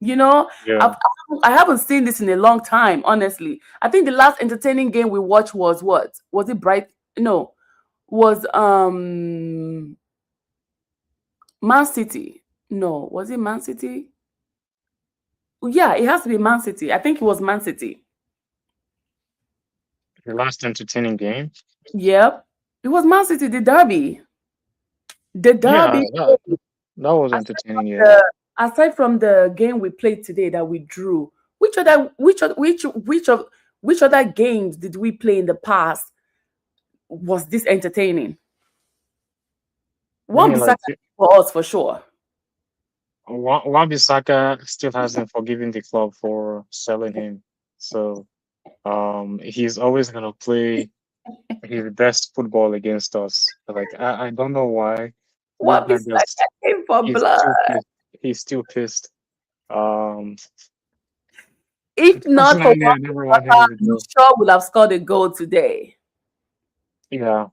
You know, Yeah. I've, I haven't seen this in a long time, honestly. I think the last entertaining game we watched was what? Was it Bright? No, was Man City. No, was it Man City? Yeah, it has to be Man City. I think it was Man City. The last entertaining game. Yep. It was Man City, the derby. The Yeah, derby. that was Aside from entertaining. Yeah. the aside from the game we played today that we drew, which other games did we play in the past was this entertaining? I One mean, like Bissaka for us for sure. Wan-Bissaka still hasn't forgiven the club for selling him. So he's always gonna play his best football against us. Like I don't know why. This One guy just Bissaka came for he's blood. still pissed. He's still pissed. Um If not for Personally one I never want him Bissaka, to you go. sure would have scored a goal today. Yeah.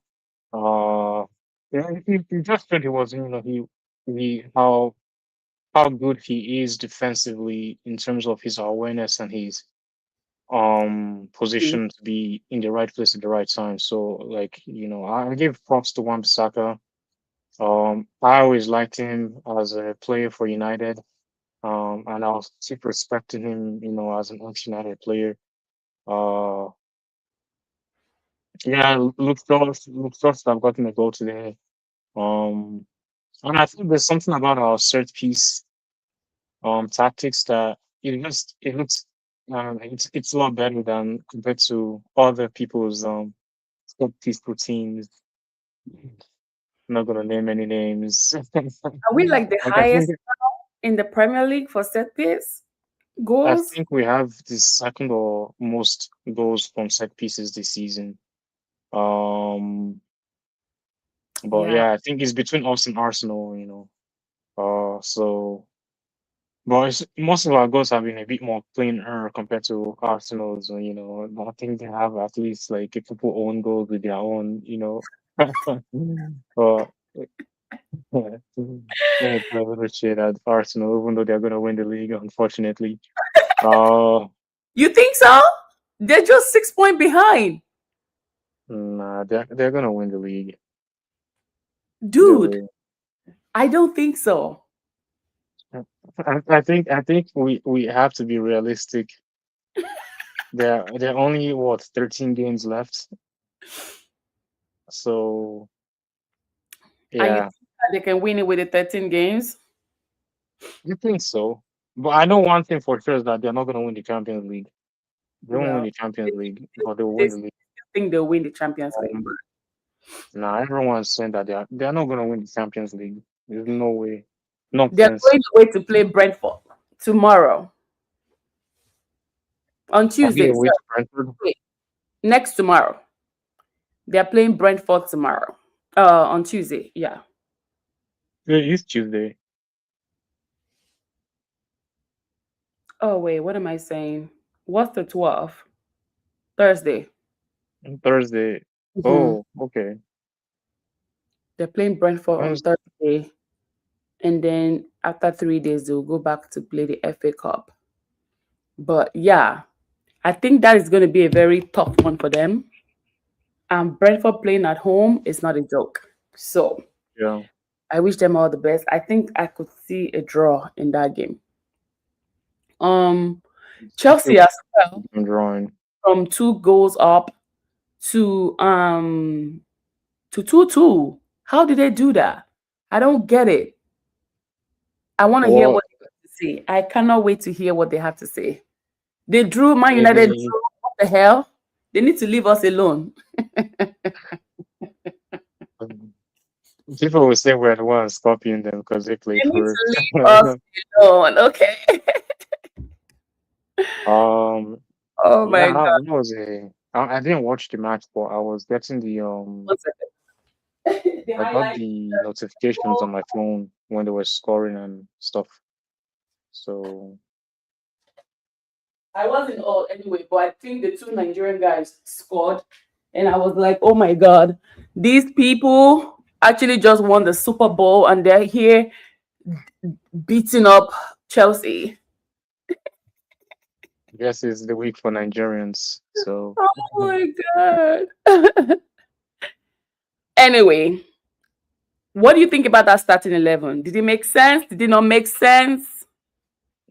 Uh yeah, he just said he was, he how good he is defensively in terms of his awareness and his Mm. position to be in the right place at the right time. So like, I give props to Wan Bissaka. I always liked him as a player for United. And I was super respecting him, as an ex-United player. Uh, yeah, looks to have gotten a goal today. Um, and I think there's something about our set piece tactics that it looks it's a lot better than compared to other people's set piece routines. I'm not gonna name any names. Are we like the Like I think highest in the Premier League for set piece I goals? think we have the second or most goals from set pieces this season. Um, but Yeah. yeah, I think it's between us and Arsenal. So but most of our goals have been a bit more cleaner compared to Arsenal's. I think they have at least like a couple own goals with their own. But yeah, a little shit at Arsenal, even though they're gonna win the league, unfortunately. Uh, You think so? They're just 6 point behind. nah, they're gonna win the league. They Dude, will. I don't think so. I think we have to be realistic. There are only what 13 games left. So And you yeah, think that they can win it with the 13 games? I think so. But I know one thing for sure is that they're not gonna win the Champions League. They won't win Well, the Champions they, League, but they will they win the still league. think they'll win the Champions League. Um, nah, everyone's saying that they're not gonna win the Champions League. There's no way, They're nonsense. going away to play Brentford tomorrow on Are they Tuesday. away to Sorry, Brentford? wait, next tomorrow. They're playing Brentford tomorrow. On Tuesday. Yeah. Yeah, it's Tuesday, Oh wait, what am I saying? What's the 12th? Thursday. and Thursday. Mhm. Oh, okay. They're playing Brentford on Wednesday. Thursday, and then after 3 days they'll go back to play the FA Cup. But yeah, I think that is going to be a very tough one for them. And Brentford playing at home is not a joke. So Yeah, I wish them all the best. I think I could see a draw in that game. Um, it's still Chelsea as well, I'm drawing. from 2 goals up to 2-2. How did they do that? I don't get it. I want to hear Well, what they have to say. I cannot wait to hear what they have to say. They drew Man United. maybe Drew. What the hell? They need to leave us alone. um, people will say we're the ones copying them because they played They need to first. leave us alone. Okay. um, Oh yeah, my God. that was I didn't watch the match, but I was getting One second. The I got highlight. the notifications on my phone when they were scoring and stuff. So I wasn't all anyway, but I think the two Nigerian guys scored, and I was like, "Oh my God, these people actually just won the Super Bowl, and they're here beating up Chelsea." I guess it's the week for Nigerians. So Oh my god. Anyway, what do you think about that starting 11? Did it make sense? Did it not make sense?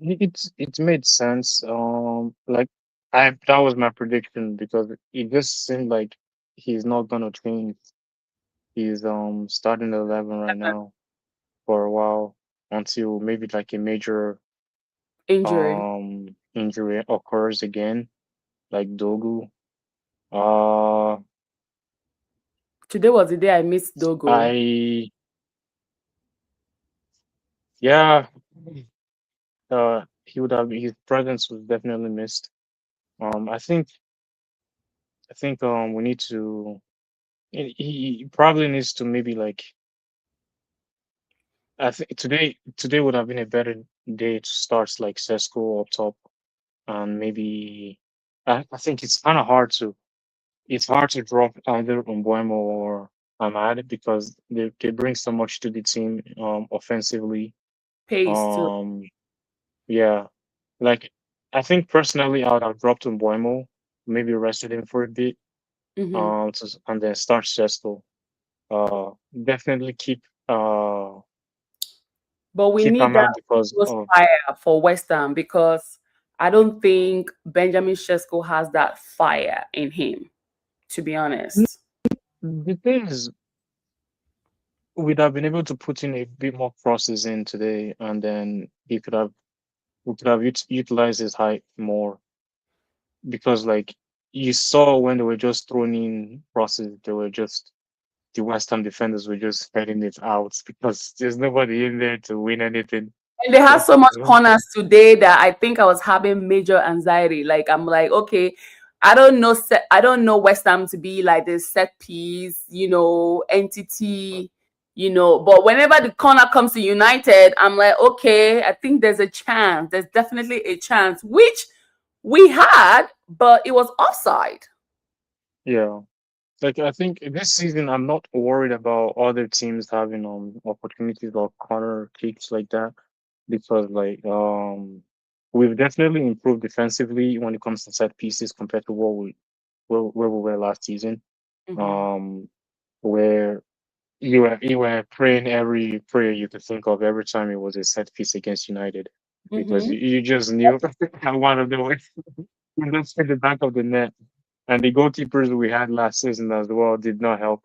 it made sense. Like I that was my prediction because it just seemed like he's not gonna change. He's starting the 11 right now for a while until maybe like a major Injury. injury occurs again, like Dogu. Uh, Today was the day I missed Dogo. I yeah, he would have his presence was definitely missed. I think we need to. He probably needs to maybe like I think today would have been a better day to start like Sesko up top and maybe I think it's hard to drop either Umbuemo or Ahmad because they bring so much to the team offensively. Pace too. Um yeah. Like I think personally I would have dropped Umbuemo, maybe rested him for a bit, Hmm. and then start Sesko. Uh definitely uh But we keep need that Ahmad because those of fire for West Ham because I don't think Benjamin Shesko has that fire in him, to be honest. the thing is we'd have been able to put in a bit more crosses in today, and then we could have utilized his height more because, like, you saw when they were just throwing in crosses, they were just the West Ham defenders were just heading it out because there's nobody in there to win anything. And they had So, so much corners today that I think I was having major anxiety. Like I'm like, okay, I don't know West Ham to be like this set piece, entity, But whenever the corner comes to United, I'm like, okay, I think there's a chance. There's definitely a chance, which we had, but it was offside. yeah, like I think this season I'm not worried about other teams having opportunities or corner kicks like that because we've definitely improved defensively when it comes to set pieces compared to where we were last season. Hmm. Um, where you were praying every prayer you could think of every time it was a set piece against United because Hmm. you just knew how one of them was just hit the back of the net. And the goalkeepers we had last season as well did not help,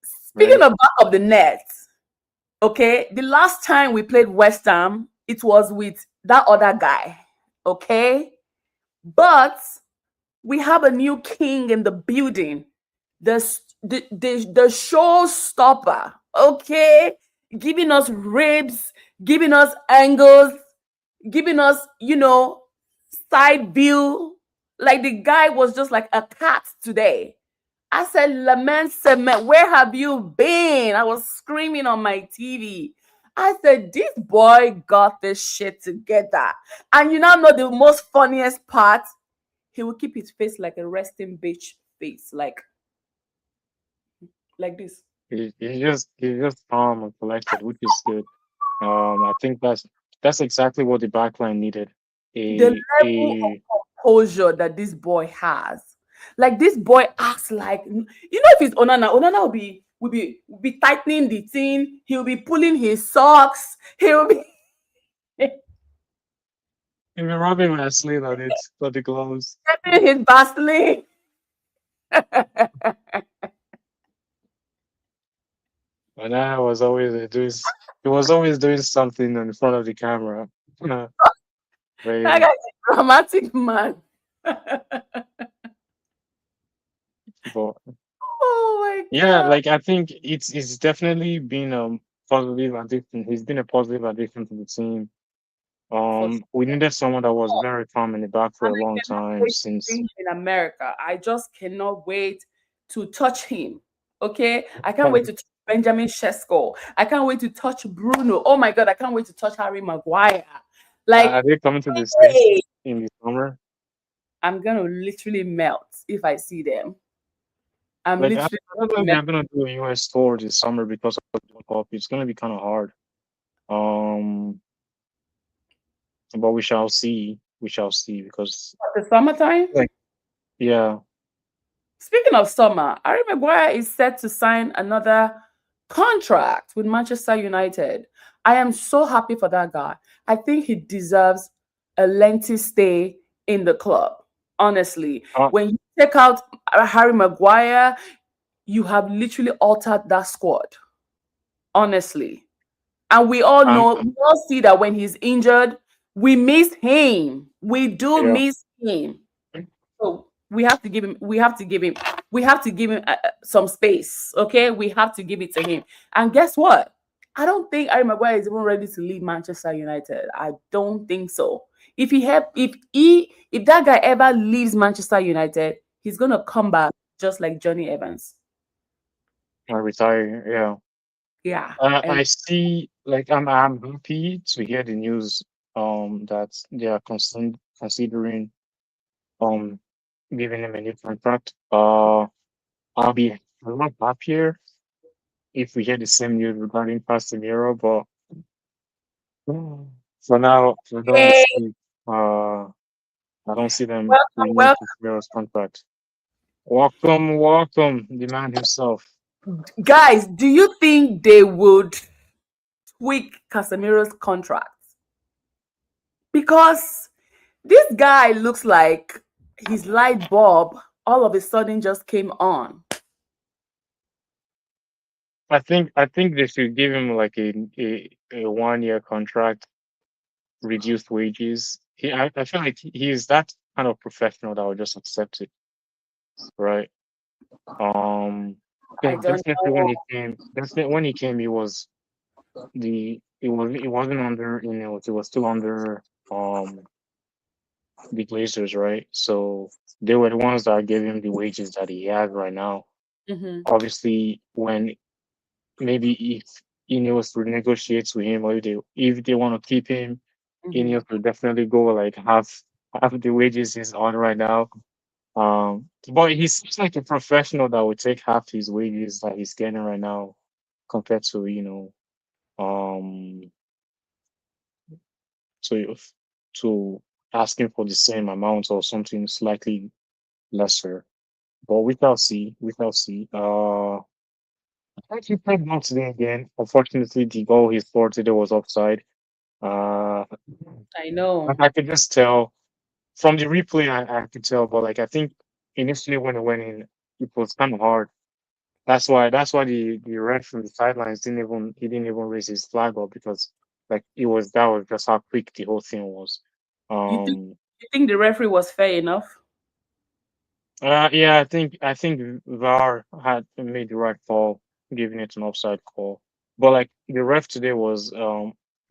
Speaking right? of back of the net, okay, the last time we played West Ham, it was with that other guy, okay? But we have a new king in the building, the showstopper, okay? Giving us ribs, giving us angles, giving us, side view. Like the guy was just like a cat today. I said, Lament Cement, where have you been? I was screaming on my TV. I said, this boy got this shit together. And you now know the most funniest part? He will keep his face like a resting bitch face, like this. He's just calm and collected, which is good. I think that's exactly what the backline needed. The A level of a composure that this boy has. Like this boy acts like if it's Onana will be tightening the thing, he'll be pulling his socks, he'll be If you're rubbing Vaseline on it for the gloves. getting his Vaseline. And I was always doing he was always doing something in front of the camera. That Very guy's a dramatic man. but Oh my yeah, god. like I think it's definitely been a positive addition. He's been a positive addition to the team. For sure. We needed someone that was very calm in the back for And a I long cannot time wait to see since him in America. I just cannot wait to touch him. Okay? I can't wait to touch Benjamin Shesko. I can't wait to touch Bruno. Oh my god, I can't wait to touch Harry Maguire. Like, are they coming to the States hey, in the summer? I'm gonna literally melt if I see them. I'm Like I literally don't know if melt. they're gonna do a US tour this summer because of the World Cup. It's gonna be kind of hard. Um, but we shall see. we shall see because The summertime. like yeah, Speaking of summer, Harry Maguire is set to sign another contract with Manchester United. I am so happy for that guy. I think he deserves a lengthy stay in the club. Honestly, uh, when you take out Harry Maguire, you have literally altered that squad. Honestly, and we all and know, we all see that when he's injured, we miss him. We do yeah, miss him. So we have to give him. We have to give him. We have to give him some space. Okay, we have to give it to him. And guess what? I don't think Harry Maguire is even ready to leave Manchester United. I don't think so. If that guy ever leaves Manchester United, he's gonna come back just like Johnny Evans. I retire. Yeah, Yeah, and I see. Like I'm happy to hear the news. That they are considering um giving him a new contract. I'll be a lot happier if we hear the same news regarding Casemiro, but for now, I don't hey, see. Uh, I don't see them welcome, renewing welcome, Casemiro's contract. Welcome, welcome, the man himself. guys. Do you think they would tweak Casemiro's contract? Because this guy looks like his light bulb all of a sudden just came on. I think they should give him like a 1 year contract, reduced wages. I feel like he is that kind of professional that will just accept it, right? Um, I 'Cause don't definitely when know. he came, it wasn't under it was still under the Glazers, right? So they were the ones that gave him the wages that he has right now. Mhm, Obviously, when maybe if Ineos would negotiate with him, or if they want to keep him, mhm. Ineos will definitely go like half the wages he's on right now. But he seems like a professional that would take half his wages that he's getting right now compared to to to asking for the same amount or something slightly lesser. But we shall see. We shall see. I think he played well today again. Unfortunately, the goal he scored today was offside. Uh, I know. I could just tell from the replay. I could tell, but like I think initially when it went in, it was kind of hard. That's why the ref from the sidelines didn't even raise his flag up because like that was just how quick the whole thing was. You think Um, you think the referee was fair enough? yeah, I think VAR had made the right call, giving it an offside call. But like the ref today was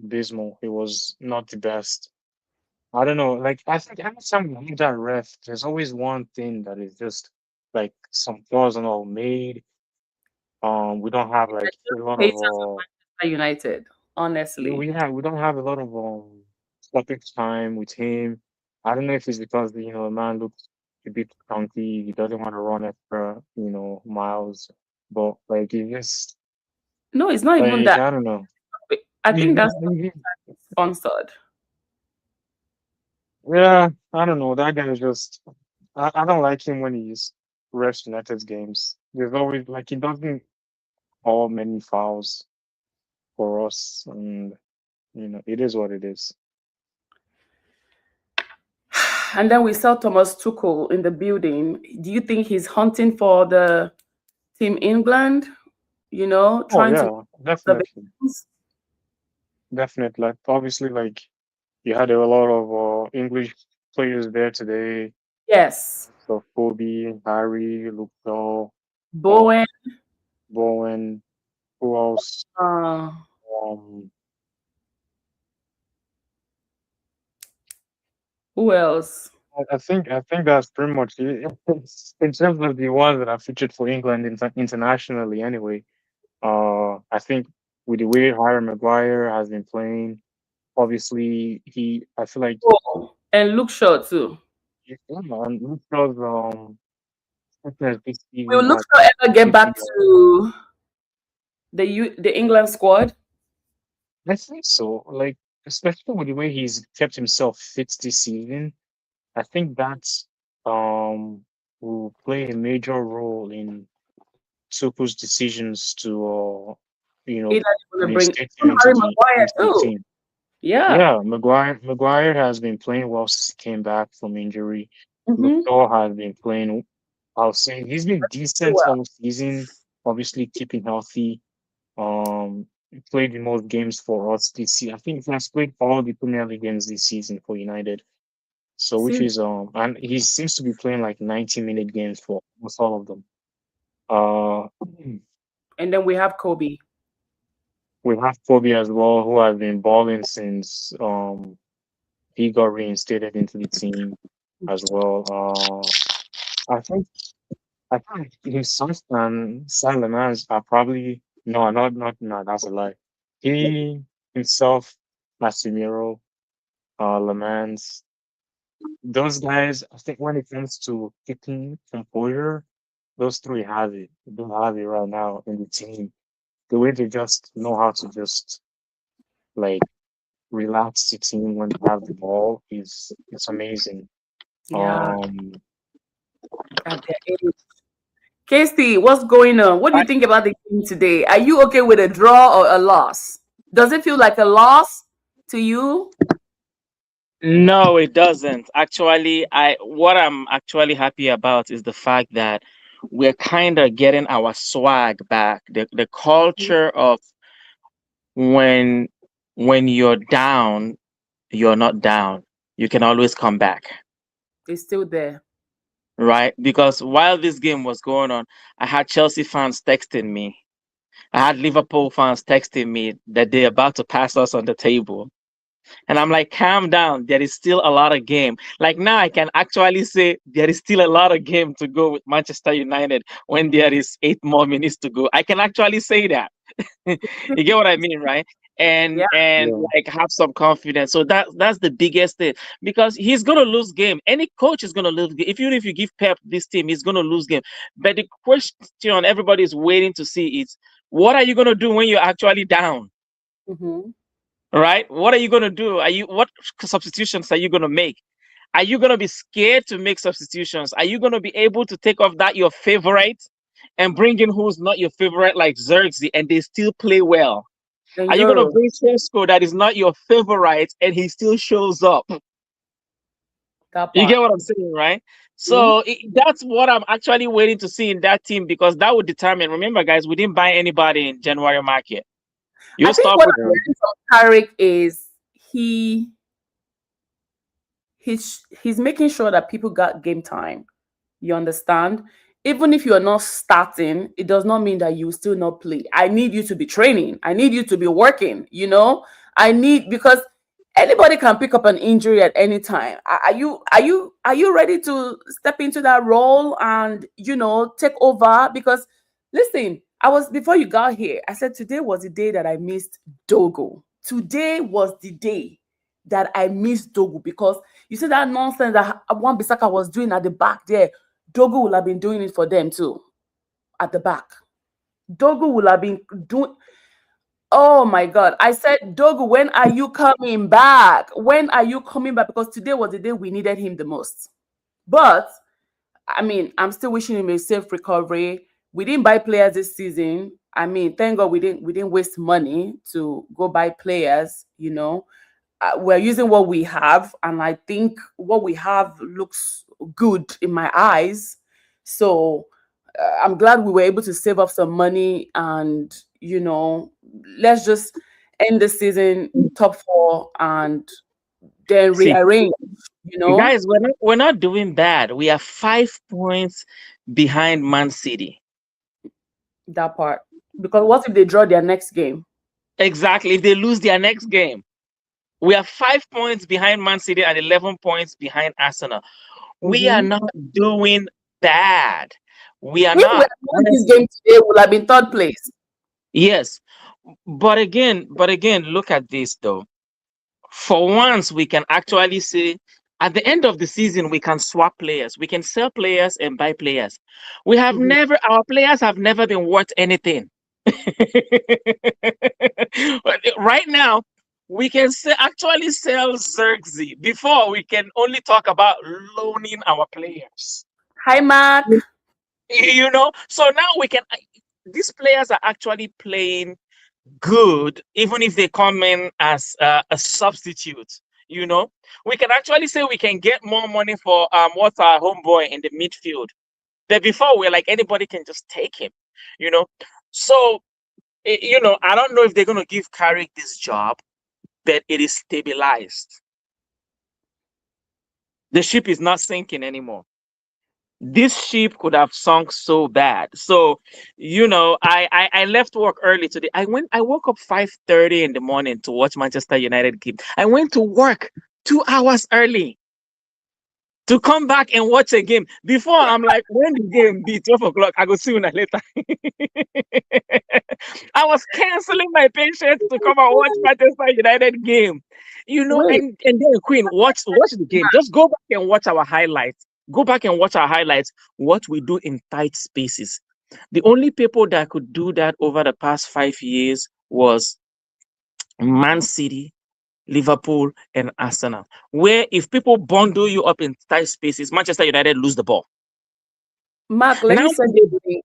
abysmal. He was not the best. I don't know. Like I think every time we have that ref, there's always one thing that is just like some flaws and all made. We don't have like a lot of Haters of Manchester United, honestly. we don't have a lot of stoppage time with him. I don't know if it's because the man looks a bit chunky. He doesn't want to run extra miles, but like he just No, it's not even like that. I don't know. I He- think that's he- sponsored. yeah, I don't know. That guy is just I don't like him when he's refs United's games. There's always like he doesn't call many fouls for us, and it is what it is. And then we saw Thomas Tuchel in the building. Do you think he's hunting for the Team England? Oh Trying to yeah, definitely. observations? Definitely. Like obviously, like you had a lot of English players there today. Yes. So Kobe, Harry, Luke Shaw, uh, Bowen. Bowen, who else? Uh, Um, who else? I think that's pretty much it. In terms of the ones that are featured for England internationally. Anyway, I think with the way Harry Maguire has been playing, obviously I feel like Oh, and Luke Shaw too. and Luke Shaw's fitness this Will season Luke has Shaw ever get back pretty to the England squad? I think so. Like especially with the way he's kept himself fit this season. I think that's um will play a major role in Tuchel's decisions to Either you're gonna bring reinstate him Harry Maguire into the too. team. Yeah. Yeah, Maguire has been playing well since he came back from injury. Luke Mm-hmm. Shaw has been playing. I'll say he's been decent Well, all season. Obviously keeping healthy. He played the most games for us this season. I think he has played all the Premier League games this season for United. So which see, is and he seems to be playing like 90-minute games for almost all of them. Uh, and then we have Kobe. we have Kobe as well, who has been balling since he got reinstated into the team as well. I think I think himself and Salamans are probably no, that's a lie. He himself, Casemiro, Lamans, those guys, I think when it comes to kicking composure, those three have it. They have it right now in the team. The way they just know how to just like relax the team when they have the ball is it's amazing. Yeah, Um, at their age. Casey, what's going on? What do you think about the game today? Are you okay with a draw or a loss? Does it feel like a loss to you? No, it doesn't. Actually, I what I'm actually happy about is the fact that we're kind of getting our swag back. The culture of when when you're down, you're not down. You can always come back, It's still there. right? Because while this game was going on, I had Chelsea fans texting me. I had Liverpool fans texting me that they're about to pass us on the table. And I'm like, calm down. There is still a lot of game. Like now, I can actually say there is still a lot of game to go with Manchester United when there is 8 more minutes to go. I can actually say that. You get what I mean, right? And Yeah. and yeah, like have some confidence. So that's the biggest thing because he's gonna lose game. Any coach is gonna lose game. If you give Pep this team, he's gonna lose game. But the question everybody is waiting to see is what are you gonna do when you're actually down? Mm-hmm. Right? What are you gonna do? Are you what substitutions are you gonna make? Are you gonna be scared to make substitutions? Are you gonna be able to take off that your favorite and bring in who's not your favorite like Xerxes and they still play well? And Are you gonna Euro, bring Sesko that is not your favorite and he still shows up? that You part. get what I'm saying, right? Mhm. So that's what I'm actually waiting to see in that team because that would determine. Remember, guys, we didn't buy anybody in January market. I You think start what with I'm yeah. learning from Tarek is he's making sure that people got game time. You understand? Even if you're not starting, it does not mean that you still not play. I need you to be training. I need you to be working. I need because anybody can pick up an injury at any time. Are you ready to step into that role and take over? Because listen, I was before you got here. I said today was the day that I missed Dogo. Today was the day that I missed Dogo because you see that nonsense that Wan Bissaka was doing at the back there. Dogo will have been doing it for them too at the back. Dogo will have been doing. Oh my God. I said, Dogo, when are you coming back? When are you coming back? Because today was the day we needed him the most. But I mean, I'm still wishing him a safe recovery. We didn't buy players this season. I mean, thank God we didn't waste money to go buy players. We're using what we have, and I think what we have looks good in my eyes. So I'm glad we were able to save up some money, and let's just end the season top four and then see, rearrange. You know guys, we're not doing bad. We are 5 points behind Man City. that part because what if they draw their next game? Exactly. If they lose their next game, we are 5 points behind Man City and 11 points behind Arsenal. We are Mhm. not doing bad. We are If we had not, won this honestly. game today, we'll have been third place. Yes. But again, look at this though. For once, we can actually say at the end of the season, we can swap players. We can sell players and buy players. Mhm. Our players have never been worth anything. But right now, we can actually sell Xerxes before we can only talk about loaning our players. Hi, Mark. So now we can. These players are actually playing good, even if they come in as a substitute. We can actually say we can get more money for what's our homeboy in the midfield. But before we're like anybody can just take him. So I don't know if they're gonna give Carrick this job, but it is stabilized. The ship is not sinking anymore. This ship could have sunk so bad. So, I left work early today. I woke up 5:30 in the morning to watch Manchester United game. I went to work 2 hours early to come back and watch a game. Before, I'm like, when the game be 12 o'clock, I go see you later. I was canceling my patience to come and watch Manchester United game. Wait. And then Queen, watch the game. Just go back and watch our highlights. Go back and watch our highlights. What we do in tight spaces. The only people that could do that over the past 5 years was Man City, Liverpool, and Arsenal. Where if people bundle you up in tight spaces, Manchester United lose the ball. Mark, let me send you the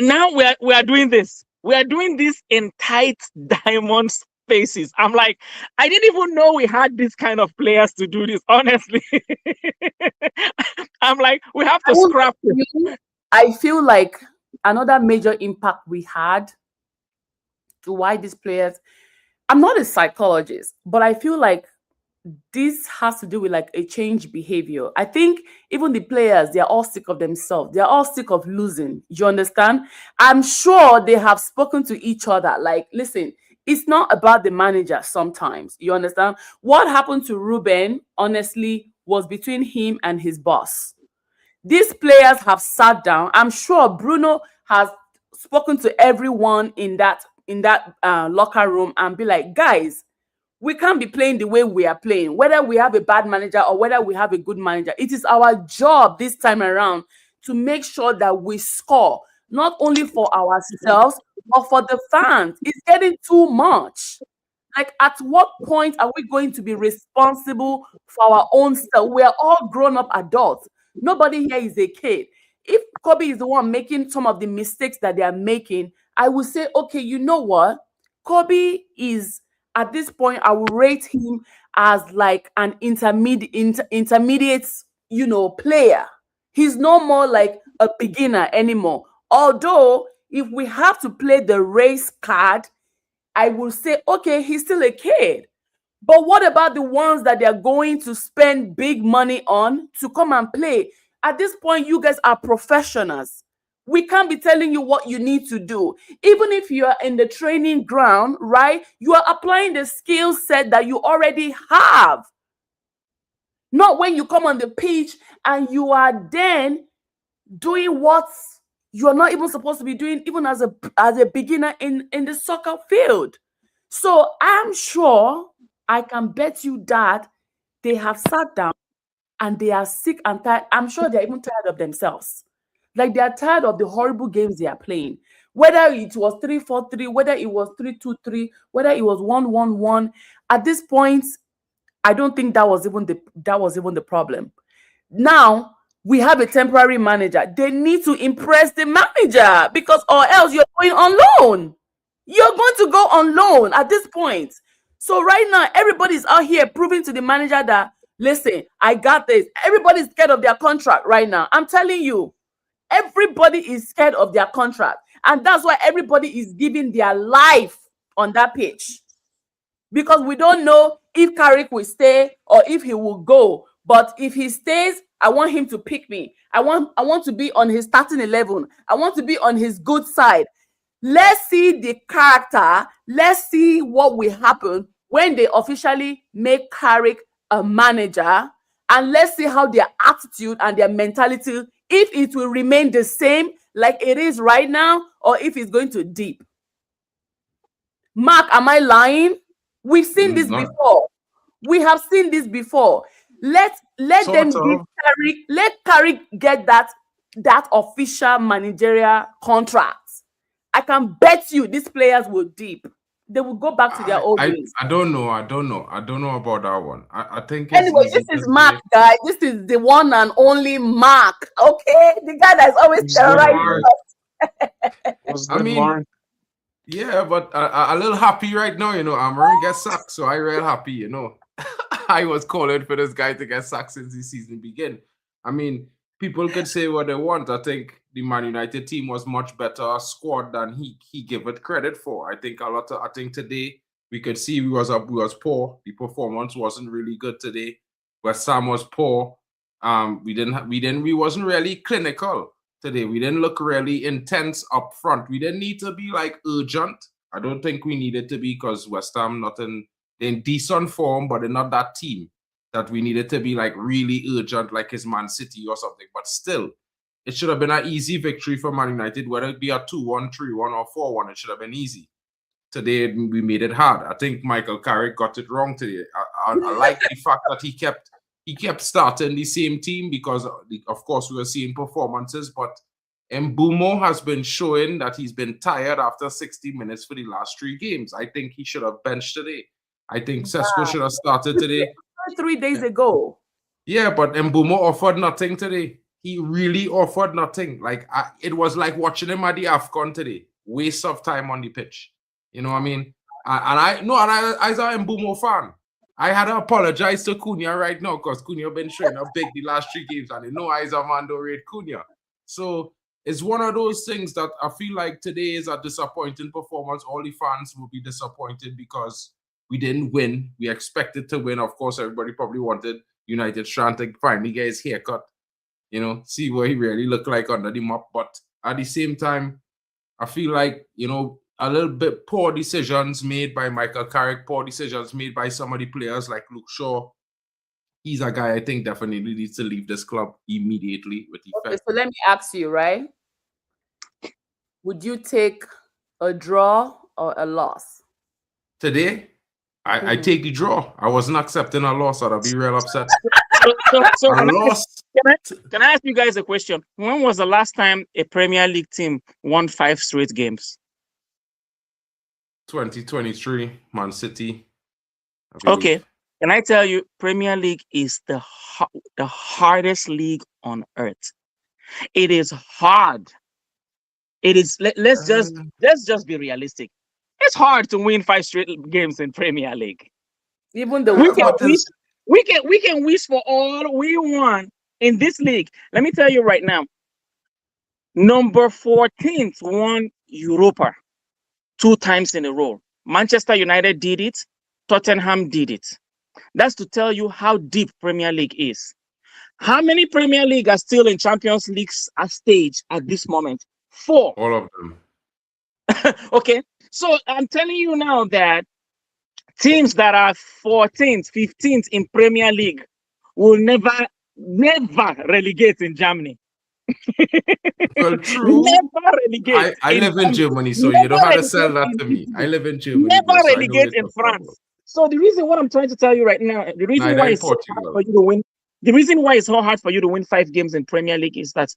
Now we are doing this. We are doing this in tight diamond spaces. I'm like, I didn't even know we had this kind of players to do this. Honestly, I'm like, we have to scrap it. I feel like another major impact we had to why these players. I'm not a psychologist, but I feel like this has to do with like a change behavior. I think even the players, they're all sick of themselves. They're all sick of losing. You understand? I'm sure they have spoken to each other. Like, listen, it's not about the manager sometimes. You understand? What happened to Ruben, honestly, was between him and his boss. These players have sat down. I'm sure Bruno has spoken to everyone in that locker room and be like, guys, we can't be playing the way we are playing, whether we have a bad manager or whether we have a good manager. It is our job this time around to make sure that we score, not only for ourselves, but for the fans. It's getting too much. Like, at what point are we going to be responsible for our own self? We are all grown up adults. Nobody here is a kid. If Kobe is the one making some of the mistakes that they are making, I will say, okay, you know what? Kobe is, at this point, I will rate him as like an intermediate, player. He's no more like a beginner anymore. Although, if we have to play the race card, I will say, okay, he's still a kid. But what about the ones that they're going to spend big money on to come and play? At this point, you guys are professionals. We can't be telling you what you need to do. Even if you are in the training ground, right? You are applying the skill set that you already have. Not when you come on the pitch and you are then doing what you're not even supposed to be doing, even as a beginner in the soccer field. So I'm sure, I can bet you that they have sat down and they are sick and tired. I'm sure they're even tired of themselves. Like, they are tired of the horrible games they are playing. Whether it was 3-4-3, whether it was 3-2-3, whether it was 1-1-1. At this point, I don't think that was even the problem. Now we have a temporary manager. They need to impress the manager, because or else you're going on loan. You're going to go on loan at this point. So right now, everybody's out here proving to the manager that, listen, I got this. Everybody's scared of their contract right now. I'm telling you, everybody is scared of their contract. And that's why everybody is giving their life on that pitch. Because we don't know if Carrick will stay or if he will go. But if he stays, I want him to pick me. I want to be on his starting 11. I want to be on his good side. Let's see the character. Let's see what will happen when they officially make Carrick a manager. And let's see how their attitude and their mentality, if it will remain the same like it is right now, or if it's going to dip. Mark, am I lying? We've seen this before. We have seen this before. Let them give Carrick, let Carrick get that official managerial contract. I can bet you these players will dip. they will go back to their old ways. I don't know about that one. I think it's Anyway, easy this is to Mark, say. guy. This is the one and only Mark. Okay, the guy that's always It's good, terrorizing Mark. us. What's I good, mean, Mark? Yeah, but a little happy right now, Amorim get sacked, so I real happy, I was calling for this guy to get sacked since the season began. I mean, people can say what they want. I think the Man United team was much better squad than he gave it credit for. I think today we could see we was poor. The performance wasn't really good today. West Ham was poor. We wasn't really clinical today. We didn't look really intense up front. We didn't need to be like urgent. I don't think we needed to be, because West Ham in decent form, but they're not that team that we needed to be like really urgent, like his Man City or something. But still, it should have been an easy victory for Man United, whether it be a 2-1, 3-1, or 4-1. It should have been easy. Today, we made it hard. I think Michael Carrick got it wrong today. I like the fact that he kept starting the same team, because, of course, we were seeing performances, but Mbeumo has been showing that he's been tired after 60 minutes for the last 3 games. I think he should have benched today. I think Sesko should have started today. 3 days ago. Yeah, but Mbeumo offered nothing today. He really offered nothing. Like, it was like watching him at the AFCON today. Waste of time on the pitch. You know what I mean? I as a Mbeumo fan, I had to apologize to Cunha right now, because Cunha been showing up big the last 3 games, and I as a man don't rate Cunha. So it's one of those things that I feel like today is a disappointing performance. All the fans will be disappointed because we didn't win. We expected to win. Of course, everybody probably wanted United trying to finally get his haircut, see what he really looked like under the mop. But at the same time, I feel like, a little bit poor decisions made by Michael Carrick, poor decisions made by some of the players like Luke Shaw. He's a guy I think definitely needs to leave this club immediately with effect. Okay, so let me ask you, right? Would you take a draw or a loss? Today, I take the draw. I wasn't accepting a loss. I'd be real upset. So A loss. can I ask you guys a question? When was the last time a Premier League team won 5 straight games? 2023, Man City. I believe. Okay. Can I tell you, Premier League is the hardest league on earth. It is hard. It is. Let's just be realistic. It's hard to win 5 straight games in Premier League. Even the We can wish for all we want in this league. Let me tell you right now. Number 14th won Europa 2 times in a row. Manchester United did it. Tottenham did it. That's to tell you how deep Premier League is. How many Premier League are still in Champions League stage at this moment? 4. All of them. Okay. So I'm telling you now that teams that are 14th, 15th in Premier League will never relegate in Germany. Well, true. Never relegate. I live in Germany, so you don't have to sell that to me. I live in Germany. Never so I know relegate it's in no France. problem. So the reason what I'm trying to tell you right now, the reason Neither why in it's so hard Portugal. for you to win, the reason why it's so hard for you to win 5 games in Premier League is that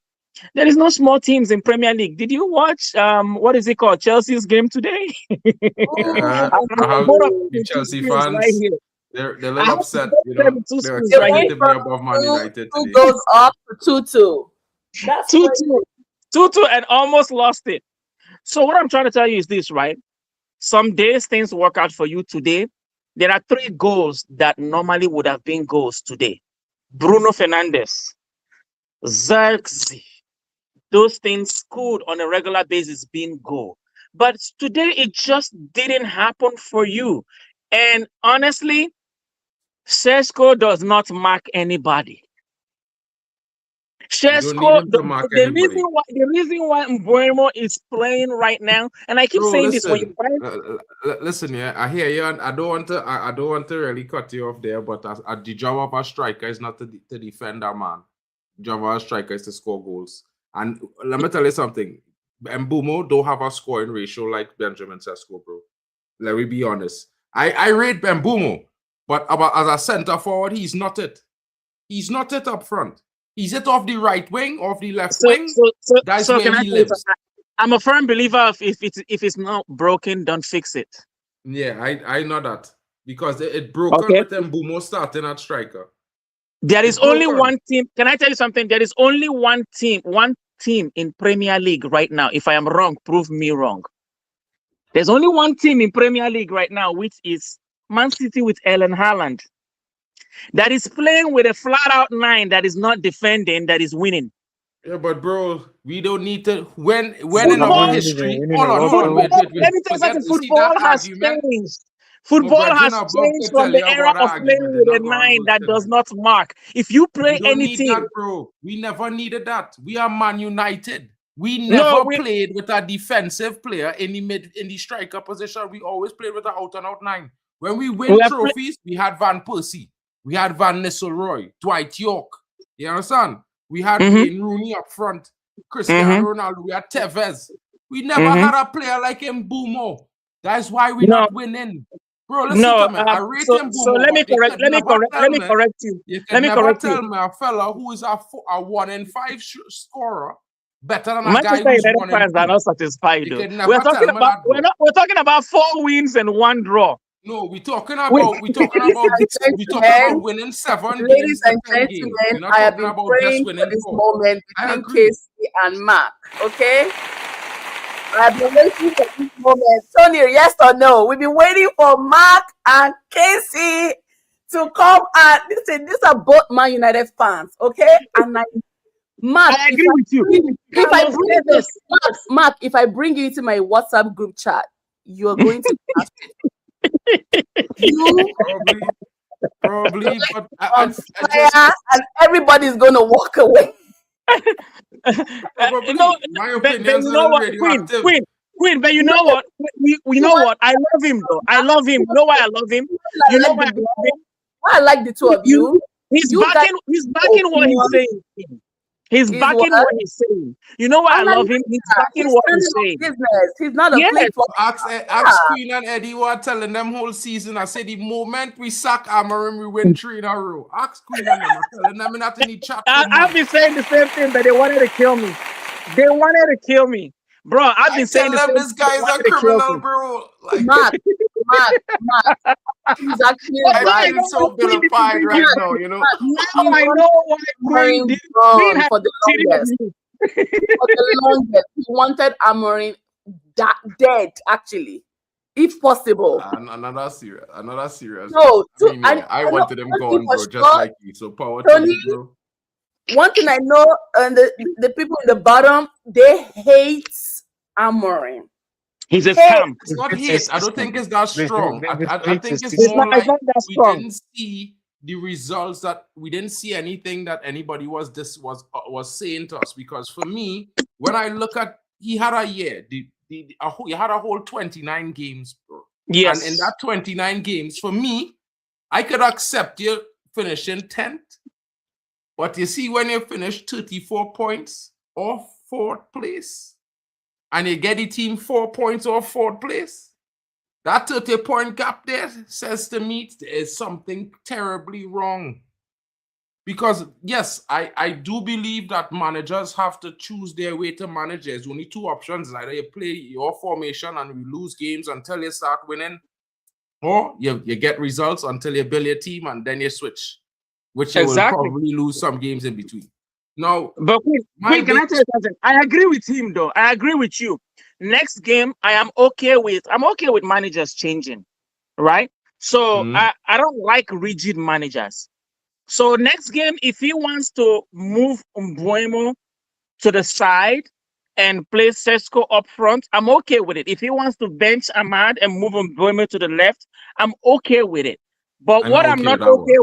there is no small teams in Premier League. Did you watch what is it called, Chelsea's game today? I have Both of the them Chelsea screens fans. right here. They're a I little have upset. both of them two They're screens expecting right to here. be above Man United two today. goes up to 2-2. That's 2-2. 2-2 and almost lost it. So what I'm trying to tell you is this, right? Some days things work out for you today. There are 3 goals that normally would have been goals today. Bruno Fernandes, Xerxes, those things could on a regular basis be goal. But today it just didn't happen for you. And honestly, Sesko does not mark anybody. Sesko, the reason why Mbeumo is playing right now, and I keep saying this when you listen, yeah, I hear you, and I don't want to really cut you off there, but the job of a striker is not to defend a man. The job of a striker is to score goals. And let me tell you something. Mbeumo don't have a scoring ratio like Benjamin Sesko, bro. Let me be honest. I rate Mbeumo, but as a centre forward, he's not it. He's not it up front. He's it off the right wing, off the left wing. That's where he lives. I'm a firm believer of if it's not broken, don't fix it. Yeah, I know that because it broke Okay. with Mbumo starting at striker. There is It only broke on. one team. Can I tell you something? There is only one team in Premier League right now. If I am wrong, prove me wrong. There's only one team in Premier League right now, which is Man City with Erling Haaland, that is playing with a flat-out 9 that is not defending, that is winning. Yeah, but bro, we don't need to when in Football- our history. winning Hold a on, lot, hold on, bro. wait. Let me tell you Forget, something. you see Football that has argument? changed. Football brethren has are about changed to from tell the you era about of playing argument. with They're a not gonna 9 go that tonight. does not mark. If you play We don't need anything, that, bro. We never needed that. We are Man United. We No, never we- played with a defensive player in the striker position. We always played with an out and out 9. When we win We are trophies, we had Van Persie, we had Van Nistelrooy, Dwight York. You understand? We had Mhm. Wayne Rooney up front, Cristiano Ronaldo, we had Tevez. We never had a player like Mbumo. That's why we're No. not winning. Bro, listen no. to me. I rate So Mbumo, let me but you correct. could Let me never correct. tell Let me me- correct you. You Let can me never correct tell you. me a fella who is a 1 in 5 scorer better than a guy Manchester who's United 1 in fans are 2. not satisfied. You Though. can never tell me that, bro. We're talking about 4 wins and 1 draw. No, we're talking about winning 7 Ladies games to and 10 games. gentlemen, We're not I have talking been about praying just for winning this 4. moment I between agree. Casey and Mark. Okay, I've been waiting for this moment. Tony, yes or no? We've been waiting for Mark and Casey to come and listen. These are both Man United fans, okay? And Mark, I agree with you. if I Carlos bring Tevez. Mark, if I bring you into my WhatsApp group chat, you're going to you Probably, but on I fire, and everybody's going to walk away. probably, No, my but opinions you are know what, radioactive. Queen, but you know what? We know what? I love him though. I love him. You know why I love him? You know why I love him? Why I like the two of you. He's You backing what he's saying. He's backing what he's saying. You know why I love him? He's backing what he's saying. Business. He's not a Yes. flip flop. Ask Queen and Eddie what telling them whole season. I said the moment we sack Amorim, we win 3 in a row. Ask Queen and them. I'm telling them not in the chat. I've been saying the same thing, but they wanted to kill me. They wanted to kill me. Bro, I've been saying them this guy's a criminal, bro. Like, Mark. He's actually I right. feel so vilified right now, you know. Now I know why Queen did for the longest. For the longest, he wanted Amorim dead, actually, if possible. Another serious. No, I wanted him gone, bro, just like you. So power Tony, to you, bro. One thing I know, and the people in the bottom, they hate Amorim. He's a scam. It's not hate. I don't think it's that strong. I think it's It's more not like that we strong. didn't see the results that we didn't see anything that anybody was saying to us. Because for me, when I look at, he had a year, he had a whole 29 games, bro. Yes. And in that 29 games, for me, I could accept you finishing 10th. But you see, when you finish 34 points or 4th place, and you get the team 4 points or 4th place, that 30-point gap there says to me there is something terribly wrong. Because, yes, I do believe that managers have to choose their way to manage. There's only 2 options. Either you play your formation and you lose games until you start winning, or you get results until you build your team and then you switch, which you will probably lose some games in between. Now, but Queen, can I tell you something? I agree with him, though. I agree with you. Next game, I'm okay with managers changing, right? So I don't like rigid managers. So next game, if he wants to move Mbeumo to the side and play Sesko up front, I'm okay with it. If he wants to bench Ahmad and move Mbeumo to the left, I'm okay with it. But what I'm not okay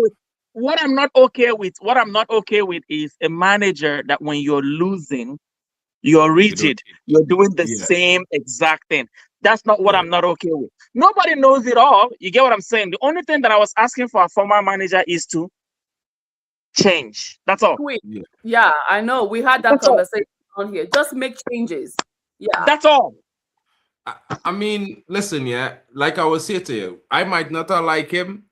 with is a manager that when you're losing, you're rigid. You're doing the same exact thing. That's not what I'm not okay with. Nobody knows it all. You get what I'm saying? The only thing that I was asking for a former manager is to change. That's all. Yeah, I know. We had that conversation on here. Just make changes. Yeah. That's all. I mean, listen, like I was saying to you, I might not like him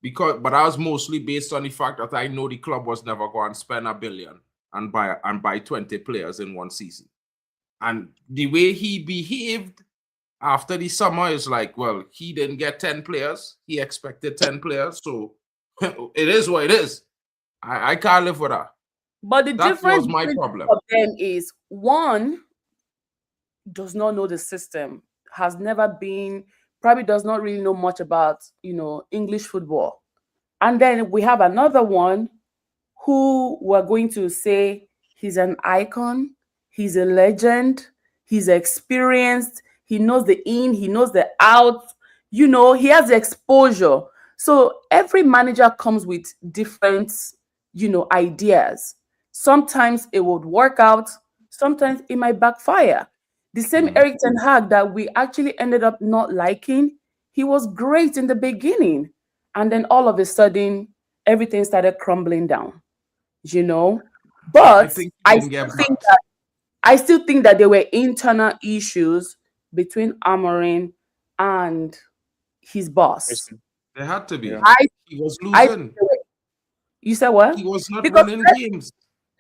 but I was mostly based on the fact that I know the club was never going to spend $1 billion and buy 20 players in one season. And the way he behaved after the summer, it's like, well, he didn't get 10 players. He expected 10 players. So it is what it is. I can't live with that. But the That difference was my between problem. both of them is one does not know the system, has never been, probably does not really know much about, English football. And then we have another one who we're going to say he's an icon, he's a legend, he's experienced, he knows the in, he knows the out, he has the exposure. So every manager comes with different, ideas. Sometimes it would work out, sometimes it might backfire. The same Mhm. Eric Ten Hag that we actually ended up not liking, he was great in the beginning. And then all of a sudden, everything started crumbling down, you know. I But think he I didn't still get think back. that there were internal issues between Amorim and his boss. Listen, There had to be. yeah. He was I losing. You said what? He was not Because winning games.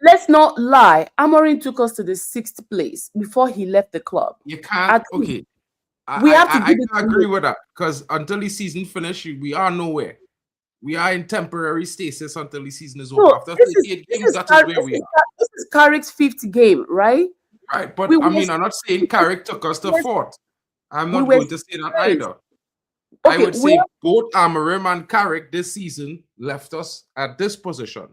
let's not lie, Amorim took us to the 6th place before he left the club. You I can't. think Okay. we have to I give it can to agree him. with that because until the season finished, we are nowhere. We are in temporary stasis until the season is over. So After this is 38 this games, is that is Car- where this we is are. Car- this is Carrick's 5th game, right? Right. But We I were mean, I'm not saying Carrick took us to yes, fourth. I'm we not were going to say that great. either. I Okay, would we say both Amorim and Carrick this season left us at this position,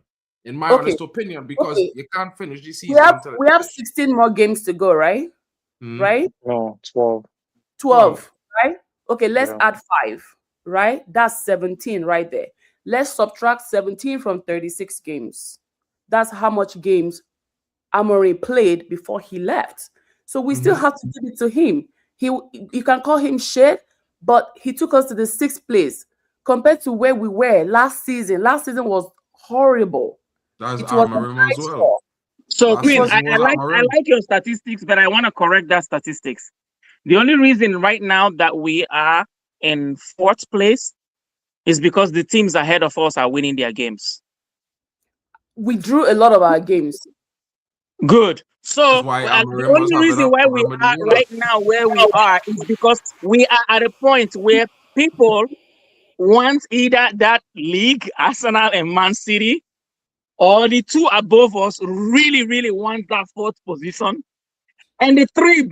in my okay, honest opinion, because okay. you can't finish the We season have until we have 16 more games to go, right? Mhm. Right? No, 12. 12, right? Okay, let's Yeah. add 5, right? That's 17 right there. Let's subtract 17 from 36 games. That's how much games Amorim played before he left. So we still Mhm. have to give it to him. You can call him shit, but he took us to the 6th place compared to where we were last season. Last season was horrible. That's It was Amorim an as well. eyesore. So Last It Queen, was season was I Amorim. like your statistics, but I want to correct that statistics. The only reason right now that we are in 4th place is because the teams ahead of us are winning their games. we drew a lot of our games. Good. That's So why the Amorim was only having reason a why we problem with the are owner. right now where we are is because we are at a point where people want either that league, Arsenal and Man City, or the two above us really, really want that 4th position. And the 3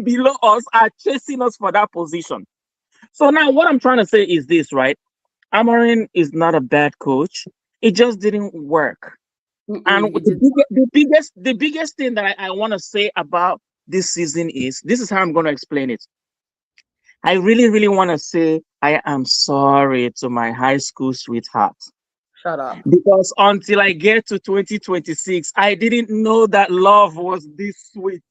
below us are chasing us for that position. So now what I'm trying to say is this, right? Amorim is not a bad coach. It just didn't work. And He did. the biggest thing that I want to say about this season is this is how I'm going to explain it. I really, really want to say I am sorry to my high school sweetheart. Shut up. Because until I get to 2026, I didn't know that love was this sweet.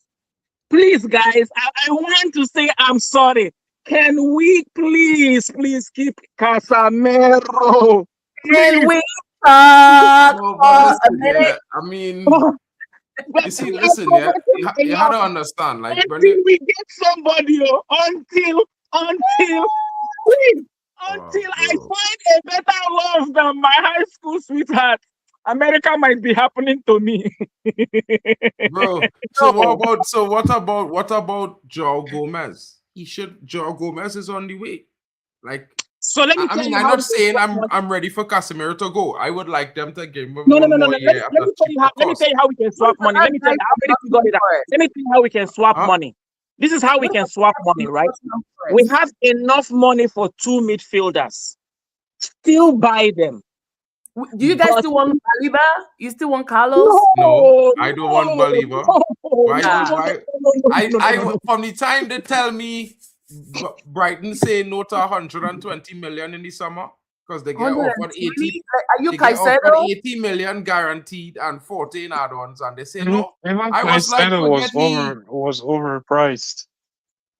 Please, guys, I want to say I'm sorry. Can we please keep Casemiro? Can Please. we talk No, for but a listen, minute? yeah. I mean, you see, listen, yeah. You had to understand, like when Until you we get somebody, until please, until I bro. find a better love than my high school sweetheart, America might be happening to me. Bro, so what about Joao Gomez? Joao Gomez is on the way. Like, So let me I tell mean, you I'm how not we can saying swap money. I'm ready for Casemiro to go. I would like them to give him No. one more Let year me at a tell you how. cheaper Let me cost. tell you how we can swap money. Let me tell you. I already figured it out. Let me tell you how we can swap Huh? money. This is how we can swap money, right? We have enough money for 2 midfielders. Still buy them. Do you guys But still want Saliba? You still want Carlos? No, I don't want Baliba. Why? Nah. I from the time they tell me Brighton say no to 120 million in the summer because they get offered 80. 120? Like, are you They get offered Caicedo? 80 million guaranteed and 14 add-ons, and they say no. Even I was like, Caicedo forget me. was overpriced.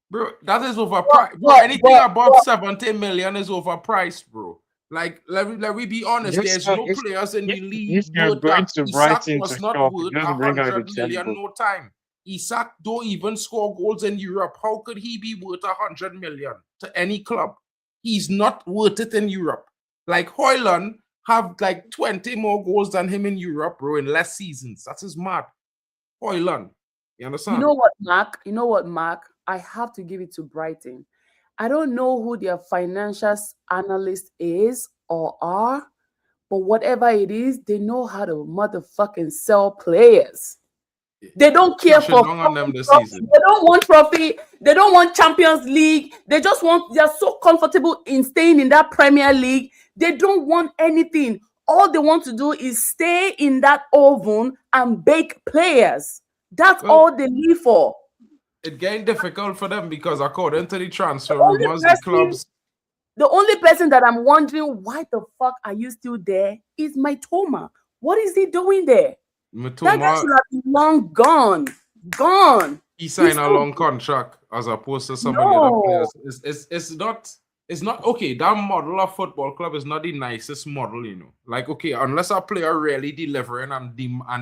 Bro, that is overpriced. Bro, but- anything but- above but- 70 million is overpriced, bro. Like, let me be honest. Just, There's no if- players in the league If you're worth going that. to Isak Brighton was to not shop, worth just bring out the 100 million checkbook. no time. Isak don't even score goals in Europe. How could he be worth 100 million to any club? He's not worth it in Europe. Like Højlund have like 20 more goals than him in Europe, bro, in less seasons. That is mad. Højlund. You You understand? know what, Mark? You know what, Mark? I have to give it to Brighton. I don't know who their financial analyst is or are, but whatever it is, they know how to motherfucking sell players. They don't care Cashing for down on them this trophy. season. They don't want trophy. They don't want Champions League. They just want, they're so comfortable in staying in that Premier League. They don't want anything. All they want to do is stay in that oven and bake players. That's Well, all they live for. it's getting difficult for them because according to the transfer Only rumors, the person, clubs the only person that I'm wondering why the fuck are you still there is my Toma. What is he doing there? That guy Matoma should have been long gone. Gone. he He's signed a so long contract as opposed to some of the other no. players. It's not okay. That model of football club is not the nicest model, you know. Like, okay, unless a player really delivering and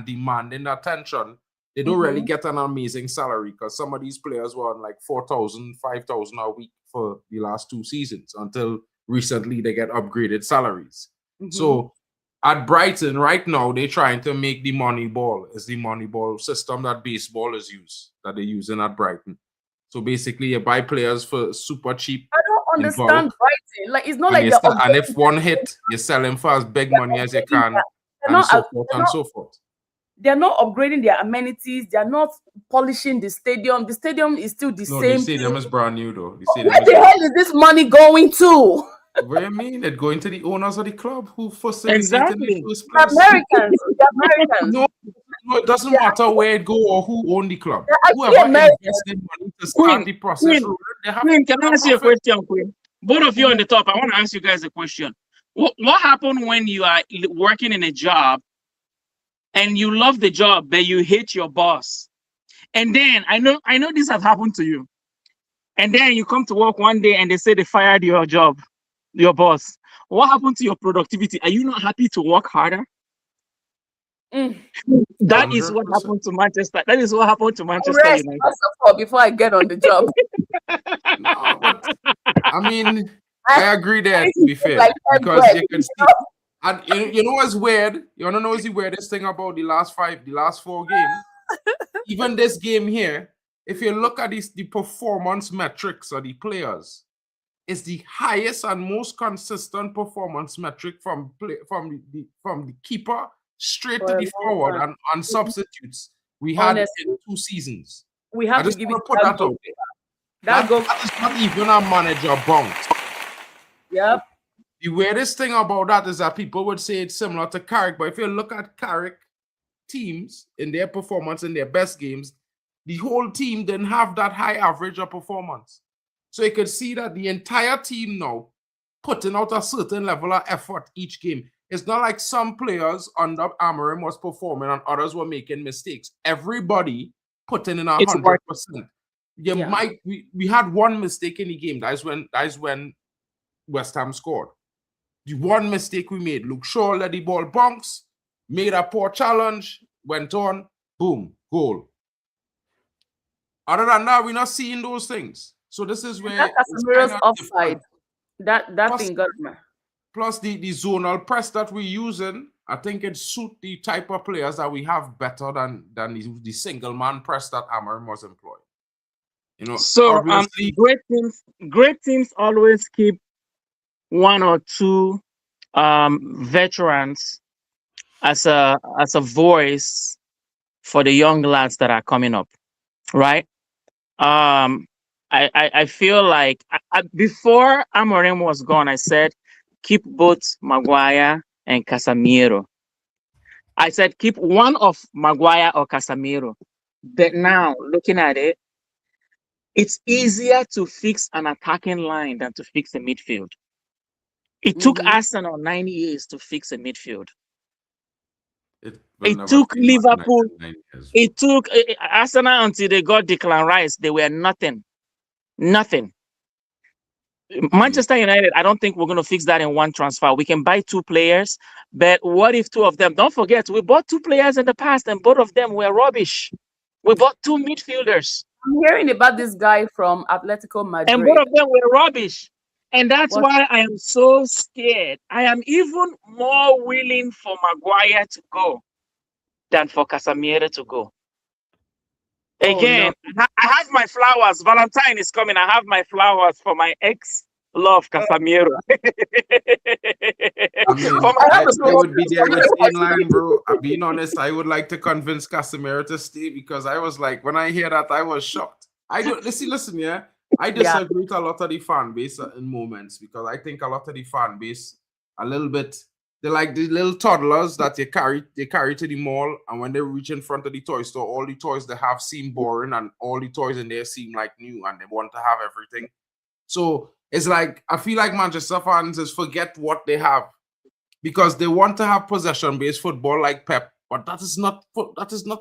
demanding attention, they don't really Mhm. get an amazing salary because some of these players were on like 4,000, 5,000 a week for the last 2 seasons until recently they get upgraded salaries. Mhm. So at Brighton right now, they're trying to make the money ball. It's the money ball system that baseball is used, that they're using at Brighton. So basically, you buy players for super cheap I don't in understand bulk, Brighton. Like it's not and like they're and if upgrading. one hit, you sell him for as big money as you can, They're and not. so forth and so forth. They're not upgrading their amenities. They're not polishing the stadium. The stadium is still the No, the same stadium thing. is brand new though. The stadium Where is the brand hell is this money going to? new. What do you mean? It going to the owners of the club who facilitated in the Exactly. first The place? Americans. The Americans. No, no, it doesn't matter where it go or who own the club. They're actually Whoever Americans. invested money to start the process Queen, rolling, they have Queen, can I a ask you a profit. question, Queen? Both of you on the top, I want to ask you guys a question. What happened when you are working in a job and you love the job, but you hate your boss? And then I know this has happened to you. And then you come to work one day and they say they fired your boss. What happened to your productivity? Are you not happy to work harder? Mm. That is what 100%. happened to Manchester. That is what happened to Manchester Rest United. first of all before I get on the job. No, but I mean, I agree there, to be fair, Like because bread. you can see, and you know what's weird? You wanna know what's the weirdest thing about the last 4 games? Even this game here, if you look at the performance metrics of the players, it's the highest and most consistent performance metric from the keeper straight For to a the long forward time. and substitutes we had Honestly, in 2 seasons. we I have to just give want it to put that goal. out there. That goal. That is not even a manager bounce. Yep. The weirdest thing about that is that people would say it's similar to Carrick, but if you look at Carrick teams in their performance in their best games, the whole team didn't have that high average of performance. So you could see that the entire team now putting out a certain level of effort each game. It's not like some players under Amorim was performing and others were making mistakes. Everybody putting in It's 100%. Yeah. We had one mistake in the game. That is when West Ham scored. The one mistake we made, Luke Shaw let the ball bounce, made a poor challenge, went on, boom, goal. Other than that, we're not seeing those things. So this is where That it's Casemiro's kind of offside. different. That Plus- thing got me. Plus the zonal press that we're using, I think it suit the type of players that we have better than the single man press that Amorim was employed. You know, So obviously, great teams always keep one or two veterans as a voice for the young lads that are coming up, right? I feel like before Amorim was gone, I said keep both Maguire and Casemiro. I said keep one of Maguire or Casemiro. But now looking at it, it's easier to fix an attacking line than to fix a midfield. It took Mhm. Arsenal 9 years to fix a midfield. it will It never took be Man Liverpool. United 9 years. It took Arsenal until they got Declan Rice. They were nothing. Nothing. Manchester United, I don't think we're going to fix that in one transfer. We can buy 2 players, but what if 2 of them? Don't forget, we bought 2 players in the past, and both of them were rubbish. We bought 2 midfielders, I'm hearing about this guy from Atletico and Madrid. both of them were rubbish. And that's What? why I am so scared. I am even more willing for Maguire to go than for Casemiro to go. Again, I have my flowers. Valentine is coming. I have my flowers for my ex love, Casemiro. I mean, For my I ex would be there with same line, bro. Being honest, I would like to convince Casemiro to stay because I was like, when I hear that, I was shocked. I don't listen, yeah. I disagree with a lot of the fan base in moments because I think a lot of the fan base a little bit. They're like the little toddlers that they carry to the mall, and when they reach in front of the toy store, all the toys they have seem boring, and all the toys in there seem like new, and they want to have everything. So it's like I feel like Manchester fans just forget what they have because they want to have possession-based football like Pep, but that is not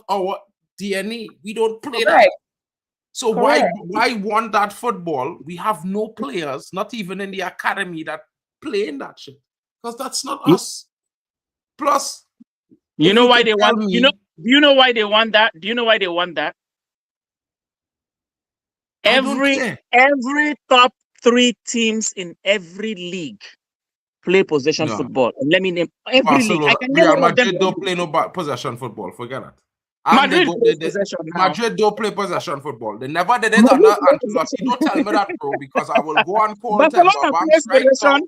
our DNA. We don't play that. So why want that football? We have no players, not even in the academy, that play in that shit. Because that's not us. Plus, you know why they want. Do you know why they want that? Do you know why they want that? Every top 3 teams in every league play possession football. And let me name every league. I can name Real Madrid don't play no possession football. Forget that. Madrid don't play possession football. They never did it. Don't tell me that, bro, because I will go and call Temba Banks right now.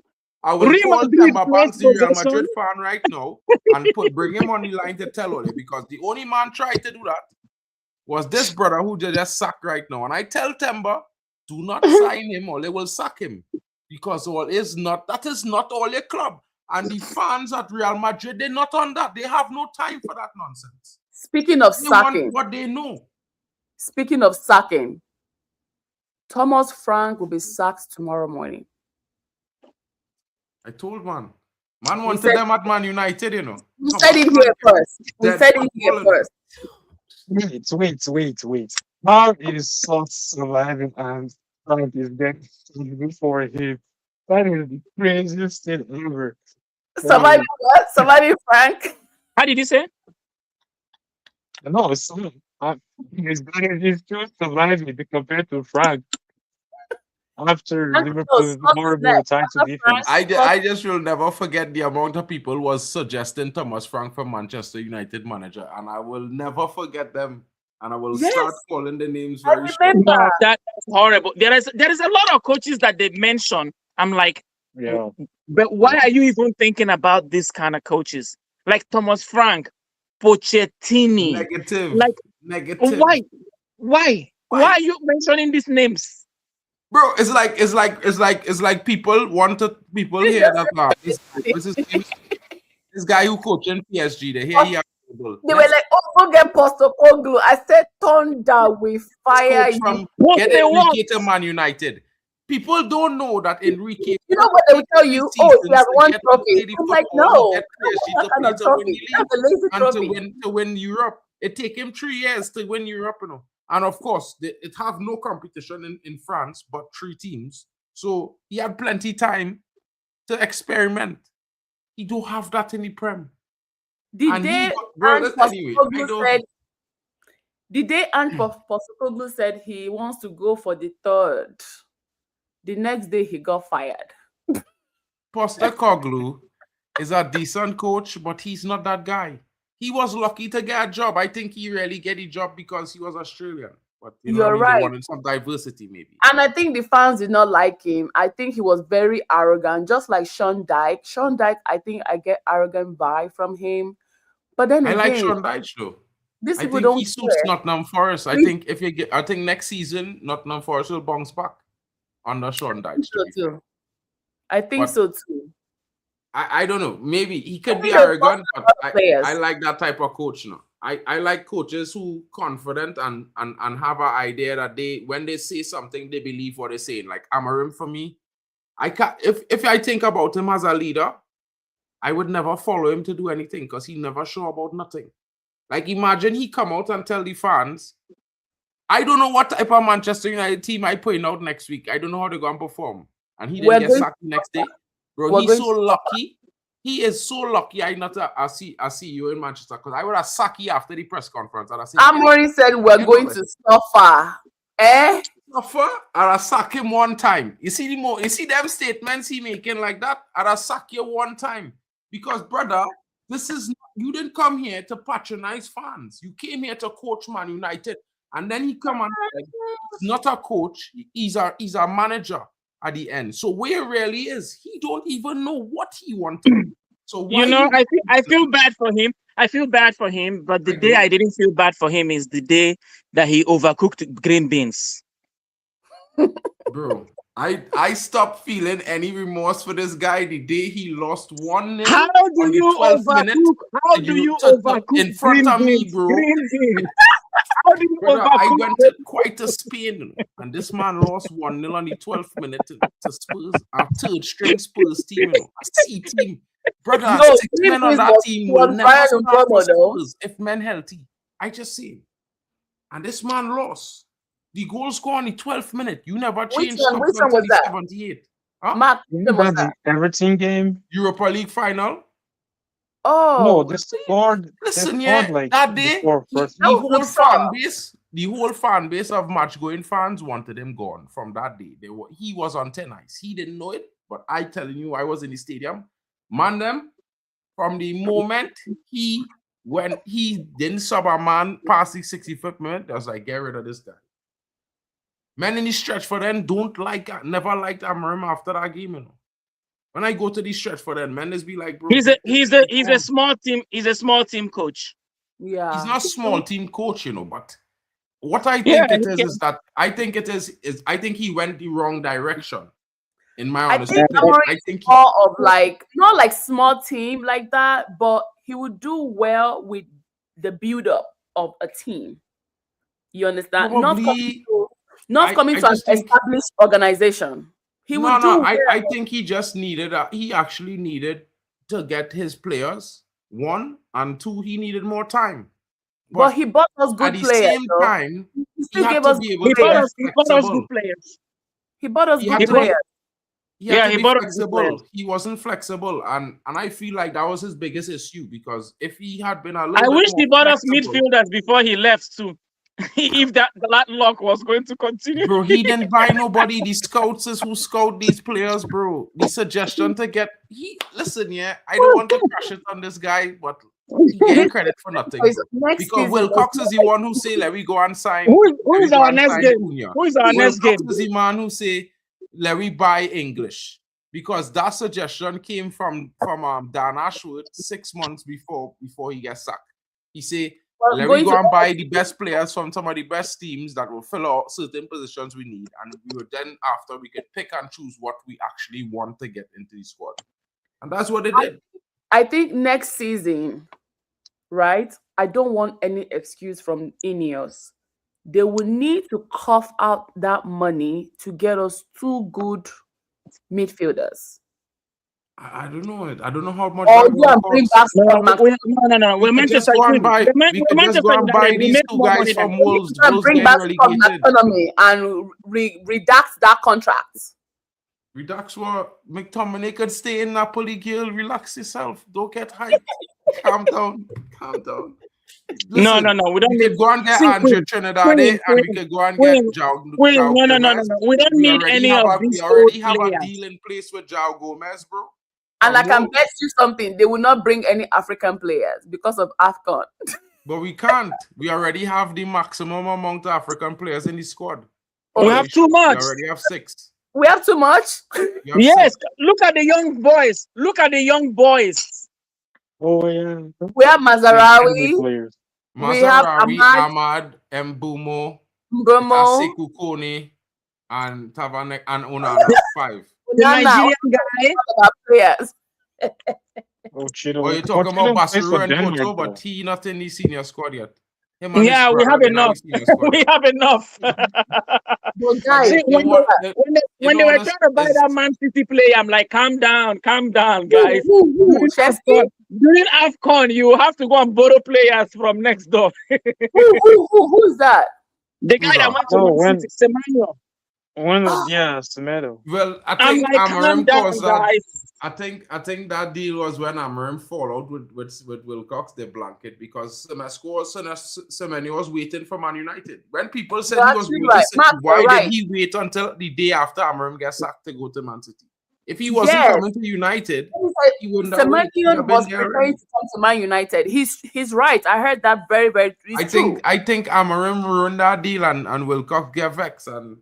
I will call Temba Banks, the Real Madrid fan, right now, and bring him on the line to tell Ole, because the only man tried to do that was this brother who just sacked right now. And I tell Temba, do not sign him or they will sack him. Because that is not all your club. And the fans at Real Madrid, they're not on that. They have no time for that nonsense. Speaking of sacking, what they know. Speaking of sacking, Thomas Frank will be sacked tomorrow morning. I told man wanted them at Man United, you know. We said it here first. Wait. How is Sot surviving and Frank is getting before him? That is the craziest thing ever. Surviving what? Surviving Frank? How did you say? No, it's he's still surviving compared to Frank. After Liverpool's horrible time to defense. I just will never forget the amount of people was suggesting Thomas Frank for Manchester United manager, and I will never forget them. And I will start calling the names very soon. That's horrible. There is a lot of coaches that they mention. I'm like, but why are you even thinking about this kind of coaches? Like Thomas Frank, Pochettino. Negative. Why are you mentioning these names? Bro, it's like people here that this guy who coached in PSG. They hear they were like, "Oh, go get Postecoglou." I said, "Thunder, we fire you." Get Enrique to Man United. People don't know that Enrique. You know what they will tell you? Oh, he has won trophy. I'm like, no, that's a trophy. To win Europe, it take him 3 years to win Europe, you know. And of course, it have no competition in France, but 3 teams. So he had plenty time to experiment. He don't have that in the Prem. The day Postecoglou said he wants to go for the 3rd, the next day he got fired. Postecoglou is a decent coach, but he's not that guy. He was lucky to get a job. I think he really get a job because he was Australian. But you're right. They wanted some diversity, maybe. And I think the fans did not like him. I think he was very arrogant, just like Sean Dyche. Sean Dyche, I think I get arrogant vibe from him. But then I like Sean Dyche though. These I people think don't he suits Nottingham Forest. I think next season Nottingham Forest will bounce back under Sean Dyche. I think so too. I don't know. Maybe he could be arrogant, but I like that type of coach now. I like coaches who confident and have an idea that when they say something, they believe what they're saying. Like Amorim for me, I can't. If I think about him as a leader, I would never follow him to do anything because he never sure about nothing. Like imagine he come out and tell the fans, I don't know what type of Manchester United team I put out next week. I don't know how they're going to perform, and he didn't get sacked the next day. Bro, he's so lucky. He is so lucky I'm not a CEO in Manchester because I would have sacked you after the press conference. Amorim said we're going to suffer. Suffer? I'll sack him one time. You see them statements he making like that? I'll sack you one time. Because, brother, you didn't come here to patronize fans. You came here to coach Man United. And then he come on, like, he's not a coach, he's a manager at the end. So where really is, he don't even know what he wanted. So why I feel bad for him. I feel bad for him, but the day I didn't feel bad for him is the day that he overcooked green beans. Bro, I stopped feeling any remorse for this guy the day he lost 1-0. How do you overcook? How do you overcook in front of me, bro? Green beans. How do you Brother, overcook? I went to quite a Spain, and this man lost 1-0 on the 12th minute to Spurs, our third string Spurs team, a C team. Brother, No, 6 men on that team will never start for Spurs if men healthy. I just say, and this man lost. The goal score on the 12th minute. You never changed. Which one was that? 78. Huh? Mark, That's the Everton game. Europa League final. Oh, No, they scored. Listen, they yeah, scored, like, that day, before first. the whole fan base of match-going fans wanted him gone from that day. He was on thin ice. He didn't know it, but I telling you, I was in the stadium. Man, them from the moment when he didn't sub a man past the 65th minute, I was like, get rid of this guy. Men in the stretch for them never liked Amorim after that game, you know. When I go to the stretch for them, men just be like, bro. He's a small team. He's a small team coach. yeah. He's not a small team coach, you know, but what I think is that I think he went the wrong direction. In my honest opinion, I think more of like not like small team like that, but he would do well with the build up of a team. You understand? Probably, not coming to an established organization. He would do well. I think he just needed he actually needed to get his players, 1 and 2, he needed more time. But he bought us good players. At the same time, he still gave us good players. He bought us good players. He bought us good players. He bought flexible. He wasn't flexible, and I feel like that was his biggest issue, because if he had been a little I wish he bought us flexible, midfielders before he left too. If that luck was going to continue. Bro, he didn't buy nobody. The scouts is who scout these players, bro. The suggestion to get listen, yeah, I don't want to crash it on this guy, but he getting credit for nothing. Because Wilcox is the one who say, let me go and sign. Who is our next game? Who is our next game? Wilcox is the man who say, let me buy English. Because that suggestion came from Dan Ashworth 6 months before he gets sacked. He say, let me go and buy the best players from some of the best teams that will fill out certain positions we need, and we would then after we could pick and choose what we actually want to get into the squad. And that's what they did. I think next season, right? I don't want any excuse from Ineos. They will need to cough out that money to get us 2 good midfielders. I don't know. I don't know how much. Or you bring back no. We're meant to buy these 2 guys from Wolves. Bring back Scott McTominay and redact that contract. Redact what? McTominay could stay in Napoli, girl. Relax yourself. Don't get hyped. Calm down. Listen, no. We don't need to go and get Andre Trinidad, and we could go and get João. No. We don't need any of these. We already have a deal in place with João Gomez, bro. And I can bet you something, they will not bring any African players because of AFCON. But we can't. We already have the maximum amount of African players in the squad. We have too much. We already have 6. We have too much? Yes. 6. Look at the young boys. Oh, yeah. We have Mazarawi. We have Ahmad, Mbeumo, Sekou Kone, and Tavanek, and Onana. 5. The Nigerian guy. Players. You're talking about Basiru and Koto, but he not in the senior squad yet. Yeah, we have enough. We have enough. Guys, when they were trying to buy that Man City player, I'm like, calm down, guys. During AFCON, you have to go and borrow players from next door. Who's that? The guy that went to Man City, Semenyo. Semedo. Well, I think Amorim caused that. I think that deal was when Amorim fall out with Wilcox, they blanket, because Semenyo was waiting for Man United. When people said he was going to City, why did he wait until the day after Amorim gets sacked to go to Man City? If he wasn't Yes. coming to United, he wouldn't have Semenyo was been there preparing already. to come to Man United. He's right. I heard that very, very. It's true. I think Amorim ruined that deal and Wilcox get vexed and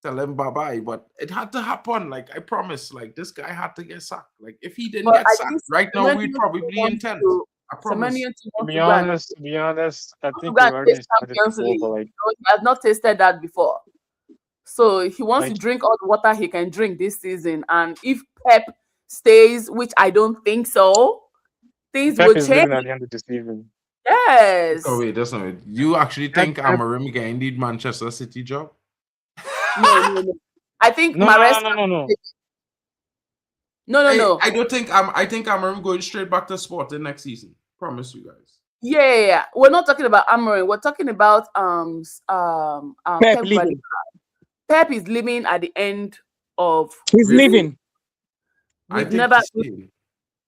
tell him bye bye. But it had to happen. Like I promise. Like this guy had to get sacked. Like if he didn't But get I sacked think right now, we'd Semenyo probably be in wants 10th. to- I promise. Semenyo To wants be to go and- honest, I think go we and already taste started Champions to League. go, but like He has not tasted that before. So he wants Like- to drink all the water he can drink this season. And if Pep stays, which I don't think so, things Pep will is change. leaving at the end of the season. Yes. Oh wait, that's not it. You actually think Pep- Amorim can need Manchester City job? No. I think No, Maresca. no. No. I don't think I think Amorim going straight back to Sporting next season. Promise you guys. Yeah. We're not talking about Amorim. We're talking about Pep leaving. Guardiola. Pep is leaving at the end of He's Really? leaving. I We've think never- he's staying.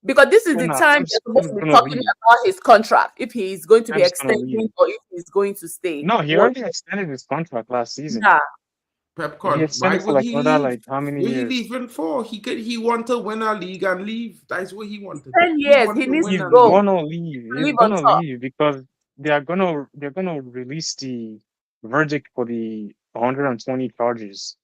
because this is the Nah, time Pep's you're supposed to be gonna talking leave. about his contract, if he is going to be Pep's gonna extending leave. or if he's going to stay. No, he What- already extended his contract last season. Yeah. Pep He Con. Why extended for would like he another leave? like how many What he years? leaving for? He want to win a league and leave. That's what he wanted. 10 years, want he to needs win He's to a go. league. gonna leave. He's leave on gonna top. leave because they're gonna release the verdict for the 120 charges,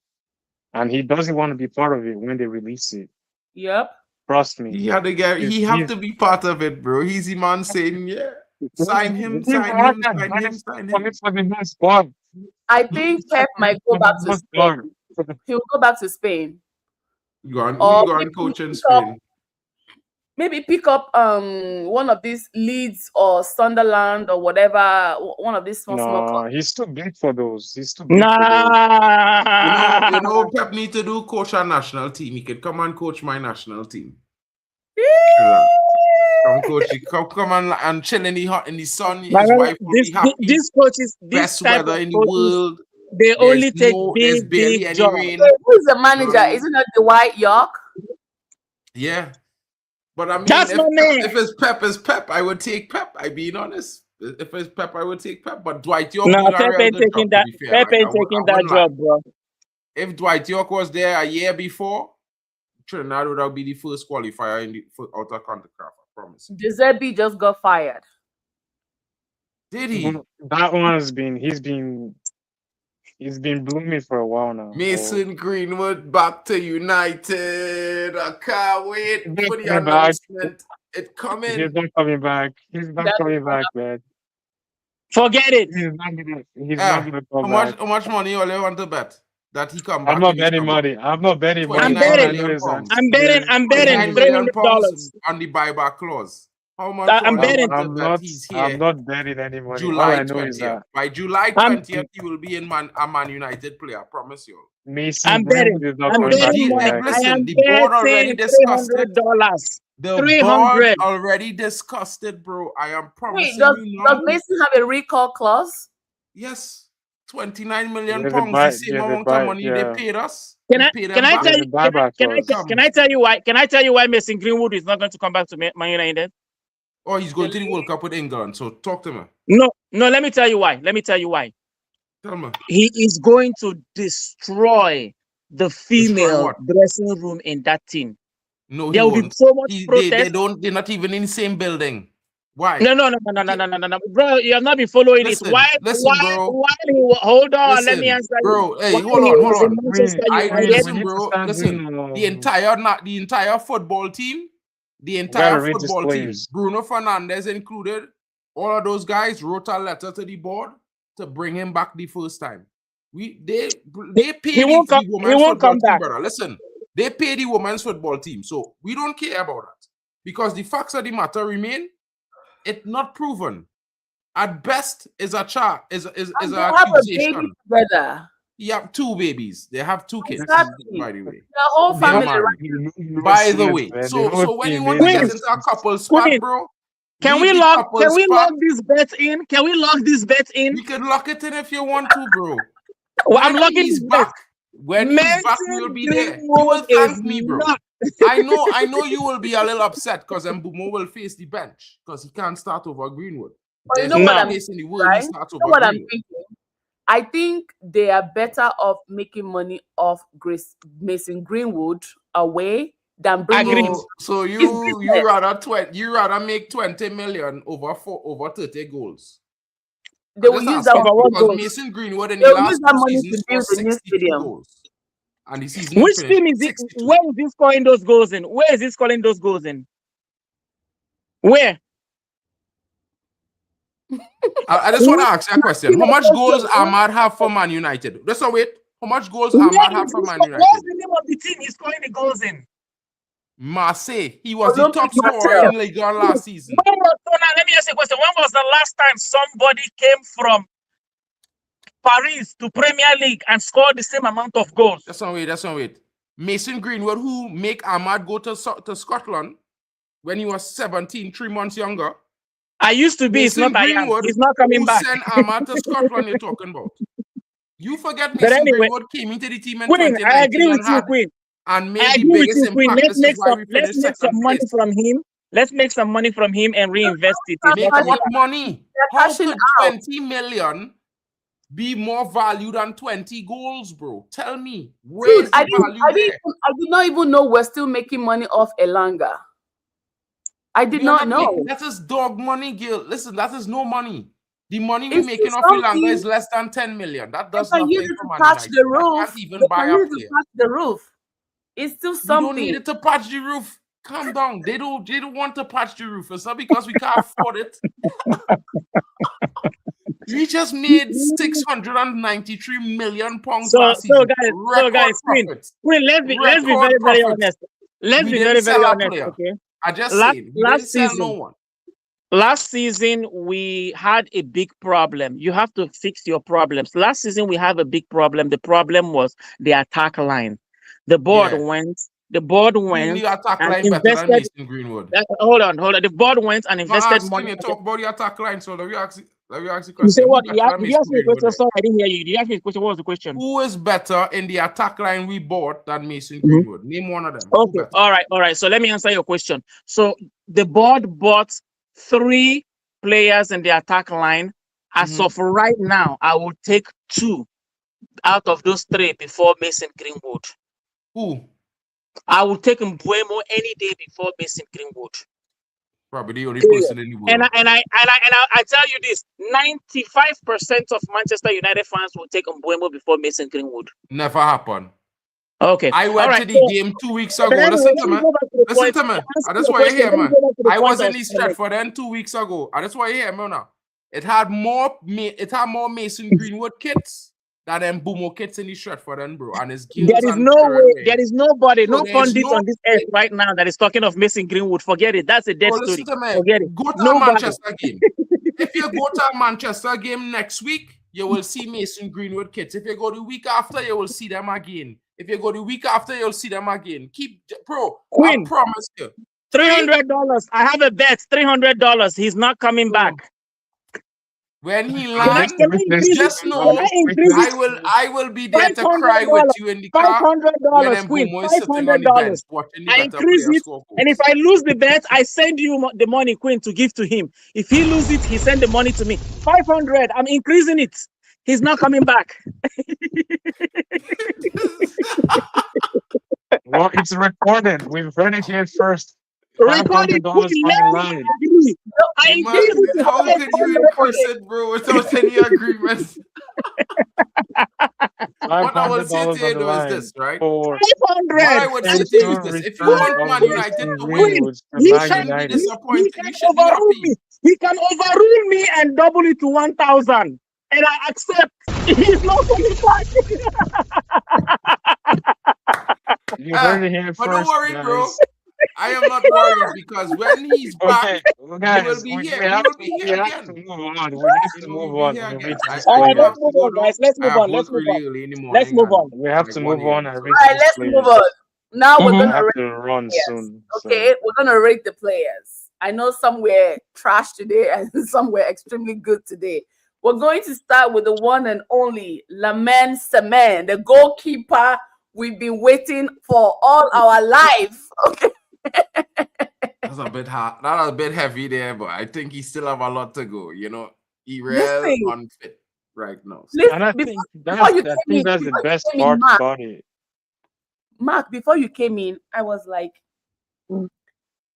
and he doesn't want to be part of it when they release it. Yep. Trust me. He had to get. He He's- have to be part of it, bro. He's the man saying, "Yeah, sign him, He's sign not him, that sign bad. him, sign For me, him." for the most part. I think Pep might go back to Spain. He will go back to Spain. Go on, Or go on, maybe coach in pick up- Spain. Maybe pick up one of these Leeds or Sunderland or whatever, one of these small No, clubs. he's too big for those. He's too big for those. Nah. You know what Pep need to do? Coach our national team. He could come and coach my national team. Come coach, come and chill in the hot in the sun. His My man, wife will be happy. these coaches, this Best type weather of in the coaches, world. they only take there's big, barely big any jobs. rain. Who's the manager? Isn't it the White York? Yeah. But I mean, That's my man. if it's Pep, it's Pep. I would take Pep. I being honest. If it's Pep, I would take Pep. But Dwight York, No, doing a Pep real ain't good taking job, to that. be fair. Pep Like, ain't I taking wouldn't that lie. job, bro. If Dwight York was there a year before, Trinidad would have been the first qualifier in the out of CONCACAF. I promise. Giuseppe just got fired. Did he? That one has been. He's been blooming for a while now. Mason Greenwood back to United. I can't wait He's for the coming back. announcement. It's He's coming. not coming back. He's not That's coming back, man. Forget it. He's not gonna. He's Ah, not gonna How come much? back. How much money you all want to bet that he come back? I'm not in the betting summer? money. I'm not betting money. I'm 29 betting. million Anyways, pounds. I'm betting. I'm 29 betting million $300. pounds on the buyback clause. How much? I'm you all betting. want to I'm bet not. he's here I'm not betting any money. All July I know is 20th. that By July I'm- 20th, he will be in a Man United player. I promise you. Mason I'm betting. Greenwood is not I'm coming back. betting. to Like, back. I listen, am the board already betting discussed it. $300. The 300. board already discussed it, bro. I am Wait, promising does you now. Mason have a recall clause? Yes, 29 million Yeah, they pounds. buy- The same yeah, they amount buy- of money yeah. they paid us. Can We I paid them can I back. tell There's you a buyback clause. can I tell you why? Can I tell you why Mason Greenwood is not going to come back to Man United? Oh, he's going to the World Cup with England. So talk to me. No. Let me tell you why. Tell me. He is going to destroy the female what? dressing room in that team. No, he There will be won't. so much They protest. don't. They're not even in the same building. Why? No, bro. You have not been following Listen, it. Why? listen, bro. Hold on. Let Listen, me answer bro. you. Hey, Why hold he on, was hold in on. Manchester I United? listen, bro. Listen. The entire football team, the entire read this football team, players. Bruno Fernandes included, all of those guys wrote a letter to the board to bring him back the first time. They pay He won't come- the he women's won't football come team, back. brother. Listen, they pay the women's football team, so we don't care about that because the facts of the matter remain. It's not proven. At best, is a charge. Is And a they have a baby accusation. together. He have 2 babies. They have 2 kids, Exactly. by the way. The whole They are family. married. By the way, so when you want to get into a couple spot, Queen, bro, Can leave we the lock? couple Can we spot. lock this bet in? Can we lock this bet in? You can lock it in if you want to, bro. Well, I'm When locking he's this bet. back. When he's back, we'll be there. You will Greenwood thank is me, bro. not- I know you will be a little upset because Mbumo will face the bench because he can't start over Greenwood. But you There's know no what I'm place in the world right? he starts You know over what I'm Greenwood. thinking? I think they are better off making money off Mason Greenwood away than bringing Agreed. him. So you rather make 20 million over 30 goals. They will use that Over one. what Because goals? Mason Greenwood in the They'll last use that two money to seasons build scored the new 62 stadium. goals. And the season Which finished team is it? 62. Where is he scoring those goals in? Where is he scoring those goals in? Where? I just want to ask you a question. How much goals Ahmad have for Man United? Just a wait. How much goals Ahmad have for Man What's United? the name of the team he's scoring the goals in? Marseille. He was the Olympic top scorer Marseille. in Ligue 1 last season. So now let me ask you a question. When was the last time somebody came from Paris to Premier League and scored the same amount of goals? That's not wait. Mason Greenwood, who make Ahmad go to Scotland when he was 17, 3 months younger. I used to be. It's Mason not I am. Greenwood, He's not coming who back. sent Ahmad to Scotland, you're talking about. You forget But Mason anyway, Greenwood came into the team in Queen, I 2019 agree with you, Queen. and I made the agree with biggest you, Queen. impact. Let's This make is why some. we Let's finished make some second money place. from him. Let's make some money from him and reinvest it. It's Make not what about- money? They're How cashing could 20 million be more value than 20 goals, bro? Tell me. Where is I the value there? did not even know we're still making money off Elanga. I did We are not know. making- that is dog money, Gil. Listen, that is no money. The money we're It's making still off Elanga something. is less than 10 million. That They does can nothing use it for to Man patch United. the That roof. can't even They buy can a use it player. to patch the roof. It's still We don't something. need it to patch the roof. Calm down. They don't want to patch the roof. It's not because we can't afford it. We just made 693 million pounds So, last season. guys, Queen, let's be very, Record very profits. honest. Let's We be didn't very, sell very a honest. player. Okay. I just Last- said we last didn't sell season- no one. Last season, we had a big problem. You have to fix your problems. Last season, we have a big problem. The problem was the attack line. The board Yeah. went. Who the attack and line better than invested. Mason Greenwood? Hold on. The board went and I'm invested asking money. you, talk about the attack line. So let me ask you a question. You say Who what? better You than did you ask Mason me a Greenwood question? there? Sorry, I didn't hear you. Did you ask me a question? What was the question? Who is better in the attack line we bought than Mason Greenwood? Name one of them. Who Okay. better? All right. So let me answer your question. So the board bought 3 players in the attack line. As of right now, I will take 2 out of those 3 before Mason Greenwood. Who? I will take Mbuemo any day before Mason Greenwood. Probably the only person in the world. And I tell you this: 95% of Manchester United fans will take Mbuemo before Mason Greenwood. Never happened. Okay. I went to the game 2 weeks ago. But anyway, Listen let to me me. go back to the Listen point. to me. Answer That's the why you're question. here, Let me man. go back to the I point was I in the was trying to Stretford then 2 weeks ago. That's why you're here, man. It had more Mason Greenwood kits than Mbuemo kits in the Stretford then, bro. And his make. There is no way. There is nobody, no pundit on this earth right now that is talking of Mason Greenwood. Forget it. That's a dead story. Listen to me. Forget it. Go to a Nobody. Manchester game. If you go to a Manchester game next week, you will see Mason Greenwood kits. If you go the week after, you will see them again. If you go the week after, you'll see them again. Bro, Queen. I promise you. $300. I have a bet. $300. He's not coming back. When he Can I lands, increase just it? know Can I increase it? I will be there to cry with you in the car when $500, Queen. Mbuemo is sitting on the bench $500. watching the I better increase players it, score goals. and if I lose the bet, I send you the money, Queen, to give to him. If he loses it, he send the money to me. 500. I'm increasing it. He's not coming back. Well, it's recorded. We've heard it here first. Record it, $500 Queen. on Let the me line. agree. I Man, increase it to how could you increase $500. it, bro, without any agreement? What I will say $500 to you on the though is line this, right? for 500. What I would say to you is this: if you want Man United to win, Greenwood to He Man can, United. he disappointed. can You should be overrule happy. me. He can overrule me and double it to 1,000. And I accept. He's not coming back. You heard it here But first, don't worry, guys. bro. I am not worried because when he's back, Okay, guys, be we here. have We will to be here have to again. move on. We have to move on. Here and again. read I this All right, player. let's move on, guys. Let's move on. Let's move on. Really early in the morning. Let's move on. We have like to 1 move on a.m. and So- read All right, these let's players. move on. Now we're Mhm. We gonna have rate. to run soon. So. Okay, we're gonna rate the players. I know some were trash today and some were extremely good today. We're going to start with the one and only Lamine Semen, the goalkeeper we've been waiting for all our life. Okay. That's a bit hard. That's a bit heavy there, but I think he still have a lot to go. You know, he real Listen. unfit. right now. Listen, And I before, think before you that's came in, the before you best came in, part Mark, about it. Mark, before you came in, I was like,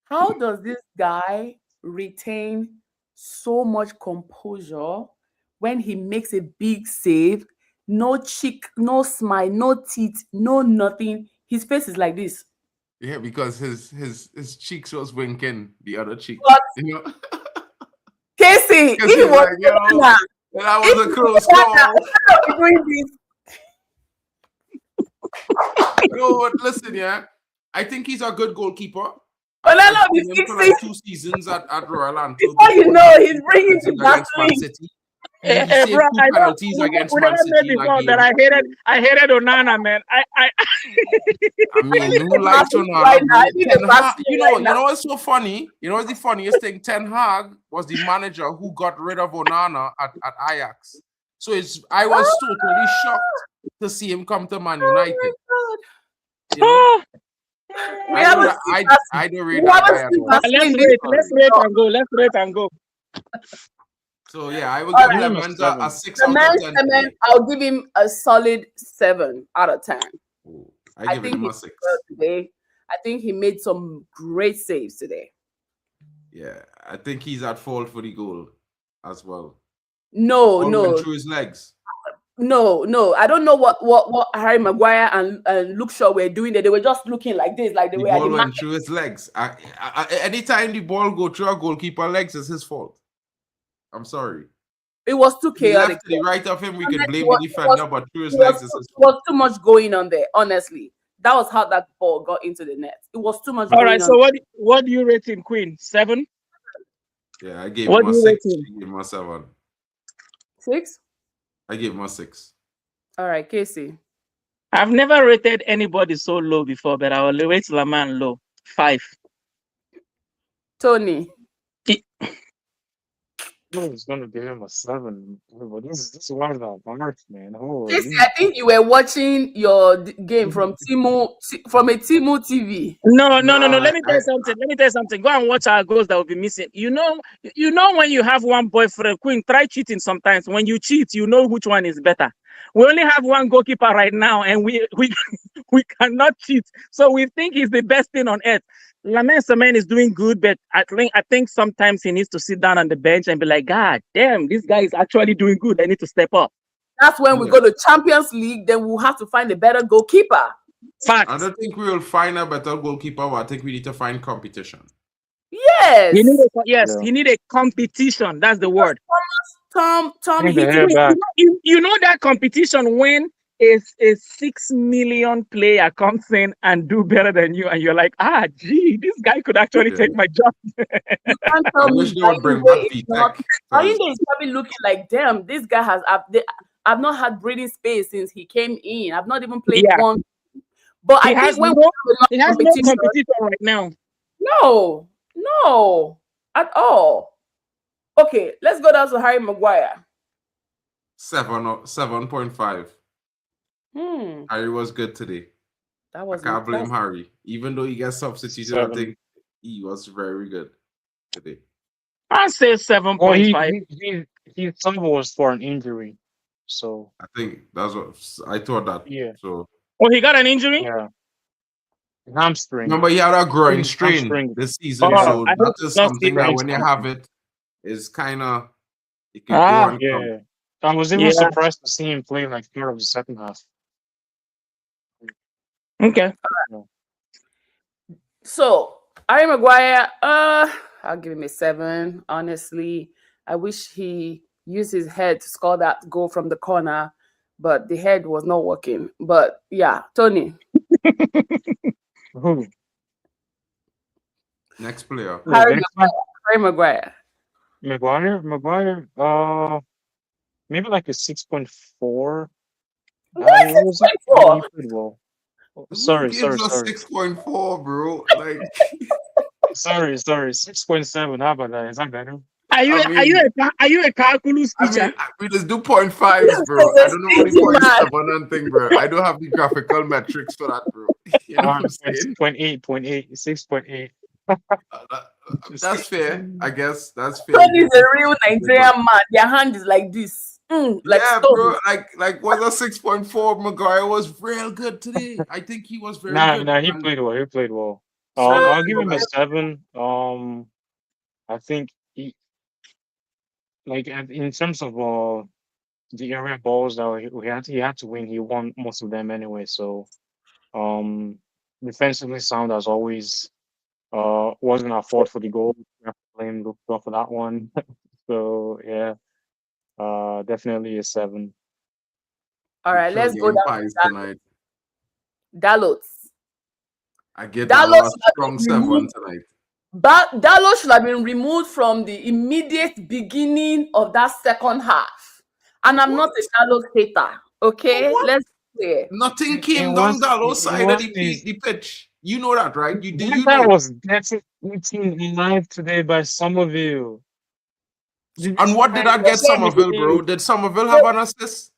how does this guy retain so much composure when he makes a big save? No cheek, no smile, no teeth, no nothing. His face is like this. Yeah, because his cheeks was winking, the other cheek. But You know, Casey, because if he's it was like, yo, Ghana, that if was a it close was Ghana, call. instead of doing this, No, but listen, yeah, I think he's a good goalkeeper. but none I've of seen the him for 60s, like 2 seasons at Royal Anfield before you before. know, He he's bringing to penalties against Man Vaseline. City. He saved Bro, 2 I know penalties against we Man never met City in a before, but game. I hated Onana, man. I I mean, I need who a likes Vaseline Onana, right now. bro? I need a Ten Hag, Vaseline right now. you know what's so funny? You know what's the funniest thing? Ten Hag was the manager who got rid of Onana at Ajax. So I was totally shocked to see him come to Man United. Oh You know, my God. We haven't seen Vaseline. I don't We rate that haven't guy at seen all. Vaseline this let's season. rate and go. Let's rate and go. So yeah, I will All give right. Give him a Lemans 7. a 6 The out man, of 10 today. I'll give him a solid 7 out of 10. Oh, I I give think him he a did 6. well today. I think he made some great saves today. Yeah, I think he's at fault for the goal as well. No, Ball no, went through his legs. no. I don't know what Harry Maguire and Luke Shaw were doing there. They were just looking like this, like they The were at ball the went through his legs. Anytime the ball go through a goalkeeper legs, it's his fault. I'm sorry. It was too To the chaotic. left, to the right of him, we could It blame was- the it defender, was- but through his It legs, was, it's his it fault. was too much going on there, honestly. That was how that ball got into the net. It was too much All going right. on. So what do you rate him, Queen? 7? Yeah, I gave What him a do you 6. rate him? I gave him a 7. 6? I gave him a 6. All right, Casey. I've never rated anybody so low before, but I will rate Laman low. 5. Tony. I was gonna give him a 7. But this was a mark, man. Holy. Casey, I think you were watching your game from a Timu TV. No. Let me tell I- you something. Let me tell you something. Go and watch our goals that will be missing. You know when you have one boyfriend, Queen, try cheating sometimes. When you cheat, you know which one is better. We only have one goalkeeper right now, and we we cannot cheat. So we think he's the best thing on earth. Lamine Semen is doing good, but I think sometimes he needs to sit down on the bench and be like, God damn, this guy is actually doing good. I need to step up. That's when we Yeah. go to Champions League, then we'll have to find a better goalkeeper. Facts. I don't think we will find a better goalkeeper, but I think we need to find competition. Yes. You need a competition. That's the word. Tom Bring the Hitton. hair back. You know that competition when a 6 million player comes in and do better than you, and you're like, gee, this guy could actually Yeah. take my job. You can't I tell me wish they would bring Ayinde back is VTech. not. 'cause Ayinde is probably looking like, damn, this guy has. I've not had breathing space since he came in. I've not even played Yeah. one. But He I has think when no- we have He enough has no competition, competition right now. no, at all. Okay, let's go down to Harry Maguire. 7.5. Harry was good today. That I was can't blame impressive. Harry. Even though he gets substituted, I 7. think he was very good today. I say Well, 7.5. his son was for an injury. So I think that's what I thought that. yeah. So Oh, he got an injury? Yeah. Hamstring. remember, he had a groin Hamstring. strain this season, Oh, so I that hope is it's not something that when you serious. have it, is kind of it could Ah, go and come. Yeah. I was even Yeah. surprised to see him play like part of the second half. Okay. So Harry Maguire, I'll give him a 7. Honestly, I wish he used his head to score that goal from the corner, but the head was not working. But yeah, Tony. Who? Next player. Harry Next one? Harry Maguire. Maguire. Maybe like a 6.4. What? It was- 6.4? he played well. Who Sorry. gives a 6.4, bro? Like, Sorry. 6.7. How about that? Is that better? Are you a calculus teacher? we just do 0.5s, bro. I don't know what the 0.7 and thing, bro. I don't have the graphical metrics for that, bro. You know what I'm saying? 6.8. 6.8. That's fair, I guess. That's fair. Tony is a real Nigerian man. Their hand is like this. like Yeah, stone. bro. Like was a 6.4. Maguire was real good today. I think he was very good. Nah, he And played well. He played well. so I'll give him a like, 7. I think he in terms of the area balls that he had to win. He won most of them anyway. So defensively sound as always. Wasn't our fault for the goal. We have to blame Luke for that one. So yeah, definitely a 7. All right, let's go game down pies to tonight. Dalot. I get Dalot Dallo a should have strong been 7 removed. tonight. Dalot should have been removed from the immediate beginning of that second half. And I'm not a Dalot hater. Okay, What? let's clear. Nothing It came down was Dallo's it side of was the pitch. You know that, right? You that know. was getting eaten alive today by Somerville. And what did I get Somerville, bro? Did Somerville have an assist?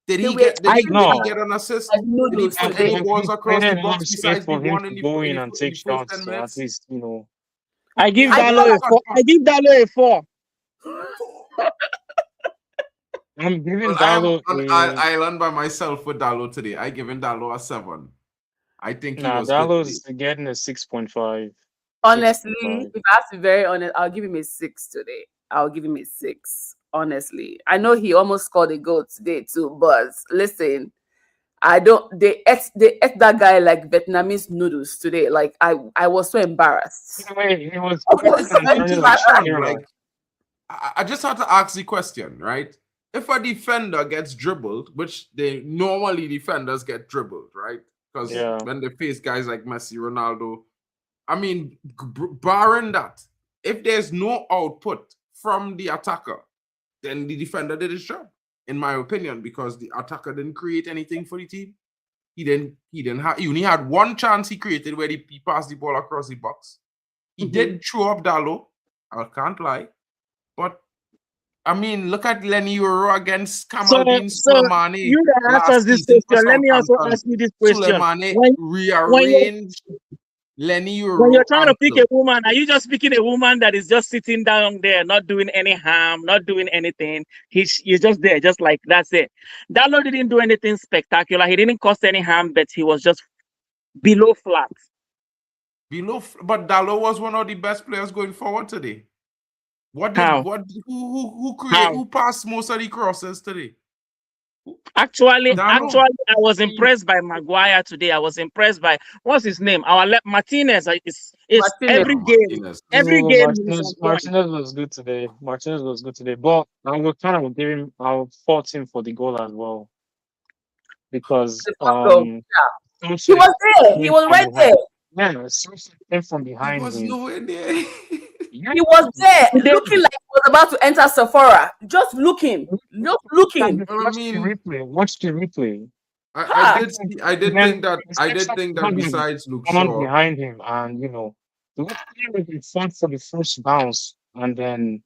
Did he get an assist? Did he put any balls across the box besides the one in the go in and first take 10 shots? So minutes? at least, you know. I give I Dallo a 4. I give Dallo a 4. I'm giving Well, I am Dallo on a island by myself with Dallo today. I given Dallo a 7. I think he was Dallo's good today. getting a 6.5. Honestly, 6.5. if I have to be very honest, I'll give him a 6 today. I'll give him a 6. Honestly, I know he almost scored a goal today too, but listen, I don't. They ate that guy like Vietnamese noodles today. Like I was so embarrassed. Anyway, he was Like, I just had to ask the question, right? If a defender gets dribbled, which normally defenders get dribbled, right? Because when they face guys like Messi, Ronaldo, I mean, barring that, if there's no output from the attacker, then the defender did his job, in my opinion, because the attacker didn't create anything for the team. He only had one chance he created where he passed the ball across the box. He did throw up Dallo, I can't lie. But I mean, look at Lenny Euro against Kamaldeen Sulemani. You that answers this question. Let me also ask you this question. Sulemani rearranged Lenny Euro. When you're trying to pick a woman, are you just picking a woman that is just sitting down there, not doing any harm, not doing anything? He's just there, just like that's it. Dallo didn't do anything spectacular. He didn't cause any harm, but he was just below flat. But Dallo was one of the best players going forward today. Who passed most of the crosses today? Actually, I was impressed by Maguire today. I was impressed by what's his name? Our Martinez. Every game. Martinez was good today. But I was kind of giving. I fought him for the goal as well because he was there. He was right there. Yeah, came from behind. He was nowhere there. He was there, looking like he was about to enter Sephora. Just looking. Watch the replay. I did think that besides Luke Shaw behind him, and you know, the way he fought for the first bounce, and then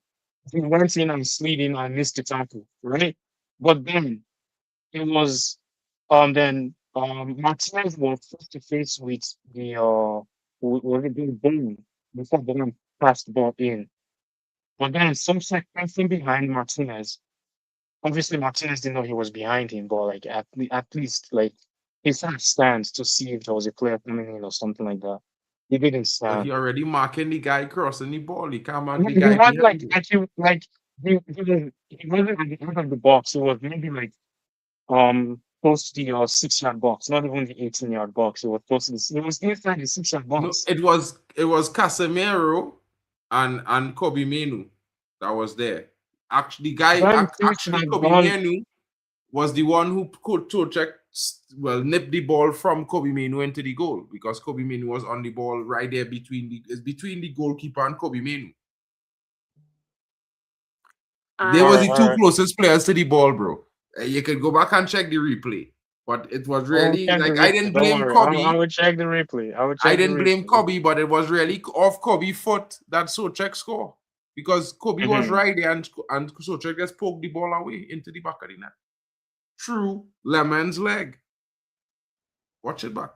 he went in and slid in and missed the tackle, right? But then it was Martinez was face to face with the Bowman before Bowman passed the ball in. But then Somsak came from behind Martinez. Obviously, Martinez didn't know he was behind him, but like at least like he sort of stands to see if there was a player coming in or something like that. He didn't stand. He already marking the guy crossing the ball. He can't mark the He guy. was he wasn't at the end of the box. He was maybe like close to the 6-yard box, not even the 18-yard box. It was close to it was inside the 6-yard box. No, it was Casemiro and Kobe Menu that was there. Actually, Kobe Menu was the one who could nip the ball from Kobe Menu into the goal, because Kobe Menu was on the ball right there between the goalkeeper and Kobe Menu. They was the two closest players to the ball, bro. You can go back and check the replay, but it was really like I didn't blame Kobe. I would check the replay. I didn't blame Kobe, but it was really off Kobe's foot that Souček scored, because Kobe was right there and Souček just poked the ball away into the back of the net through Lemon's leg. Watch it back.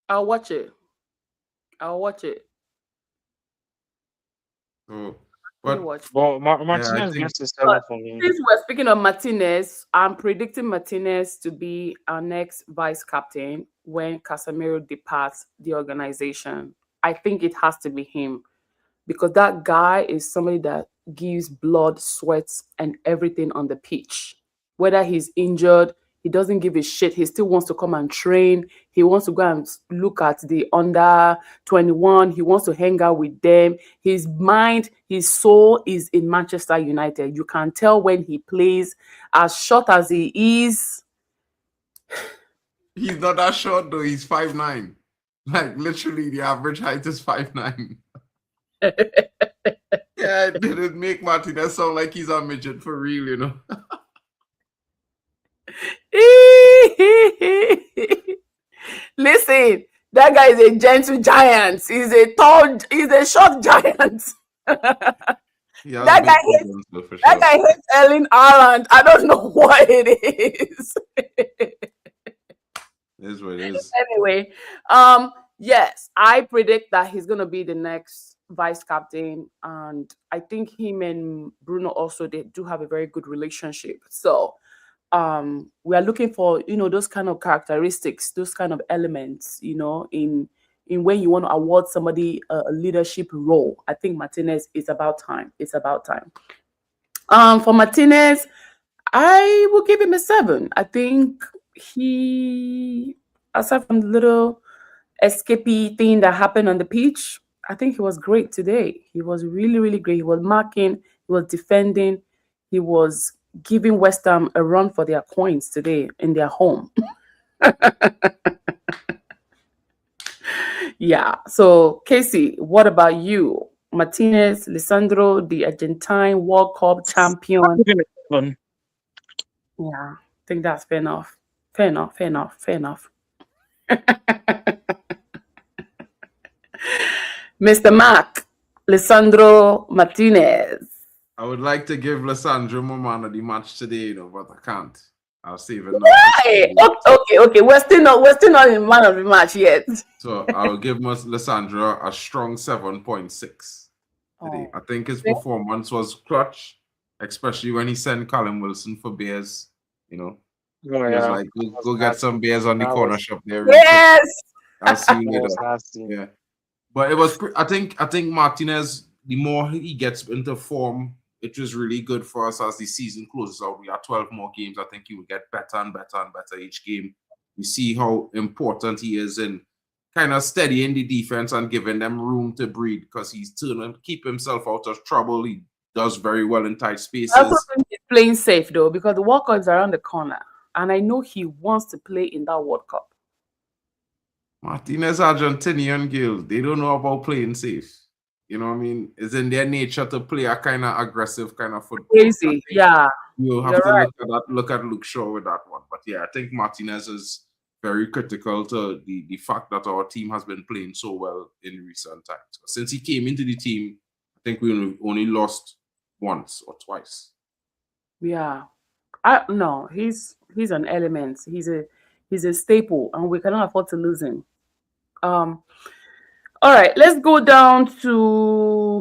I'll watch it. So, Let me But watch. Well, yeah, I Martinez think gets a 7 But for me. since we're speaking of Martinez, I'm predicting Martinez to be our next vice captain when Casemiro departs the organization. I think it has to be him because that guy is somebody that gives blood, sweat, and everything on the pitch. Whether he's injured, he doesn't give a shit. He still wants to come and train. He wants to go and look at the under 21. He wants to hang out with them. His mind, his soul is in Manchester United. You can tell when he plays, as short as he is. he's not that short though. He's 5'9". Like literally, the average height is 5'9". Yeah, it didn't make Martinez sound like he's a midget for real, you know. Listen, that guy is a gentle giant. He's a short giant. He has That big guy hates problems though, for That sure. guy hates Erling Haaland. I don't know what it is. It is what it is. Anyway, yes, I predict that he's gonna be the next vice captain, and I think him and Bruno also they do have a very good relationship. So, we are looking for those kind of characteristics, those kind of elements, in when you want to award somebody a leadership role. I think Martinez is about time. It's about time. For Martinez, I will give him a 7. I think aside from the little escapee thing that happened on the pitch, I think he was great today. He was really, really great. He was marking, he was defending, he was giving West Ham a run for their coins today in their home. Yeah. So, Casey, what about you? Martinez, Lisandro, the Argentine World Cup champion. Give him a 7. Yeah, I think that's fair enough. Fair enough. Fair enough. Fair enough. Mr. Mark, Lisandro Martinez. I would like to give Lissandro man of the match today, but I can't. I'll save it. Hey, okay. We're still not in man of the match yet. So I'll give Lissandro a strong 7.6 today. Oh. I think his performance was clutch, especially when he sent Callum Wilson for beers. Oh, He was yeah. like, go get some beers on the That corner was- shop there. real quick. Yes. I'll see you That later. was nasty. Yeah, but it was. I think Martinez. The more he gets into form, it was really good for us as the season closes out. We have 12 more games. I think he will get better and better and better each game. We see how important he is in kind of steadying the defense and giving them room to breathe because he's trying to keep himself out of trouble. He does very well in tight spaces. I also think he's playing safe though because the World Cup is around the corner, and I know he wants to play in that World Cup. Martinez, Argentinian girls, they don't know about playing safe. You know what I mean? It's in their nature to play a kind of aggressive kind of football. Crazy, yeah. You have You're to right. look at Luke Shaw with that one. But yeah, I think Martinez is very critical to the fact that our team has been playing so well in recent times. Since he came into the team, I think we only lost once or twice. Yeah. No, he's an element. He's a staple, and we cannot afford to lose him. All right, let's go down to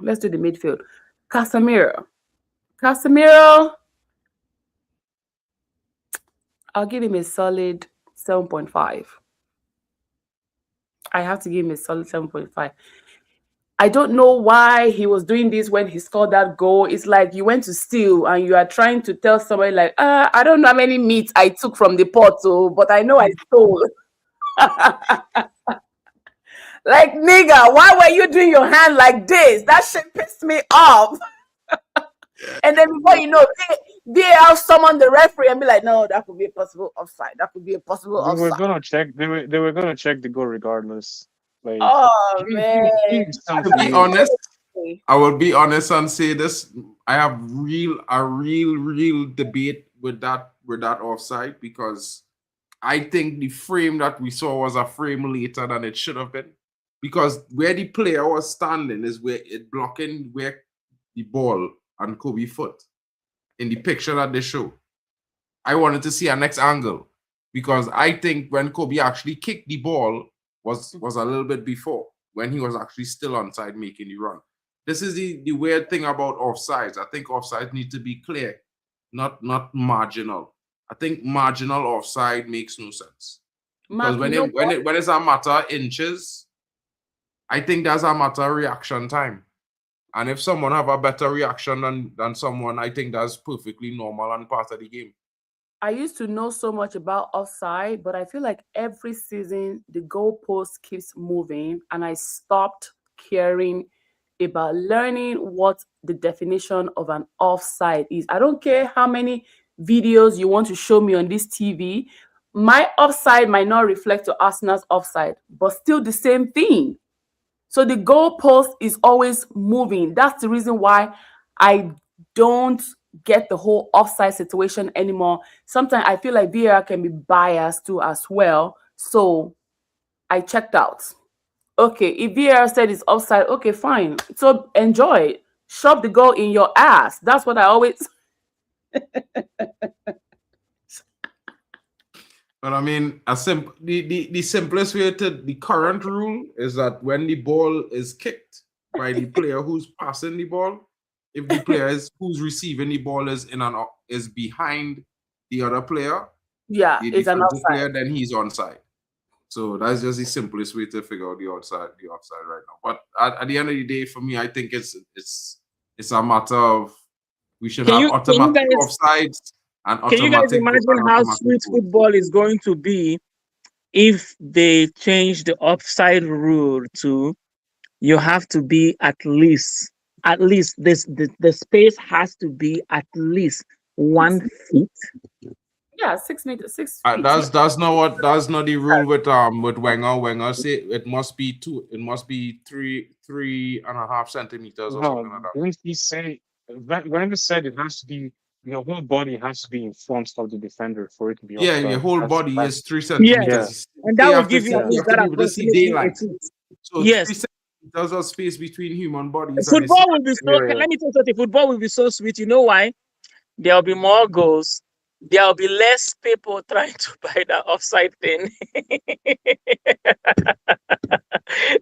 let's do the midfield. Casemiro, I'll give him a solid 7.5. I have to give him a solid 7.5. I don't know why he was doing this when he scored that goal. It's like you went to steal and you are trying to tell somebody like, I don't know how many meat I took from the pot, but I know I stole. Like, nigga, why were you doing your hand like this? That shit pissed me off. And then before you know, VAR summon the referee and be like, no, that could be a possible offside. That could be a possible They were offside. gonna check. They were gonna check the goal regardless. Like, Oh, man. To be honest, I will be honest and say this. I have a real debate with that offside because I think the frame that we saw was a frame later than it should have been. Because where the player was standing is where it blocking where the ball and Kobe foot in the picture that they show. I wanted to see a next angle because I think when Kobe actually kicked the ball was a little bit before when he was actually still onside making the run. this is the weird thing about offsides. I think offsides need to be clear, not marginal. I think marginal offside makes no sense. Because Mark, you know what? when it's a matter of inches, I think that's a matter of reaction time. And if someone have a better reaction than someone, I think that's perfectly normal and part of the game. I used to know so much about offside, but I feel like every season the goalpost keeps moving, and I stopped caring about learning what the definition of an offside is. I don't care how many videos you want to show me on this TV. My offside might not reflect to Arsenal's offside, but still the same thing. So the goalpost is always moving. That's the reason why I don't get the whole offside situation anymore. Sometimes I feel like VAR can be biased too as well. So I checked out. Okay, if VAR said it's offside, okay, fine. So enjoy it. Shove the goal in your ass. That's what I always. But I mean, the simplest way to the current rule is that when the ball is kicked by the player who's passing the ball, if the player who's receiving the ball is behind the other player, Yeah, the it's an defensive offside. player, then he's onside. So that's just the simplest way to figure out the offside right now. But at the end of the day, for me, I think it's a matter of we should Can have you automatic guys offsides and can you guys automatic imagine how sweet goals. football is going to be if they change the offside rule to you have to be at least this the space has to be at least 1 feet. Yeah, 6 meters, 6 feet. That's not the rule with Wenger. Wenger say it must be 3.5 centimeters or something like that. Didn't he say Wenger said it has to be your whole body has to be in front of the defender for it to be Yeah, offside. your whole That's- body that's- is 3 centimeters. And They that will have to give see- you at you least have to that be able to see approximately daylight. 18. So Yes. 3 centimeters of space between human bodies. Football will be so. Yeah. Let me tell you something. Football will be so sweet. You know why? There will be more goals. There will be less people trying to buy that offside thing.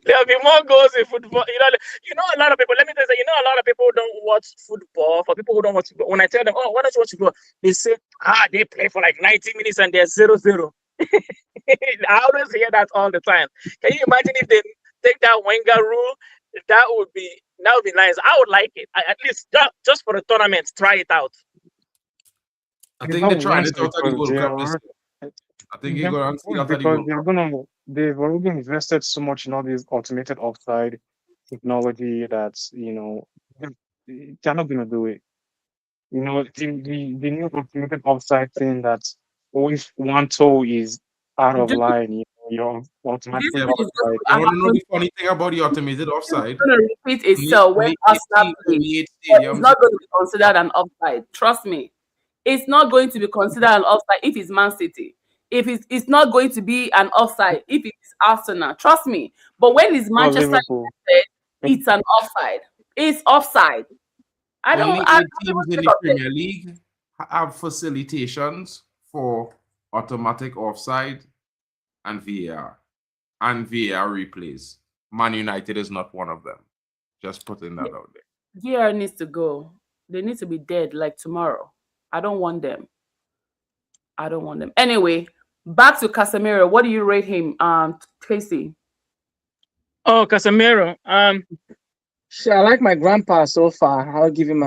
There will be more goals in football. A lot of people. Let me tell you, a lot of people don't watch football. For people who don't watch football, when I tell them, "Oh, why don't you watch football?" They say, they play for like 90 minutes and they're 0-0. I always hear that all the time. Can you imagine if they take that Wenger rule? That would be nice. I would like it. At least just for the tournament, try it out. I think they're trying it Because out at the World they Cup this are- year. I think you're going to see that at the because World Cup. they've already invested so much in all these automated offside technology that they're not gonna do it. The new automated offside thing that always one toe is out of Just- line, you're automatically This is offside. You want to know the funny thing about the automated offside? It's going to repeat itself when Arsenal plays. Only 8 But stadiums. it's not going to be considered an offside. Trust me. It's not going to be considered an offside if it's Man City. If it's not going to be an offside if it's Arsenal. Trust me. But when it's Manchester Liverpool. United, it's an offside. It's offside. Only 8 don't teams in think the of it. Premier League have facilitations for automatic offside and VAR replays. Man United is not one of them. Just putting that out there. VAR needs to go. They need to be dead like tomorrow. I don't want them. Anyway, back to Casemiro. What do you rate him, Tracy? Oh, Casemiro. I like my grandpa so far. I'll give him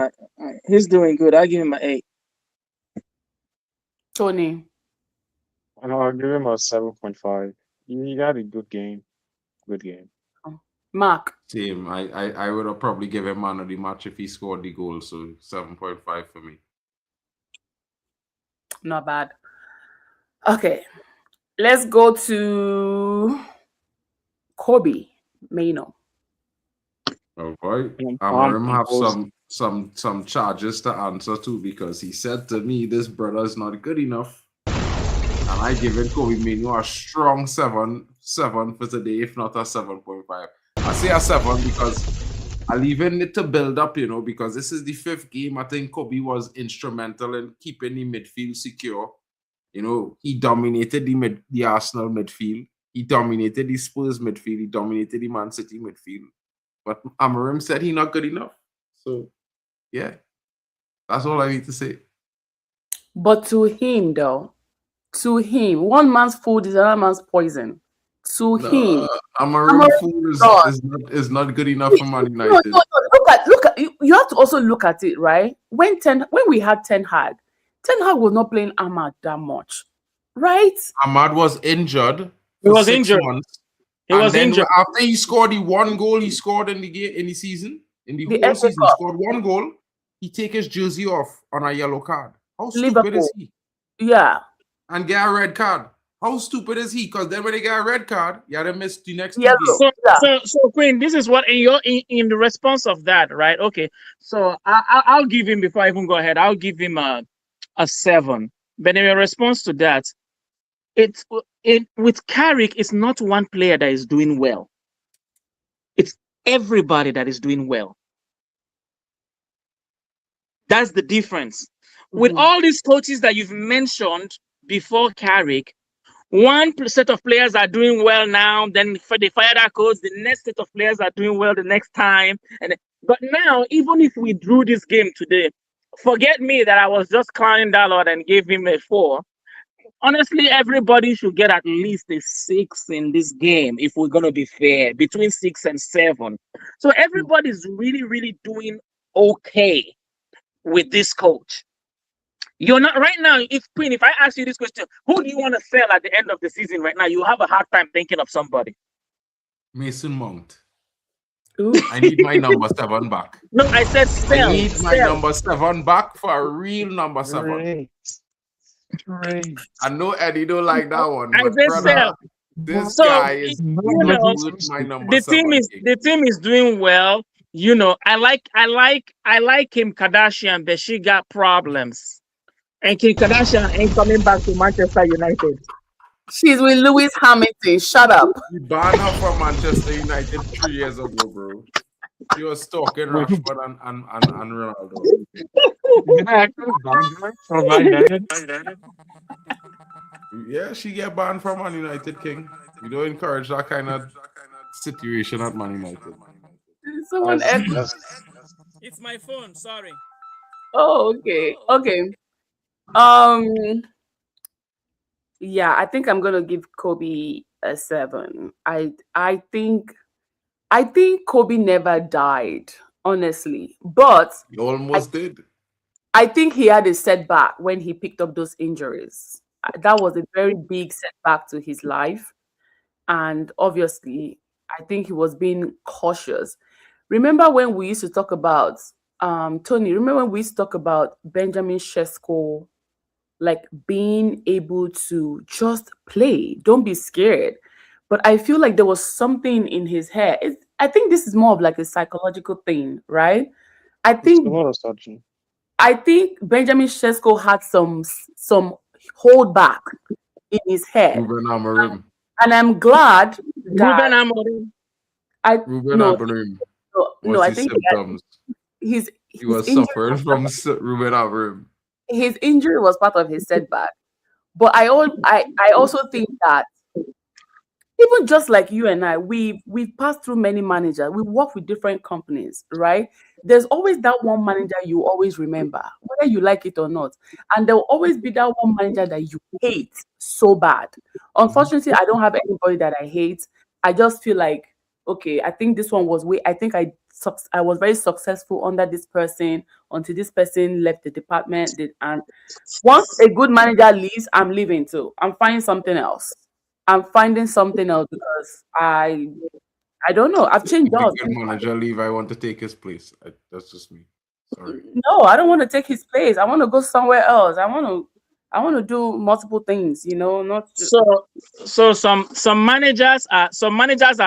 he's doing good. I'll give him an 8. Tony. I'll give him a 7.5. He had a good game. Good game. Mark. Same. I would have probably given him man of the match if he scored the goal. So 7.5 for me. Not bad. Okay. Let's go to Kobe Maino. Oh boy. Um, Amarim have was- some charges to answer to because he said to me this brother is not good enough. And I give it Kobe Maino a strong 7 for today, if not a 7.5. I say a 7 because I leaving it to build up, because this is the 5th game. I think Kobe was instrumental in keeping the midfield secure. He dominated the Arsenal midfield. He dominated the Spurs midfield. He dominated the Man City midfield. But Amarim said he not good enough. So, yeah, that's all I need to say. But to him, though, one man's food is another man's poison. To him, No, Amarim Amarim food God. is not good enough for Man No, United. look at you have to also look at it, right? When we had Ten Hag was not playing Ahmad that much, right? Ahmad was injured He for was 6 injured. months. He And was then injured. after he scored the one goal he scored in the game in the season, in the The whole FA season, he Cup. scored one goal. He take his jersey off on a yellow card. How stupid Liverpool. is he? Yeah. And get a red card. How stupid is he? Because then when they get a red card, you had to miss the next 2 Yellow. games. So Queen, this is what in the response of that, right? Okay, so I'll give him, before I even go ahead, I'll give him a 7. But in response to that, with Carrick, it's not one player that is doing well. It's everybody that is doing well. That's the difference. With all these coaches that you've mentioned before Carrick, one set of players are doing well now, then for they fire that coach, the next set of players are doing well the next time. But now, even if we drew this game today, forget me that I was just clowning Dalot and gave him a 4. Honestly, everybody should get at least a 6 in this game if we're going to be fair, between 6 and 7. So everybody's really, really doing okay with this coach. You're not right now. If I ask you this question, who do you want to sell at the end of the season right now? You have a hard time thinking of somebody. Mason Mount. Ooh. I need my number 7 back. No, I said sell. I need my number 7 back for a real number 7. Great. I know Eddie don't like that one. I But said brother, sell. this So, guy is you know, good, my number the 7. team is doing well. You know, I like Kim Kardashian, but she got problems. And Kim Kardashian ain't coming back to Manchester United. She's with Lewis Hamilton. Shut up. We banned her from Manchester United 3 years ago, bro. She was stalking Rashford and Ronaldo. Yeah, she get banned from Man United, King. We don't encourage that kind of situation at Man United. Someone echo. It's my phone, sorry. Oh, okay. Yeah, I think I'm gonna give Kobe a 7. I think Kobe never died, honestly. But He almost did. I think he had a setback when he picked up those injuries. That was a very big setback to his life. And obviously, I think he was being cautious. Remember when we used to talk about Tony, remember when we used to talk about Benjamin Sesko, like being able to just play, don't be scared. But I feel like there was something in his head. I think this is more of like a psychological thing, right? I think Benjamin Sesko had some hold back in his head. Ruben Amorim. And I'm glad that Ruben Amorim. Amorim. No, I think symptoms? He was suffering from Ruben Amorim. His injury was part of his setback. But I also think that even just like you and I, we've passed through many managers. We work with different companies, right? There's always that one manager you always remember, whether you like it or not. And there will always be that one manager that you hate so bad. Unfortunately, I don't have anybody that I hate. I just feel like, okay, I think this one was I think I was very successful under this person until this person left the department. And once a good manager leaves, I'm leaving too. I'm finding something else. Because I don't know. I've changed jobs. If a good manager leave, I want to take his place. That's just me. Sorry. No, I don't want to take his place. I want to go somewhere else. I want to do multiple things. Not just... So some managers are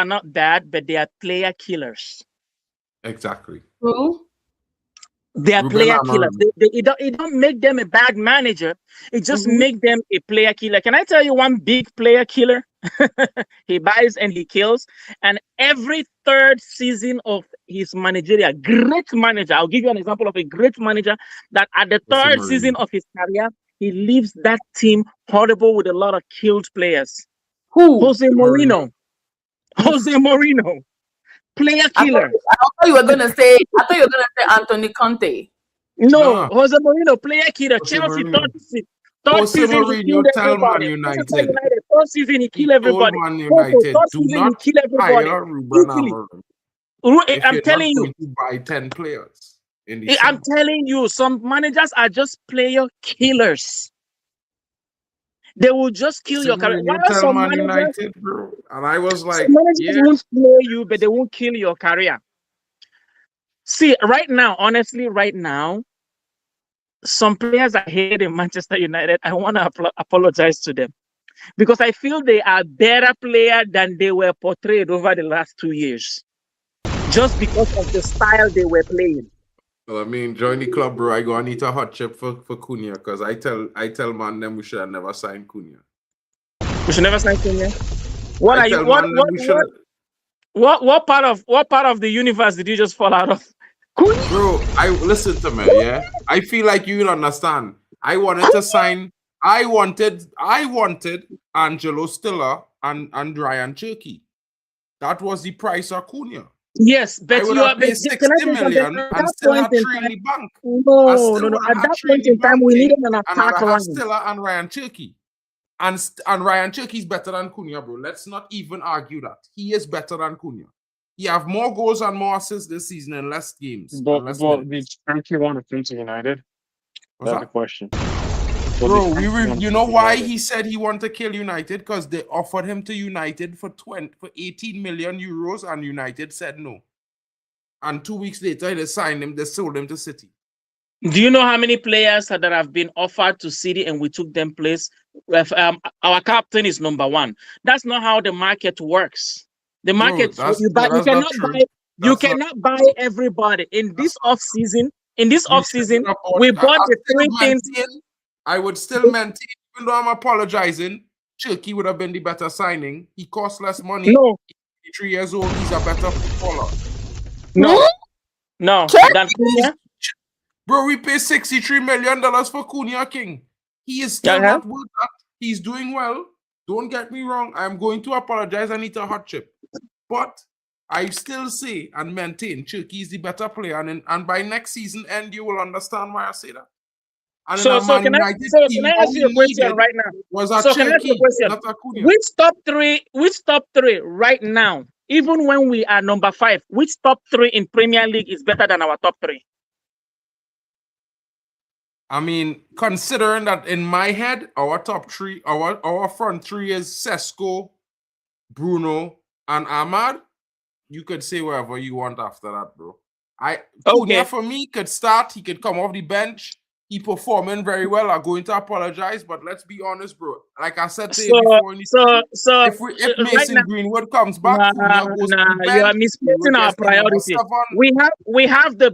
not bad, but they are player killers. Exactly. Who? They are player killers. It don't make them a bad manager. It just make them a player killer. Can I tell you one big player killer? He buys and he kills. And every third season of his managerial, great manager. I'll give you an example of a great manager that at the third season of his career, he leaves that team horrible with a lot of killed players. Who? Jose Mourinho. Jose Mourinho. Player I killer. thought you were gonna say. I thought you were gonna say Anthony Conte. No, No. Jose Mourinho, player killer. Jose Chelsea, Mourinho. third Jose season, he Mourinho killed tell Man everybody. Manchester United. United, third season, he He killed told everybody. Man Porto, United, third do season, he not killed everybody. hire Ruben Easily. Amorim if I'm you're telling not you, going to buy 10 players in the I'm summer. telling you, some managers are just player killers. They will just kill Jose your career. While Mourinho tell some Man managers, United, bro. And I was like, some managers yeah, won't play you, but they won't kill your career. See, right now, honestly, right now, some players are hated in Manchester United. I want to apologize to them because I feel they are better player than they were portrayed over the last 2 years, just because of the style they were playing. well, I mean, join the club, bro. I go need a hot chip for Cunha because I tell man them we should have never signed Cunha. We should never sign Cunha. What I are you? tell What man them we should what part of the universe did you just fall out of? Cunha? Bro, I listen to me, yeah. I feel like you'll understand. I wanted to sign. I wanted Angelo Stiller and Ryan Cherky. That was the price of Cunha. Yes, I but would you are. have paid But 60 can I say something? million At and that still point had in three in time, the bank. I no. still would At have had that three in point the in time, bank, we King, needed an and I attack would have line. Stiller and Ryan Cherky. And Ryan Cherky is better than Cunha, bro. Let's not even argue that. He is better than Cunha. He have more goals and more assists this season in less games. But and less did minutes. Turkey want to come to United? What's That's the that? question. Bro, you know why he said he wanted to kill United? Because they offered him to United for 18 million euros and United said no. And 2 weeks later, they signed him, they sold him to City. Do you know how many players that have been offered to City and we took them place? Our captain is number one. That's not how the market works. The market you cannot buy everybody in this off season. In this off season, we bought the three things. I would still maintain, even though I'm apologizing. Cherky would have been the better signing. He costs less money. No, He's 3 years old. He's a better footballer. no. Than Cunha. Bro, we pay $63 million for Cunha, King. He is still not worth that. He's doing well. Don't get me wrong. I'm going to apologize. I need a hot chip. But I still say and maintain Cherky is the better player. And by next season end, you will understand why I say that. And So can I ask you a question right now? Can I ask you a question? Which top three right now, even when we are number 5, which top 3 in Premier League is better than our top 3? I mean, considering that in my head, our top 3, our front 3 is Sesko, Bruno, and Ahmad. You could say whatever you want after that, bro. Cunha for me could start. He could come off the bench. He performing very well. I'm going to apologize, but let's be honest, bro. Like I said to you before, if Mason Greenwood comes back, Cunha goes to the bench. You are misplacing our priority. We have the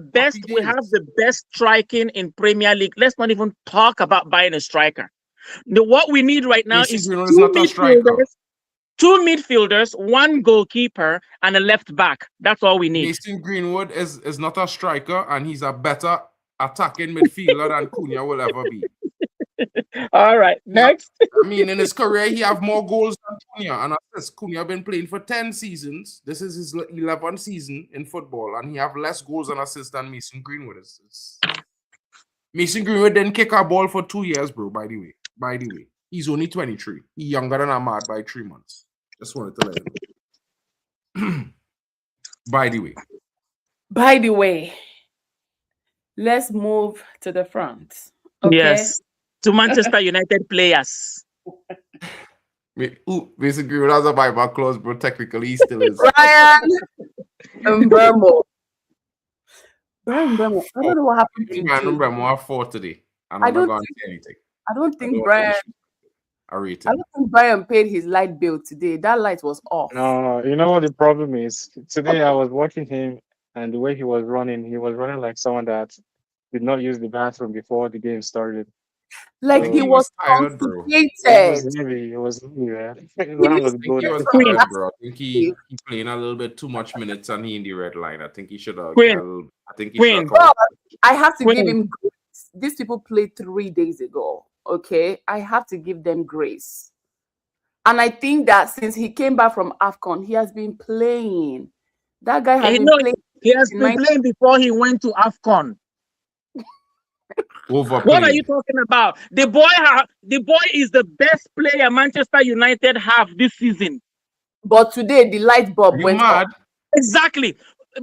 best striking in Premier League. Let's not even talk about buying a striker. What we need right now is 2 midfielders, 1 goalkeeper, and a left back. That's all we need. Mason Greenwood is not a striker, and he's a better attacking midfielder than Cunha will ever be. All right, next. I mean, in his career, he have more goals than Cunha. And as Cunha been playing for 10 seasons. This is his 11th season in football, and he have less goals and assists than Mason Greenwood. Mason Greenwood didn't kick a ball for 2 years, bro, by the way. He's only 23. He's younger than Ahmad by 3 months. Just wanted to let you know. By the way, let's move to the front. Okay? Yes, to Manchester United players. Mason Greenwood has a buyback clause, bro. Technically, he still is. Brian Mbeumo. I don't know what happened to Brian Mbeumo are 4 today. And I'm not going to say anything. I don't think Brian paid his light bill today. That light was off. No, you know what the problem is? Today I was watching him, and the way he was running like someone that did not use the bathroom before the game started. Like he was tired, bro. He was heavy, man. I think he playing a little bit too much minutes, and he in the red line. I think he should have. I have to give him grace. These people played 3 days ago. Okay, I have to give them grace. And I think that since he came back from AFCON, he has been playing. That guy has He been know playing he has been United. playing before he went to AFCON. What are Overplayed. you talking about? The boy is the best player Manchester United have this season. But today the light bulb You went mad? off. Exactly.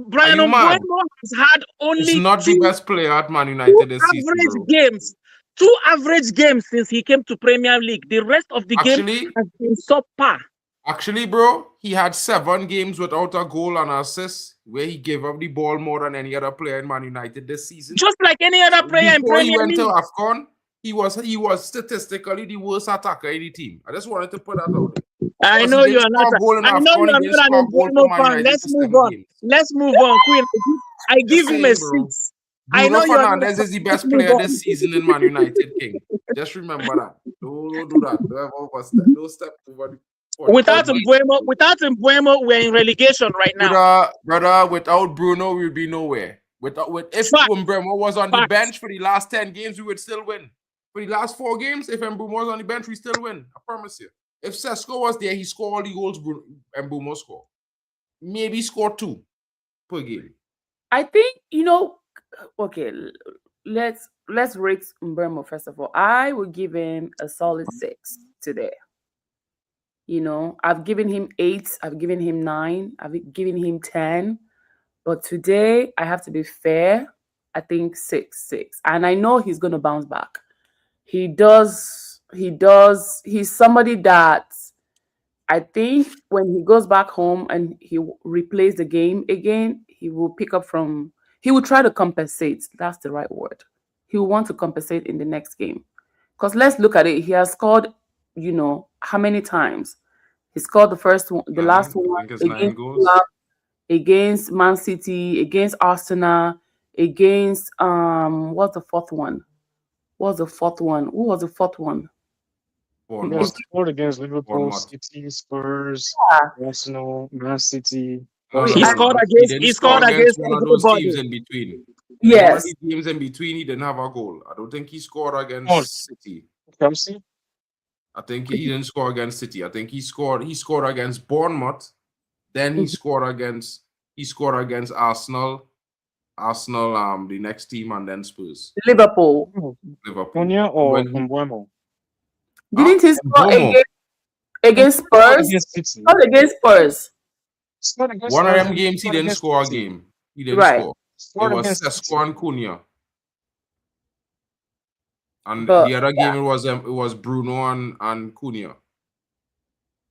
Brian you mad? Mbeumo has had He's only not the two best player at Man two United this season, average bro. games. Two average games since he came to Premier League. The rest of the game Actually, has been subpar. Actually, bro, he had 7 games without a goal and assist, where he gave up the ball more than any other player in Man United this season. Just like any other player in Before he Premier went to League. AFCON, he was statistically the worst attacker in the team. I just wanted to put that out there. I Because know he you didn't are not. score a goal in I know AFCON, you he are didn't not score an a goal Mbeumo for Man fan. United Let's for move 7 on. games. Let's move on, Queen. I give him a saying, bro. 6. I Bruno know you are not. Fernandes is the best Let's move player on. this season in Man United, King. Just remember that. Don't do that. Don't ever overstep. Don't step over the Without 40. Mbeumo, we're in relegation right now. Brother, without Bruno, we'd be nowhere. If Fact. Mbeumo was on the Fact. bench for the last 10 games, we would still win. For the last 4 games, if Mbeumo was on the bench, we still win. I promise you. If Sesko was there, he scored all the goals Mbeumo scored. Maybe score 2 per game. I think, okay, let's rate Mbeumo first of all. I would give him a solid 6 today. I've given him 8, I've given him 9, I've given him 10. But today I have to be fair. I think 6. And I know he's gonna bounce back. He does. He's somebody that I think when he goes back home and he replays the game again, he will he will try to compensate. That's the right word. He will want to compensate in the next game. Because let's look at it. He has scored, how many times? He scored the first one, the last one I think it's 9 goals. against Man City, against Arsenal, against what's the fourth one? Who was the fourth one? Bournemouth. He scored against Liverpool, Bournemouth. City, Spurs, Yeah. Arsenal, Man City. He scored against one of those everybody. teams in between. Yes. One of the games in between, he didn't have a goal. I don't think he scored against City. Chelsea? I think he didn't score against City. I think he scored against Bournemouth. Then he scored against Arsenal, the next team, and then Spurs. Liverpool. Cunha or When he- Mbeumo? Didn't he score Mbeumo. against Spurs? Against City. Not against Spurs. Scored against One of Spurs, them games, he scored didn't against score a City. game. He didn't Right. score. Scored It was against Sesko and Cunha. And But, the other game, it was Bruno and Cunha.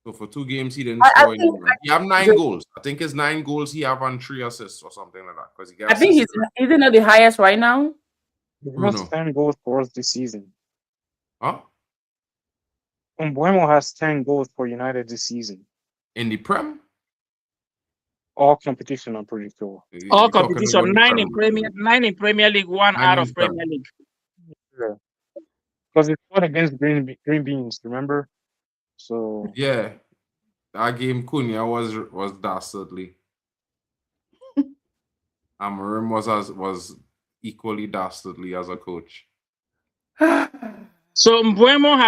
So for 2 games, he didn't I score think- anywhere. He have 9 goals. I think it's 9 goals he have and 3 assists or something like that. Because he I think he's not the highest right now. He Bruno. has 10 goals for us this season. Huh? Mbeumo has 10 goals for United this season. In the Prem? All competition, I'm pretty sure. All You're talking competition, about the 9 in Prem. Premier, 9 in Premier League, 1 9 out in of Prem. Premier League. Yeah. Because he scored against Green Beans, remember? So Yeah. That game, Cunha was dastardly. Amorim was equally dastardly as a coach. So Mbeumo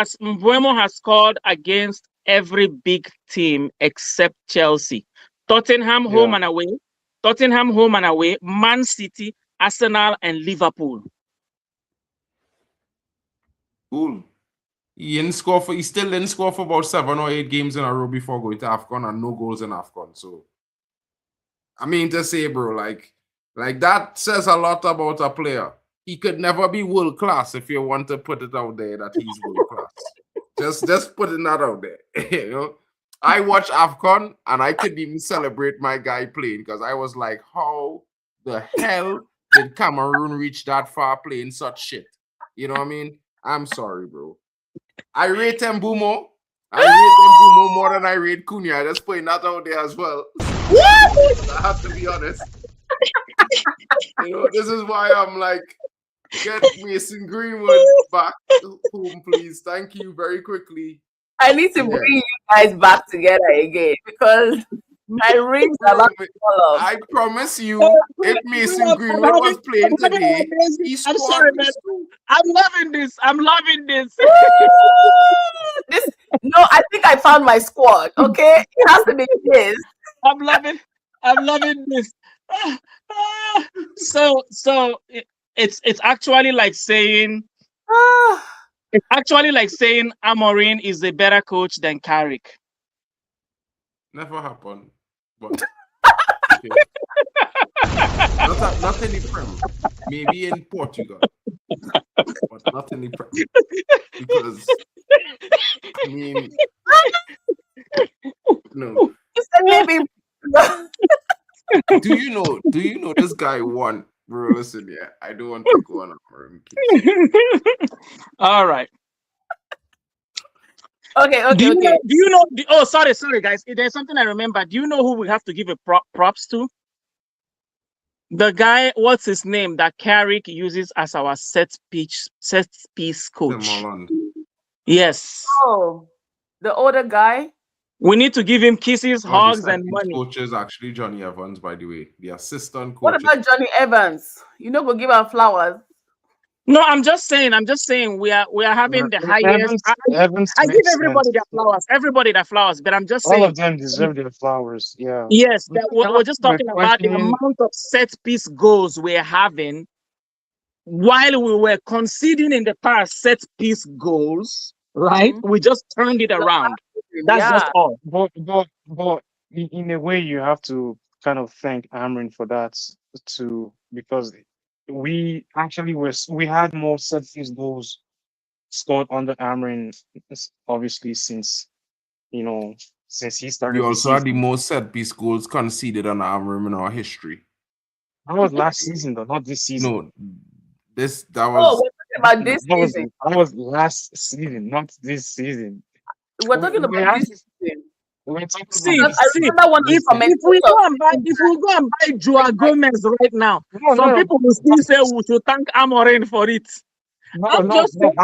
has scored against every big team except Chelsea. Tottenham home Yeah. and away, Man City, Arsenal, and Liverpool. Cool. He still didn't score for about 7 or 8 games in a row before going to AFCON, and no goals in AFCON. So, I mean to say, bro, like that says a lot about a player. He could never be world class if you want to put it out there that he's world class. just putting that out there. I watch AFCON and I couldn't even celebrate my guy playing because I was like, how the hell did Cameroon reach that far playing such shit? You know what I mean? I'm sorry, bro. I rate Mbeumo. More than I rate Cunha. Just putting that out there as well. I have to be honest. This is why I'm like, get Mason Greenwood back home, please. Thank you very quickly. I need to bring you guys back together again because my rings are about to fall off. I promise you, if Mason Greenwood was playing today, he I'm sorry, man. I'm loving this. No, I think I found my squad. Okay, it has to be this. I'm loving I'm loving this. It's actually like saying Ah, Amorim is a better coach than Carrick. Never happened. But okay. Not in the Prem. Maybe in Portugal. But not in the Prem. Because I mean no. you said maybe. Do you know this guy won? Bro, listen, yeah. I don't want to go on him. All right. Okay. Oh, sorry, guys. There's something I remember. Do you know who we have to give a props to? The guy, what's his name, that Carrick uses as our set piece coach. Holland. Yes. Oh, the older guy. We need to give him kisses, Oh, hugs, the and money. coach is actually Johnny Evans, by the way. The assistant coach. What about Johnny Evans? You know, go give her flowers. No, I'm just saying we are having the highest. Evans I give makes everybody sense. their flowers, but I'm just All saying. of them deserve their flowers. Yeah. Yes, that we're just talking about the questioning- amount of set piece goals we're having, while we were conceding in the past set piece goals, right? Mhm. We just turned it around. That's Yeah. just all. But in a way, you have to kind of thank Amrin for that too, because we actually we had more set piece goals scored under Amrin, obviously since since he started. We also had the season. most set piece goals conceded on Amram in our history. That was last season, though, not this season. No, that Oh, was we're talking about this season. That was last season, not this season. We're talking we about have this to- season. We're talking See, about Because I remember one if information. we go and buy Joao Gomez right now, some people will still say we should thank Amorim for it. I'm just saying-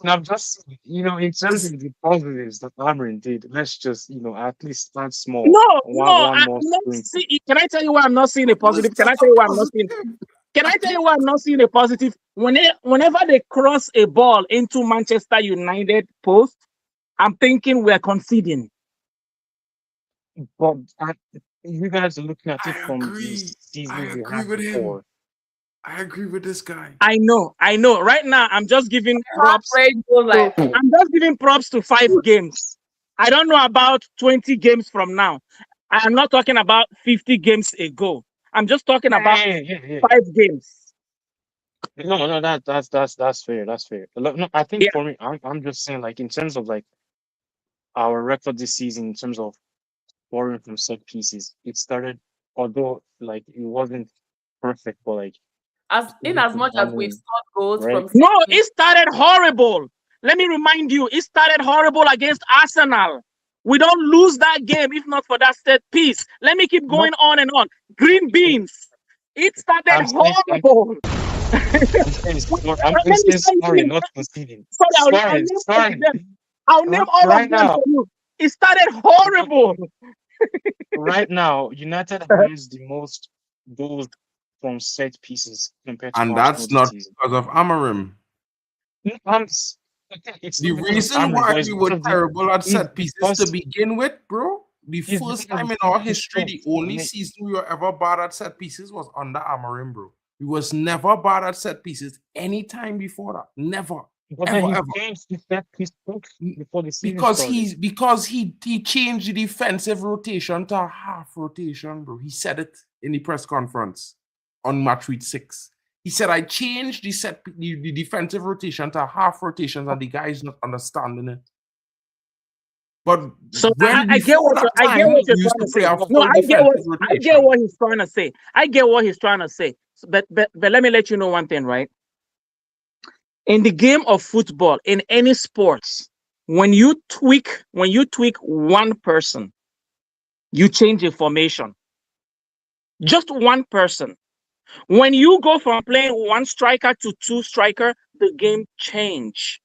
I'm just in terms of the positives that Amrin did, let's just at least start small. I'm not can I tell you why I'm not seeing a positive? Can I tell you why I'm not seeing? Can I tell you why I'm not seeing a positive? Whenever they cross a ball into Manchester United post, I'm thinking we're conceding. But you guys are looking at it from agree. the season I we agree had with him. before. I agree with this guy. I know. Right now, I'm just giving props. Rage was like, I'm just giving props to 5 games. I don't know about 20 games from now. I'm not talking about 50 games ago. I'm just talking about Yeah. 5 games. No, that's fair. That's fair. No, I think Yeah. for me, I'm just saying, like, in terms of like our record this season, in terms of scoring from set pieces, it started, although like it wasn't perfect, but like as much as we've scored goals Right. from. No, it started horrible. Let me remind you, it started horrible against Arsenal. We don't lose that game if not for that set piece. Let me keep going on and on. Green beans. It started I'm saying- horrible. I'm saying scoring, not conceding. Sorry, I'll name all Right of them now. for you. It started horrible. Right now, United has the most goals from set pieces compared to And Arsenal that's this not season. because of Amarim. It's The not because of reason Amrin, why but it's we because were of the- terrible at it's set pieces because- to begin with, bro. The It's first because time in of our the history, the strength, only right? season we were ever bad at set pieces was under Amarim, bro. We was never bad at set pieces any time before that. Never. But then Ever, he ever. changed his set piece coach before the season Because started. he changed the defensive rotation to a half rotation, bro. He said it in the press conference on match week 6. He said, I changed the defensive rotation to a half rotation, and the guy's not understanding it. But So when I get what before you're that time, trying we to used to say. play a No, full I get defensive rotation. what he's trying to say. I get what he's trying to say. But let me let you know one thing, right? In the game of football, in any sports, when you tweak one person, you change the formation. Just one person. When you go from playing one striker to 2 striker, the game change.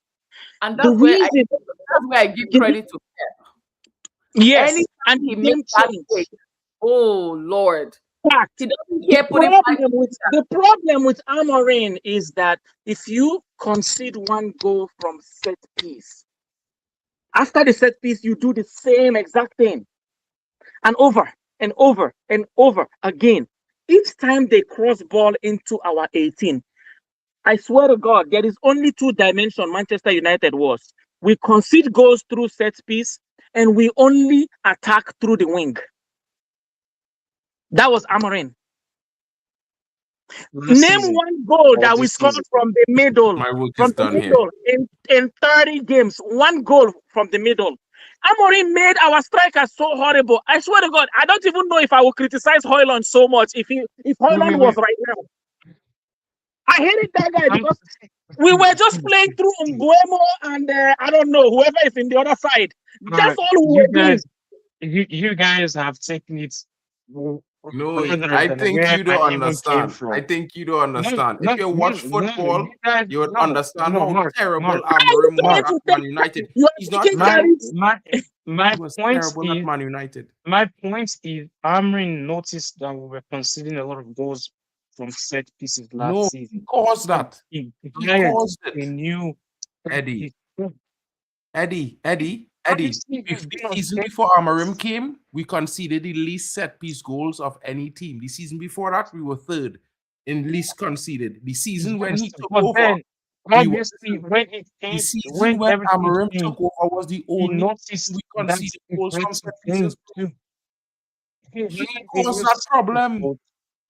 And The that's where I give credit to Pep. Yes, Anytime and he the game makes that change. switch, oh Lord, Fact. he doesn't The care putting problem with Amorim is that if you concede one goal from set piece, after the set piece, you do the same exact thing and over and over and over again. Each time they cross ball into our 18, I swear to God, there is only two dimension Manchester United was. We concede goals through set piece, and we only attack through the wing. That was Amorim. Last Name season, one goal or that we this scored season. from the middle. My work From is the done here. middle in 30 games, one goal from the middle. Amorim made our strikers so horrible. I swear to God, I don't even know if I will criticize Højlund so much if Højlund was right now. I hated that guy because we were just playing through Mbuemo and I don't know, whoever is in the other side. That's all we were doing. You guys have taken it. No, further I than think where you don't I even came understand. from. I think you don't understand. No, If you watch football, you would understand how Mark, terrible Mark, Amorim was Mark. at Man United. You are He's not taking terrible. carries. my He was point terrible at is, Man United. my point is, Amorim noticed that we were conceding a lot of goals from set pieces last No, season. he caused that. He caused a it. new Eddie. Eddie. Obviously, If we've the been on season set before piece. Amorim came, we conceded the least set piece goals of any team. The season before that, we were third in least conceded. The season when he took But over, then, obviously, when it the came, season when when everything Amorim changed, took over was the he only noticed we that conceded it goals from went set to pieces. too. He caused that problem.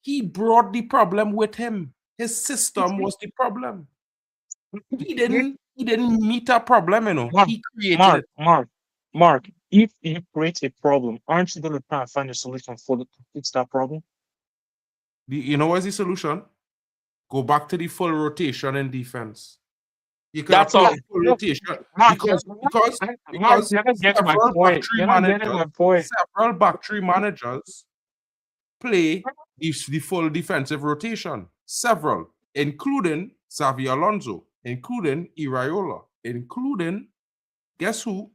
He brought the problem with him. His system was the problem. He didn't meet a problem, you know. He created it. Mark, if you create a problem, aren't you going to try and find a solution to fix that problem? You know what's the solution? Go back to the full rotation in defense. You can That's play all. full rotation because you're not getting my point. You're not getting my point. several back three managers play the full defensive rotation. Several, including Xavi Alonso, including Iraola, including, guess who?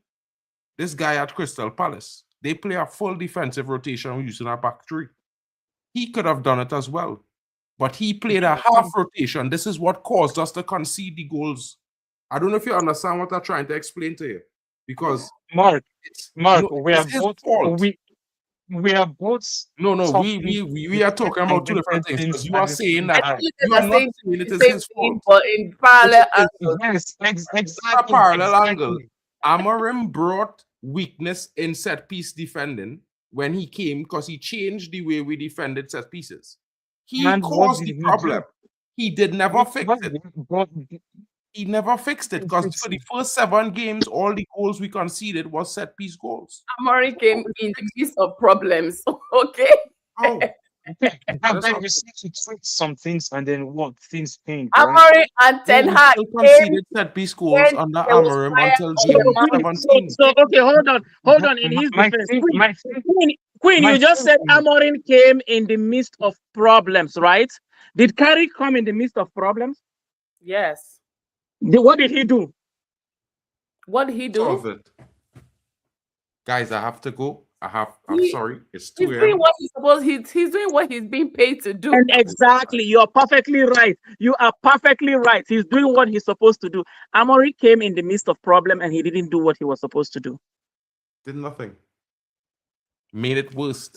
This guy at Crystal Palace. They play a full defensive rotation using a back three. He could have done it as well. But he played a half rotation. This is what caused us to concede the goals. I don't know if you understand what I'm trying to explain to you. Because Mark, no, we are both fault. we are both No, we are talking about two different things. Because you are saying that you are not saying it is his fault. But in parallel angles. Yes, exactly. A parallel angle. Amorim brought weakness in set piece defending when he came because he changed the way we defended set pieces. He caused the problem. He did never fix it. He never fixed it because for the first 7 games, all the goals we conceded was set piece goals. Amorim came in the midst of problems. Okay. Oh. And then you see to tweak some things and then what things change. Amorim and Ten Hag conceded set piece goals under Amorim until game 17. So okay, hold on. In his defense, Queen, you just said Amorim came in the midst of problems, right? Did Carrick come in the midst of problems? Yes. What did he do? What did he do? Solve it. Guys, I have to go. I'm sorry. It's 2 He's doing what he's supposed. He's doing what he's being paid to do. And exactly, you're perfectly right. You are perfectly right. He's doing what he's supposed to do. Amorim came in the midst of problem and he didn't do what he was supposed to do. Did nothing. Made it worse.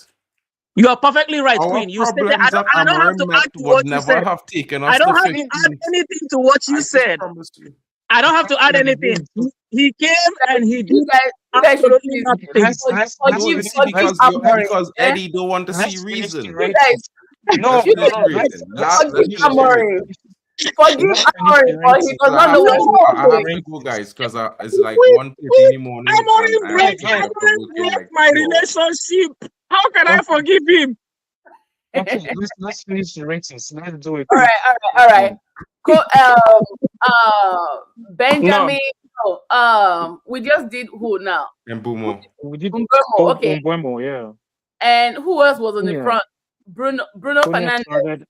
You are perfectly right, Our Queen. You said that. problems I don't have to Amorim add to what you never said. have taken us I don't to have to add 15. anything to what you said. I don't have to add anything. He came and he did absolutely nothing. Because Eddie don't want to see reason. You guys, No, forgive Amorim. Forgive Amorim, but he does not know what I he's have doing. to go, guys, because it's like 1:30 in the morning. Amorim broke my relationship. How can I forgive him? Okay, let's finish the ratings. Let's do it. All right. Go, Benjamin. No, we just did who now? Mbeumo. We did Mbeumo, okay. Mbeumo, yeah. And who else was on the front? Bruno Cunha Fernandes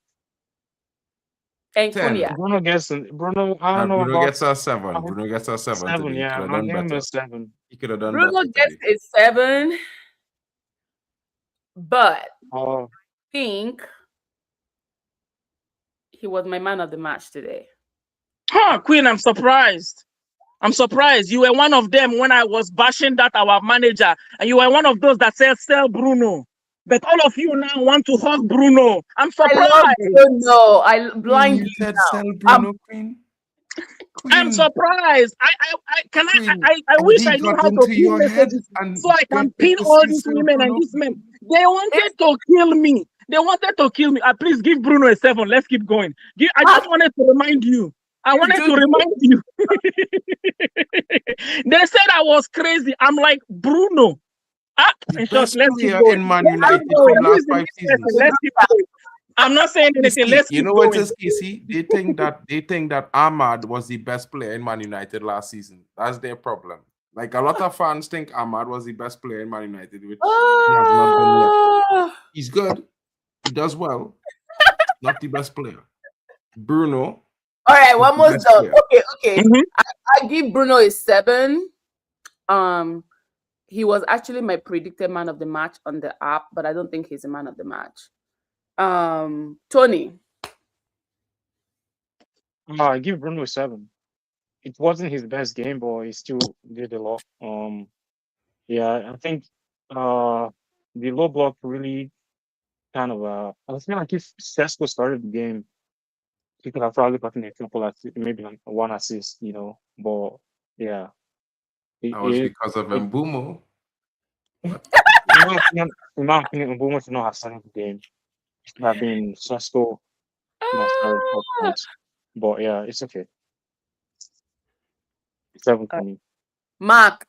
and 10. Cunha. Bruno gets I don't know Bruno about gets a 7. Bruno gets a 7. 7, yeah. He could have I'll done give him better. a 7. He could have done Bruno better gets today. a 7, but Oh, I think he was my man of the match today. Huh, Queen, I'm surprised. You were one of them when I was bashing that our manager, and you were one of those that said sell Bruno. But all of you now want to hug Bruno. I'm I love surprised. Bruno. I Queen, blindly you said now. sell Bruno, Queen. I'm Queen, surprised. I can Queen. I wish Eddie I knew got how to into pin your head messages and so I got can you pin to all say these sell women and Bruno. these men. They wanted to kill me. They wanted to kill me. Please give Bruno a 7. Let's keep going. I just wanted to remind you. I wanted to remind you. They said I was crazy. I'm like, Bruno. The In short, best let's keep player going. in Man Let's United keep for going. the Who is last the 5 next person? seasons. Let's keep going. I'm not saying anything. Casey, Let's you keep know what going. it is, Casey? They think that Ahmad was the best player in Man United last season. That's their problem. Like a lot of fans think Ahmad was the best player in Man United, which he has not done yet. Ah, He's good. He does well. Not the best player. Bruno. all right, is we're the almost best done. player. Okay. Mhm. I give Bruno a 7. He was actually my predicted man of the match on the app, but I don't think he's a man of the match. Tony. I give Bruno a 7. It wasn't his best game, but he still did a lot. Yeah, I think the low block really kind of I was feeling like if Sesko started the game, he could have probably gotten a couple maybe like one assist, But yeah, That was it, because of Mbumo. in my opinion, Mbeumo should not have started the game. It should have been Sesko that started up front. But yeah, it's okay. 7 for me. Mark.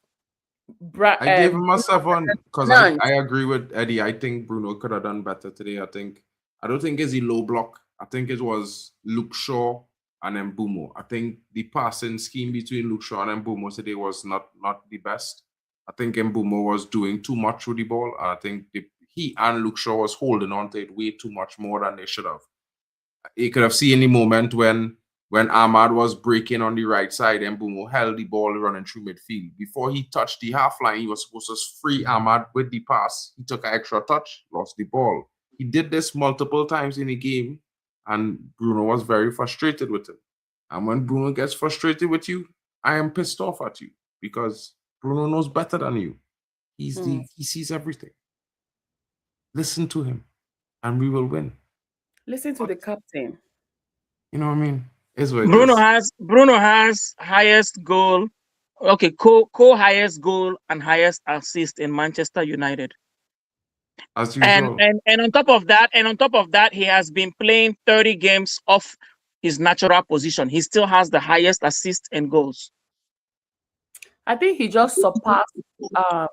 I gave him a 7 because None. I agree with Eddie. I think Bruno could have done better today. I don't think it's a low block. I think it was Luke Shaw and Mbumo. I think the passing scheme between Luke Shaw and Mbumo today was not the best. I think Mbumo was doing too much with the ball, and I think he and Luke Shaw was holding on to it way too much more than they should have. You could have seen the moment when Ahmad was breaking on the right side and Mbumo held the ball running through midfield. Before he touched the half line, he was supposed to free Ahmad with the pass. He took an extra touch, lost the ball. He did this multiple times in the game, and Bruno was very frustrated with him. And when Bruno gets frustrated with you, I am pissed off at you because Bruno knows better than you. He sees everything. Listen to him, and we will win. Listen to the captain. You know what I mean? Is what it Bruno has highest goal. Okay, co highest goal and highest assist in Manchester United. As usual. And on top of that, he has been playing 30 games off his natural position. He still has the highest assists and goals. I think he just surpassed. I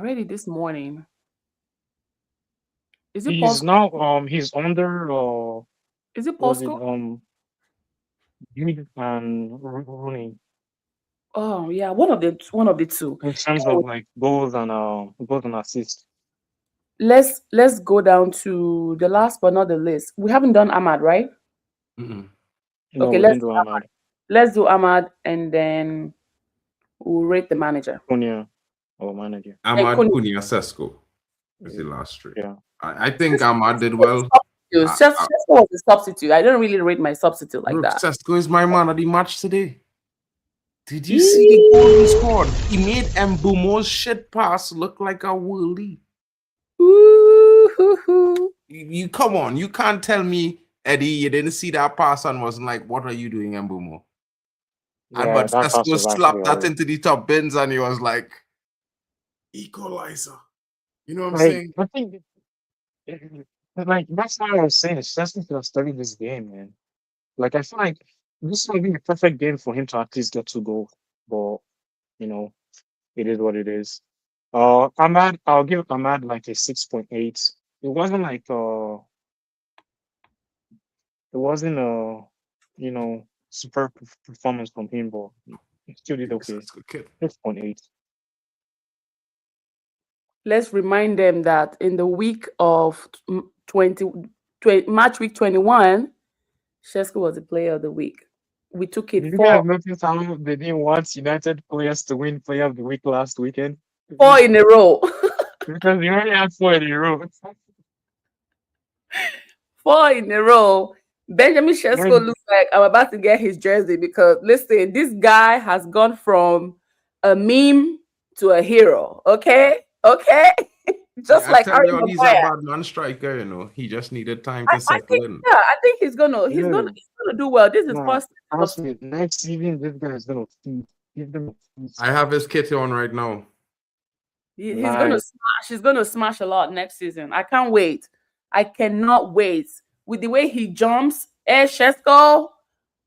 read it this morning. Is it He's possible? now he's under Is it was it possible? Jude and Rooney Oh yeah, one of the two. in terms of like goals and assists. Let's go down to the last but not the least. We haven't done Ahmad, right? Mm-mm. No, Okay, we didn't do Ahmad. let's do Ahmad and then we'll rate the manager. Cunha or manager. Ahmad Cunha. Cunha Sesko is the last three. Yeah. I think Ahmad did well. Sesko was a substitute. I don't really rate my substitute like that. Sesko is my man of the match today. Did you see the goal he scored? He made Mbumo's shit pass look like a whirly. You come on, you can't tell me, Eddie, you didn't see that pass and wasn't like, what are you doing, Mbumo? Yeah, But that pass Sesko was slapped actually that horrid. into the top bins and he was like, equalizer. You know what I'm saying? I think like that's what I was saying. Sesko could have studied this game, man. Like I feel like this would be a perfect game for him to at least get 2 goals. But it is what it is. Ahmad, I'll give Ahmad like a 6.8. It wasn't like super performance from him, but he still did okay. 6.8. Let's remind them that in the week of March week 21, Sesko was the player of the week. We took it Did you guys notice how they didn't want United players to win Player of the Week last weekend? 4 in a row. Because you only had 4 in a row. 4 in a row. Benjamin Sesko looks like I'm about to get his jersey because listen, this guy has gone from a meme to a hero. Okay. Just I like tell Harry you, he's a Maguire. bad man striker. He just needed time I to settle think, in. yeah, I think he's gonna Yeah. do well. This is No, first season of honestly, next season this guy is gonna feast. He's gonna feast. I have his kit on right now. he's gonna Nice. smash. He's gonna smash a lot next season. I can't wait. I cannot wait. With the way he jumps, Shesko.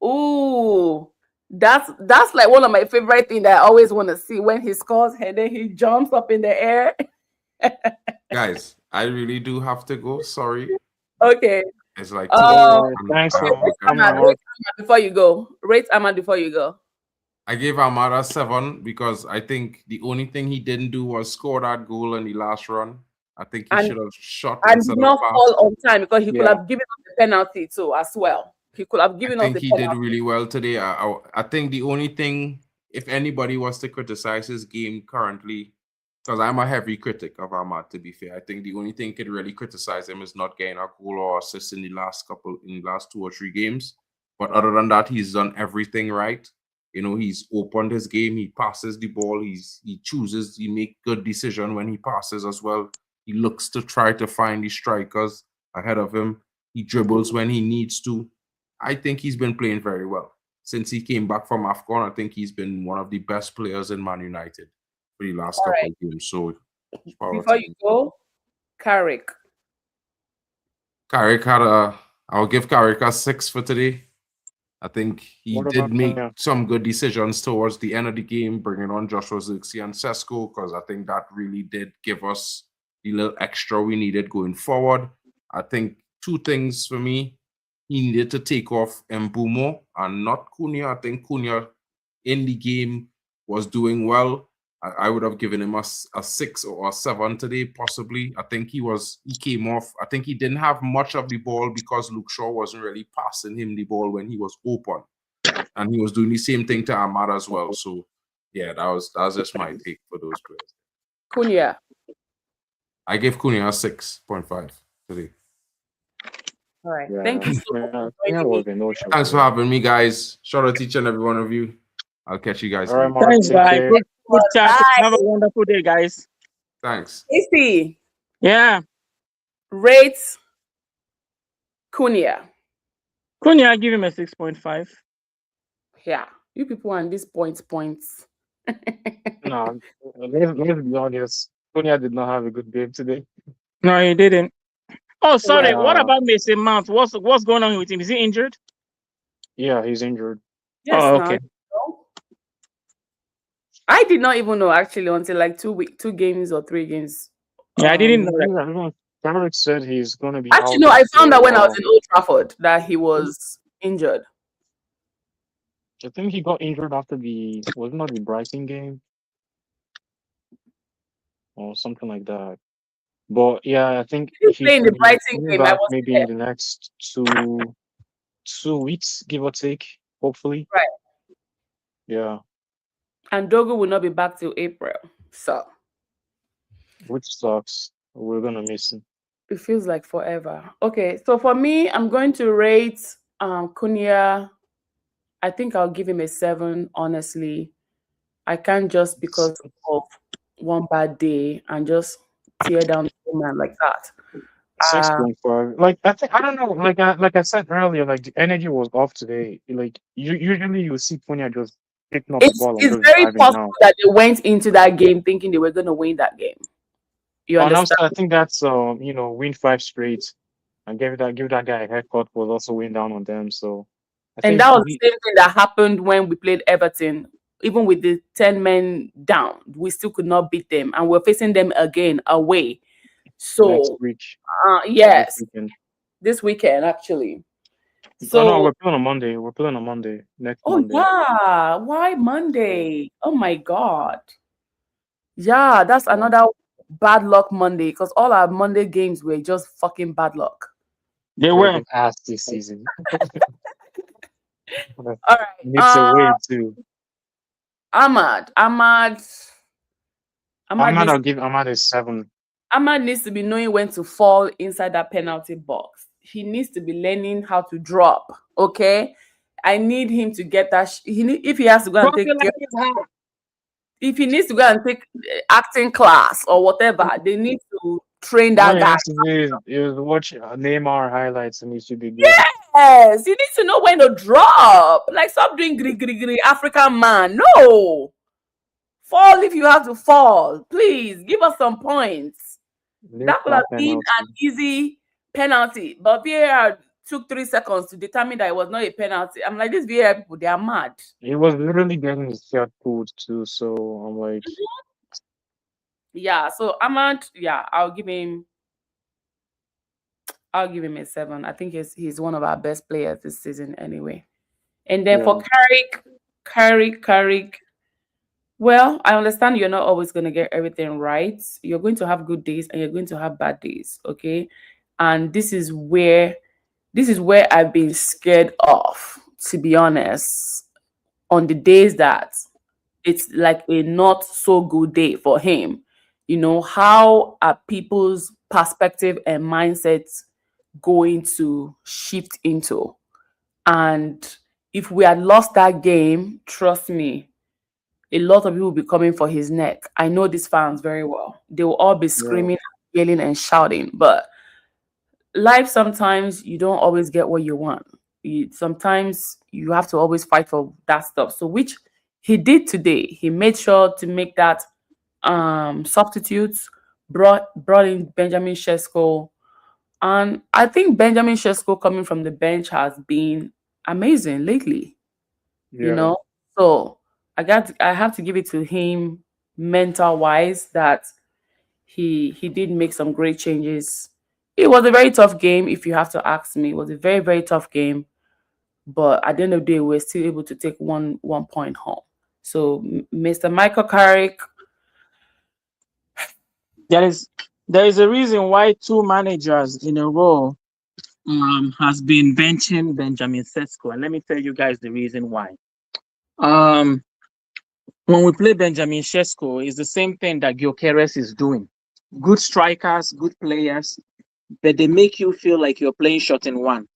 Ooh, that's like one of my favorite things that I always want to see when he scores and then he jumps up in the air. Guys, I really do have to go. Sorry. Okay. It's like Thanks I for have to coming Ahmad, on. rate Ahmad before you go. Rate Ahmad before you go. I gave Amara 7 because I think the only thing he didn't do was score that goal in the last run. I think he And- should have shot And instead did of not pass. fall on time because he could Yeah. have given us the penalty too as well. He could have given I us think the he did penalty. really well today. I think the only thing, if anybody was to criticize his game currently, because I'm a heavy critic of Ahmad, to be fair, I think the only thing could really criticize him is not getting a goal or assist in the last 2 or 3 games. But other than that, he's done everything right. He's opened his game. He passes the ball. He make good decision when he passes as well. He looks to try to find the strikers ahead of him. He dribbles when he needs to. I think he's been playing very well. Since he came back from AFCON, I think he's been one of the best players in Man United for the last couple of games. So Before you go, Carrick. Carrick I'll give Carrick a 6 for today. I think he What did about make Cunha? some good decisions towards the end of the game, bringing on Joshua Zirkzee and Sesko, because I think that really did give us the little extra we needed going forward. I think 2 things for me. He needed to take off Mbumo and not Cunha. I think Cunha in the game was doing well. I would have given him a 6 or a 7 today, possibly. I think he came off. I think he didn't have much of the ball because Luke Shaw wasn't really passing him the ball when he was open. And he was doing the same thing to Ahmad as well. So, yeah, that was just my take for those players. Cunha. I gave Cunha a 6.5 today. All right. Thank you so much for joining me. Thanks for having me, guys. Shout out to each and every one of you. I'll catch you guys All right, later. Mark. Thanks, Take guys. care. Good chat. Bye. Have a wonderful day, guys. Thanks. Casey, Yeah. rate Cunha. Cunha, I give him a 6.5. Yeah. You people want these points. No, let's be honest. Cunha did not have a good game today. No, he didn't. Oh, sorry. Well, What about Mason Mount? What's going on with him? Is he injured? Yeah, he's injured. Yes, Oh, now, okay. I did not even know actually until like 2 games or 3 games. Yeah, I didn't know that. Carrick said he's going to be Actually, out no, I found out for, when I was in Old Trafford that he was injured. I think he got injured after was it not the Brighton game or something like that. But yeah, I think He he played in the should be Brighton coming game. I back was maybe there. in the next 2 weeks, give or take, hopefully. Right. Yeah, And Dogo will not be back till April. So which sucks. We're gonna miss him. it feels like forever. Okay, so for me, I'm going to rate Cunha. I think I'll give him a 7, honestly. I can't just because of one bad day and just tear down the man like that. 6.5. Like I don't know. Like I said earlier, like the energy was off today. Like usually you see Cunha just picking up the It's ball and just very driving possible down. that they went into that game thinking they were going to win that game. You And understand? also, I think that's win 5 straight and give that guy a haircut was also win down on them. So I think And that was the same thing that happened when we played Everton. Even with the 10 men down, we still could not beat them. And we're facing them again away. next So, week. yes, Next weekend. this weekend, actually. No, So, we're playing on Monday. We're playing on Monday. Next oh, Monday. yeah. Why Monday? Oh, my God. Yeah, that's another bad luck Monday because all our Monday games were just fucking bad luck. They We're were. getting ass this season. All right. Needs a way too. Ahmad I'll give Ahmad a 7. Ahmad needs to be knowing when to fall inside that penalty box. He needs to be learning how to drop. Okay, I need him to get that. If he has to go and take, if he needs to go and take acting class or whatever, they need to train All that he guy. has to do is watch Neymar highlights and he should be good. Yes, you need to know when to drop. Like, stop doing gri African man. No, fall if you have to fall. Please give us some points. Leave That could have that been penalty. an easy penalty, but VAR took 3 seconds to determine that it was not a penalty. I'm like, these VAR people, they are mad. He was literally getting his shirt pulled too, so I'm like, Yeah, so Ahmad, yeah, I'll give him a 7. I think he's one of our best players this season anyway. And then for Carrick, well, I understand you're not always going to get everything right. You're going to have good days and you're going to have bad days, okay? And this is where I've been scared of, to be honest, on the days that it's like a not so good day for him. You know, how are people's perspective and mindsets going to shift into? And if we had lost that game, trust me, a lot of people will be coming for his neck. I know these fans very well. They will all be screaming, yelling, and shouting. But life, sometimes you don't always get what you want. Sometimes you have to always fight for that stuff. So, which he did today. He made sure to make that substitutes, brought in Benjamin Sesko. And I think Benjamin Sesko coming from the bench has been amazing lately. You know, so I have to give it to him, mental wise, that he did make some great changes. It was a very tough game, if you have to ask me. It was a very, very tough game, but at the end of the day, we're still able to take one point home. So Mr. Michael Carrick, There is a reason why 2 managers in a row has been benching Benjamin Sesko, and let me tell you guys the reason why. When we play Benjamin Sesko, it's the same thing that Gyökeres is doing. Good strikers, good players, but they make you feel like you're playing shot in one.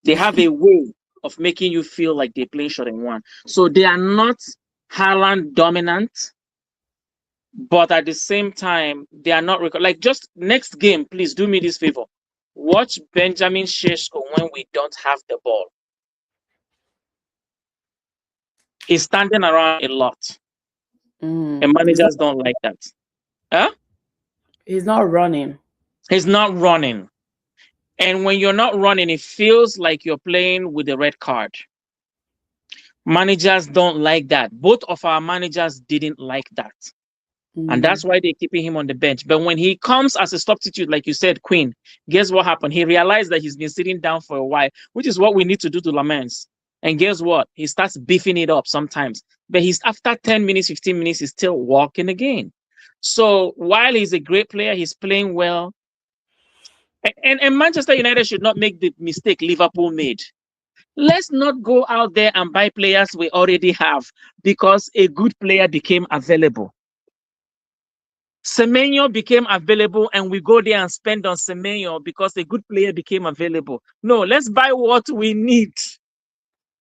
They have a way of making you feel like they're playing shot in one. So they are not Haaland dominant, but at the same time, they are not like, just next game, please do me this favor. Watch Benjamin Sesko when we don't have the ball. He's standing around a lot. And managers don't like that. Huh? He's not running. He's not running. And when you're not running, it feels like you're playing with a red card. Managers don't like that. Both of our managers didn't like that. And that's why they're keeping him on the bench. But when he comes as a substitute, like you said, Queen, guess what happened? He realized that he's been sitting down for a while, which is what we need to do to Lamens. And guess what? He starts beefing it up sometimes. But he's, after 10 minutes, 15 minutes, he's still walking again. So while he's a great player, he's playing well. And Manchester United should not make the mistake Liverpool made. Let's not go out there and buy players we already have because a good player became available. Semenyo became available and we go there and spend on Semenyo because a good player became available. No, let's buy what we need.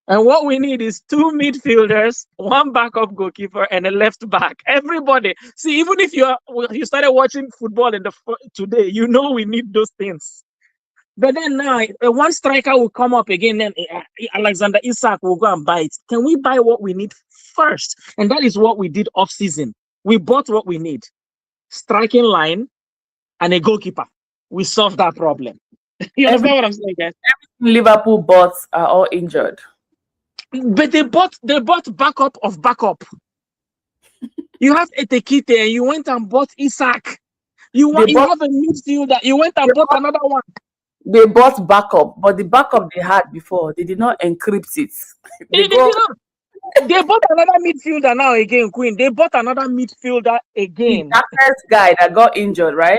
And what we need is 2 midfielders, 1 backup goalkeeper, and a left back. Everybody. See, even if you started watching football today, you know we need those things. But then now, one striker will come up again, then Alexander Isak will go and buy it. Can we buy what we need first? And that is what we did off-season. We bought what we need. Striking line and a goalkeeper. We solved that problem. You understand what I'm saying, guys? Liverpool bots are all injured. But they bought backup of backup. You have Etekite and you went and bought Isak. You have a midfielder. You went and bought another one. They bought backup, but the backup they had before, they did not encrypt it. They bought another midfielder now again, Queen. They bought another midfielder again. That first guy that got injured, right?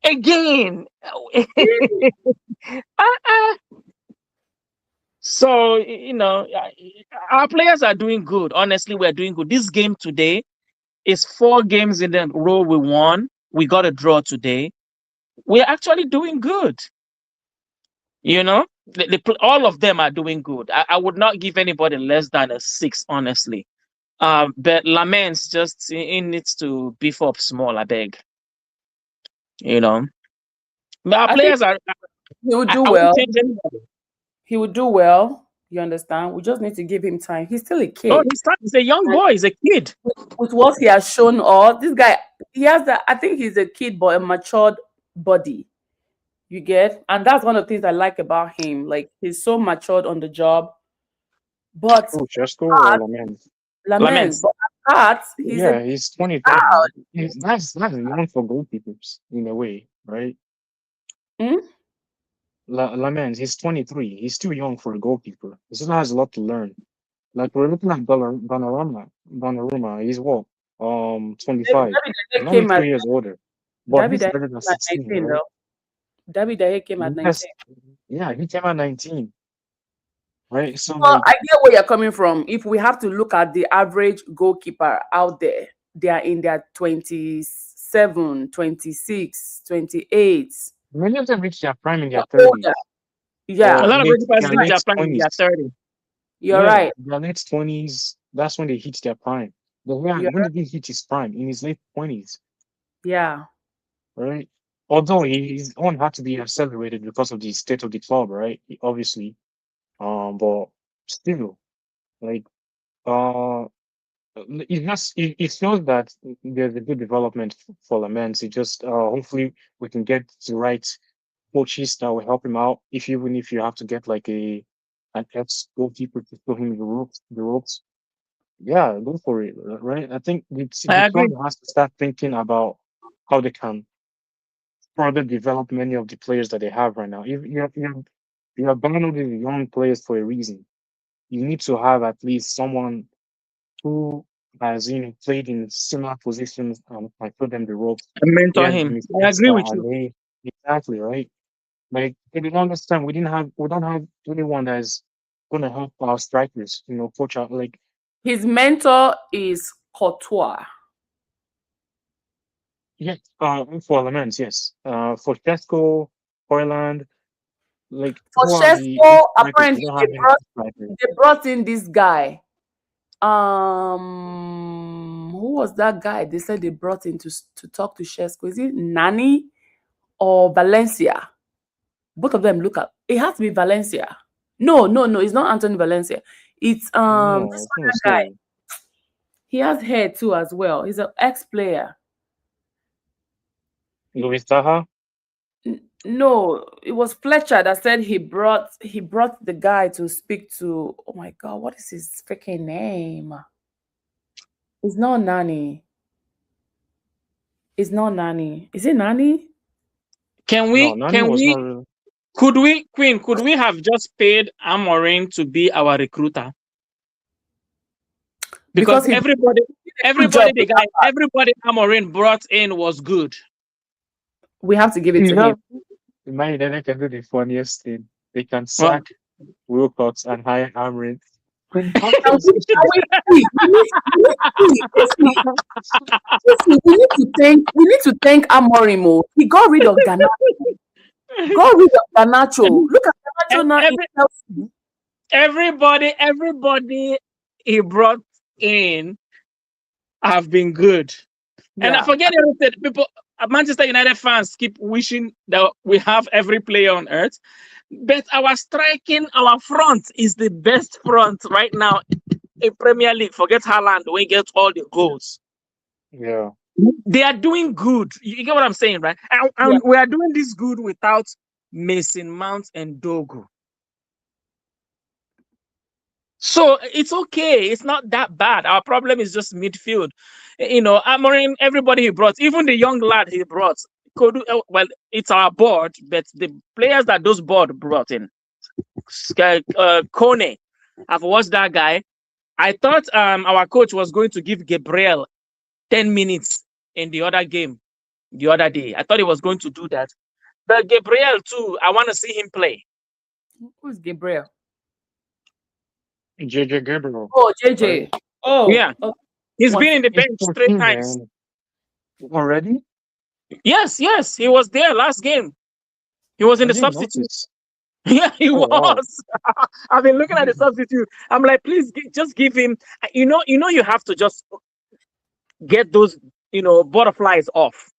Again. So, you know, our players are doing good. Honestly, we're doing good. This game today is 4 games in a row we won. We got a draw today. We're actually doing good. You know, all of them are doing good. I would not give anybody less than a 6, honestly. But Lamens just he needs to beef up small. I beg, you know. But our I think players are. he would do I won't well. change anybody. He would do well. You understand? We just need to give him time. He's still a Oh, kid. he's a young boy. He's a kid. With what he has shown us, this guy, he has that. I think he's a kid, but a matured body. You get? And that's one of the things I like about him. Like, he's so matured on the job. But Oh, Chesko or Lamens? Lamens, Lamens. but at heart, he's Yeah, a he's 23. That's young for goalkeepers in a way, right? Hmm? Lamens, he's 23. He's too young for a goalkeeper. He still has a lot to learn. Like we're looking at Donnarumma. He's what? 25. David He's David only came at 3 years older, but David he's David better than came at 16, 19 right? though. David David came at 19. Yes, yeah, he came at 19, right? So Well, like, I get where you're coming from. If we have to look at the average goalkeeper out there, they are in their 27, 26, 28. many of them reach their prime in their They're 30s older. A Yeah, lot of late, goalkeepers their reach late their prime in their 20s. 30. you're Yeah, right. their late 20s. That's when they hit their prime. But You're when did he hit his prime? In his late 20s, Yeah. right? Although his own had to be accelerated because of the state of the club, right? Obviously, but still, like, uh, it shows that there's a good development for Lamens. It just hopefully we can get the right coaches that will help him out. Even if you have to get like an ex goalkeeper to show him the ropes. Yeah, go for it, right? I think I the agree. club has to start thinking about how they can further develop many of the players that they have right now. If you have bundled these young players for a reason. You need to have at least someone who has played in similar positions and show them the ropes. I mentor Yeah, the him. I mistakes agree that with are you. made. Exactly, right? Like in the longest time, we don't have anyone that is gonna help our strikers, coach out like His mentor is Courtois. yeah, for Laments, yes. For Tesco, Hoyland, like For who are the Sheshko, strikers? We apparently don't have any strikers. they brought in this guy. Who was that guy? They said they brought in to talk to Sheshko. Is it Nani or Valencia? Both of them look up. It has to be Valencia. No, it's not Anthony Valencia. It's this No, I was gonna other guy. say He has hair too as well. He's an ex-player. Luis Taha. No, it was Fletcher that said he brought the guy to speak to. Oh my God, what is his freaking name? It's not Nani. It's not Nani. Is it Nani? Can No, we? Nani Can was we? not really. Could we, Queen? Could we have just paid Amorim to be our recruiter? Because Because he did a good everybody job. Amorim brought in was good. We have to give it You to know, him. Man United can do the funniest thing. They can Well, sack Wilcox and hire Amrin. And we need to thank Amorim. Oh. He got rid of Garnacho. Look at Garnacho now. everybody he brought in have been good. And I forget everything. People, Manchester United fans keep wishing that we have every player on earth, but our striking, our front is the best front right now in Premier League. Forget Haaland, we get all the goals. Yeah. They are doing good. You get what I'm saying, right? And we are doing this good without Mason Mount and Dogu. So it's okay. It's not that bad. Our problem is just midfield. Amorim, everybody he brought, even the young lad he brought, well, it's our board, but the players that those board brought in, Kone, I've watched that guy. I thought our coach was going to give Gabriel 10 minutes in the other game the other day. I thought he was going to do that. But Gabriel too, I want to see him play. Who's Gabriel? JJ Gabriel. Oh, JJ. Oh, yeah. Okay. He's been in the bench 3 times. Man. Already? Yes. He was there last game. He was in the substitute. Yeah, he Oh wow. was. I've been looking at the substitute. I'm like, please just give him. You have to just get those, butterflies off.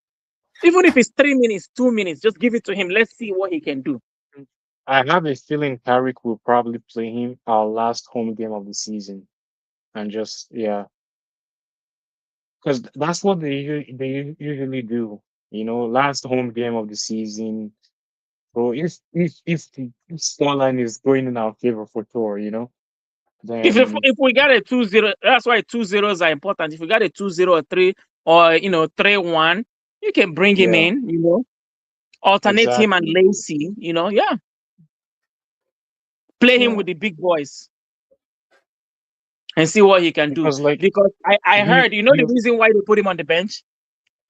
Even if it's 3 minutes, 2 minutes, just give it to him. Let's see what he can do. I have a feeling Carrick will probably play him our last home game of the season, and just yeah, because that's what they usually do. Last home game of the season. So if the scoreline is going in our favor for sure, then If we got a 2-0, that's why 2-0s are important. If we got a 2-0 or 3 or 3-1, you can bring him yeah, in, alternate him and exactly. Lacey, yeah. Play him Yeah. with the big boys and see what he can do. Because like Because I he heard, the he reason why they put him on the bench?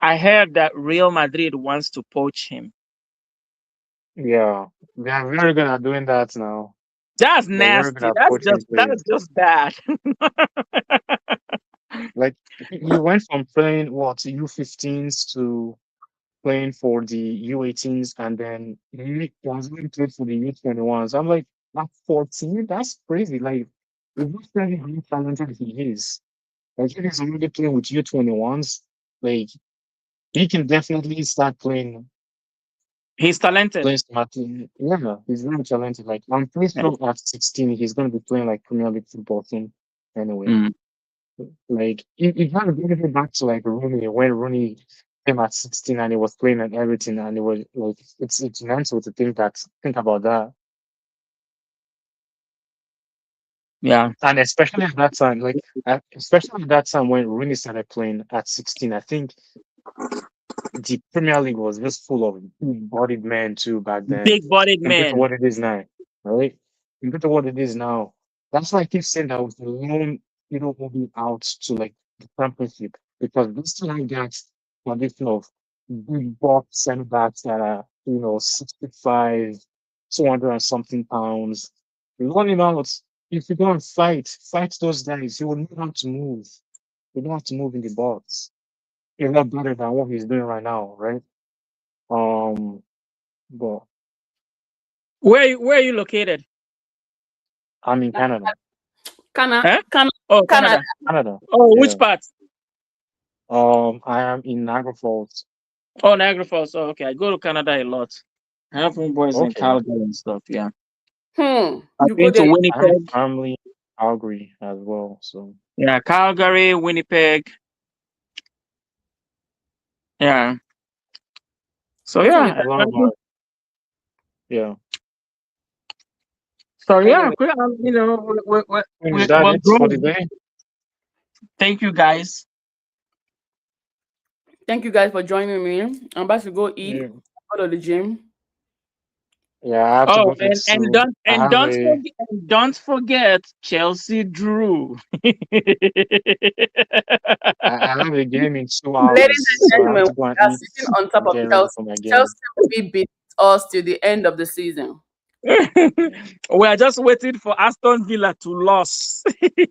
I heard that Real Madrid wants to poach him. yeah, they are very good at doing that now. That's They're very good nasty. at poaching That's players. just bad. Like he went from playing what U15s to playing for the U18s, and then he was going to play for the U21s. I'm like, at 14, that's crazy. Like, if you tell me how talented he is, like if he's already playing with U21s, like he can definitely start He's talented. playing smartly. Yeah, he's very talented. Like I'm pretty sure at 16 he's gonna be playing like Premier League football soon. Anyway. Mm. Like you kind of get back to like Rooney when Rooney came at 16 and he was playing and everything, and it was like it's mental to think about that. Yeah. And especially at that time, especially at that time when Rooney started playing at 16, I think the Premier League was just full of big-bodied men too back then, Big-bodied compared to man. what it is now, right? Compared to what it is now. That's why I keep saying that was the loan, moving out to like the championship, because we still have that condition of big box center backs that are, 65, 200 and something pounds. Running out, if you go and fight those guys, you will know how to move. You don't have to move in the box. You're not better than what he's doing right now, right? Um, but Where are you located? I'm in Canada. Huh? Canada. Oh, Canada. Canada. Oh, Yeah. which part? I am in Niagara Falls. Oh, Niagara Falls. Oh, okay. I go to Canada a lot. I have homeboys in Okay. Calgary and stuff. Yeah. You I've go been to there. I have Winnipeg. family in Calgary as well. So Yeah, Calgary, Winnipeg. Yeah. So Which one yeah. is a lot of my yeah. So yeah, anyway? Is that we're it for the growing. day? Thank you guys. Thank you guys for joining me. I'm about to go eat. Yeah. Go to the gym. Yeah, I have to Oh, go to and school. I have a don't forget Chelsea Drew. I have a game in 2 Ladies hours, and so I have gentlemen, to go we and are eat sitting on top and of get ready Chelsea. for my game. Chelsea will be beat us till the end of the season. We are just waiting for Aston Villa to lose. If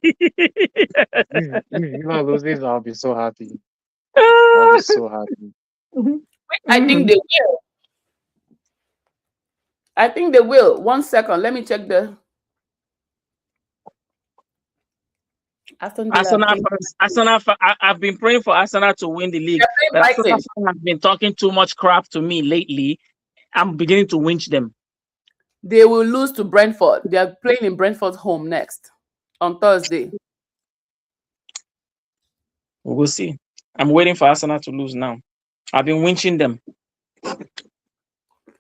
I lose this, I'll be so happy. I'll be so happy. I think they will. I think they will. 1 second. Let me check the Aston Villa. I've been praying for Arsenal to win the league. They're But playing Arsenal Brighton. fans have been talking too much crap to me lately. I'm beginning to winch them. They will lose to Brentford. They are playing in Brentford's home next on Thursday. We'll see. I'm waiting for Arsenal to lose now. I've been winching them.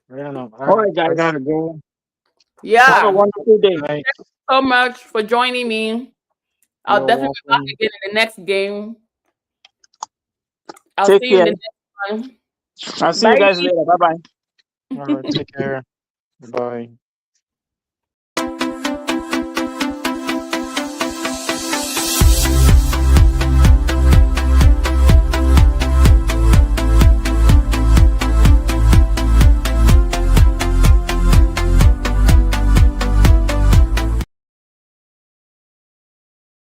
Yeah, no, All right, I guys. gotta go. Have a Yeah. wonderful day. Night. Thank you so much for joining me. I'll You're definitely be back welcome. again in the next game. I'll Take see you in care. the next one. I'll see you Bye. guys later. Bye bye. All right, take care. Bye.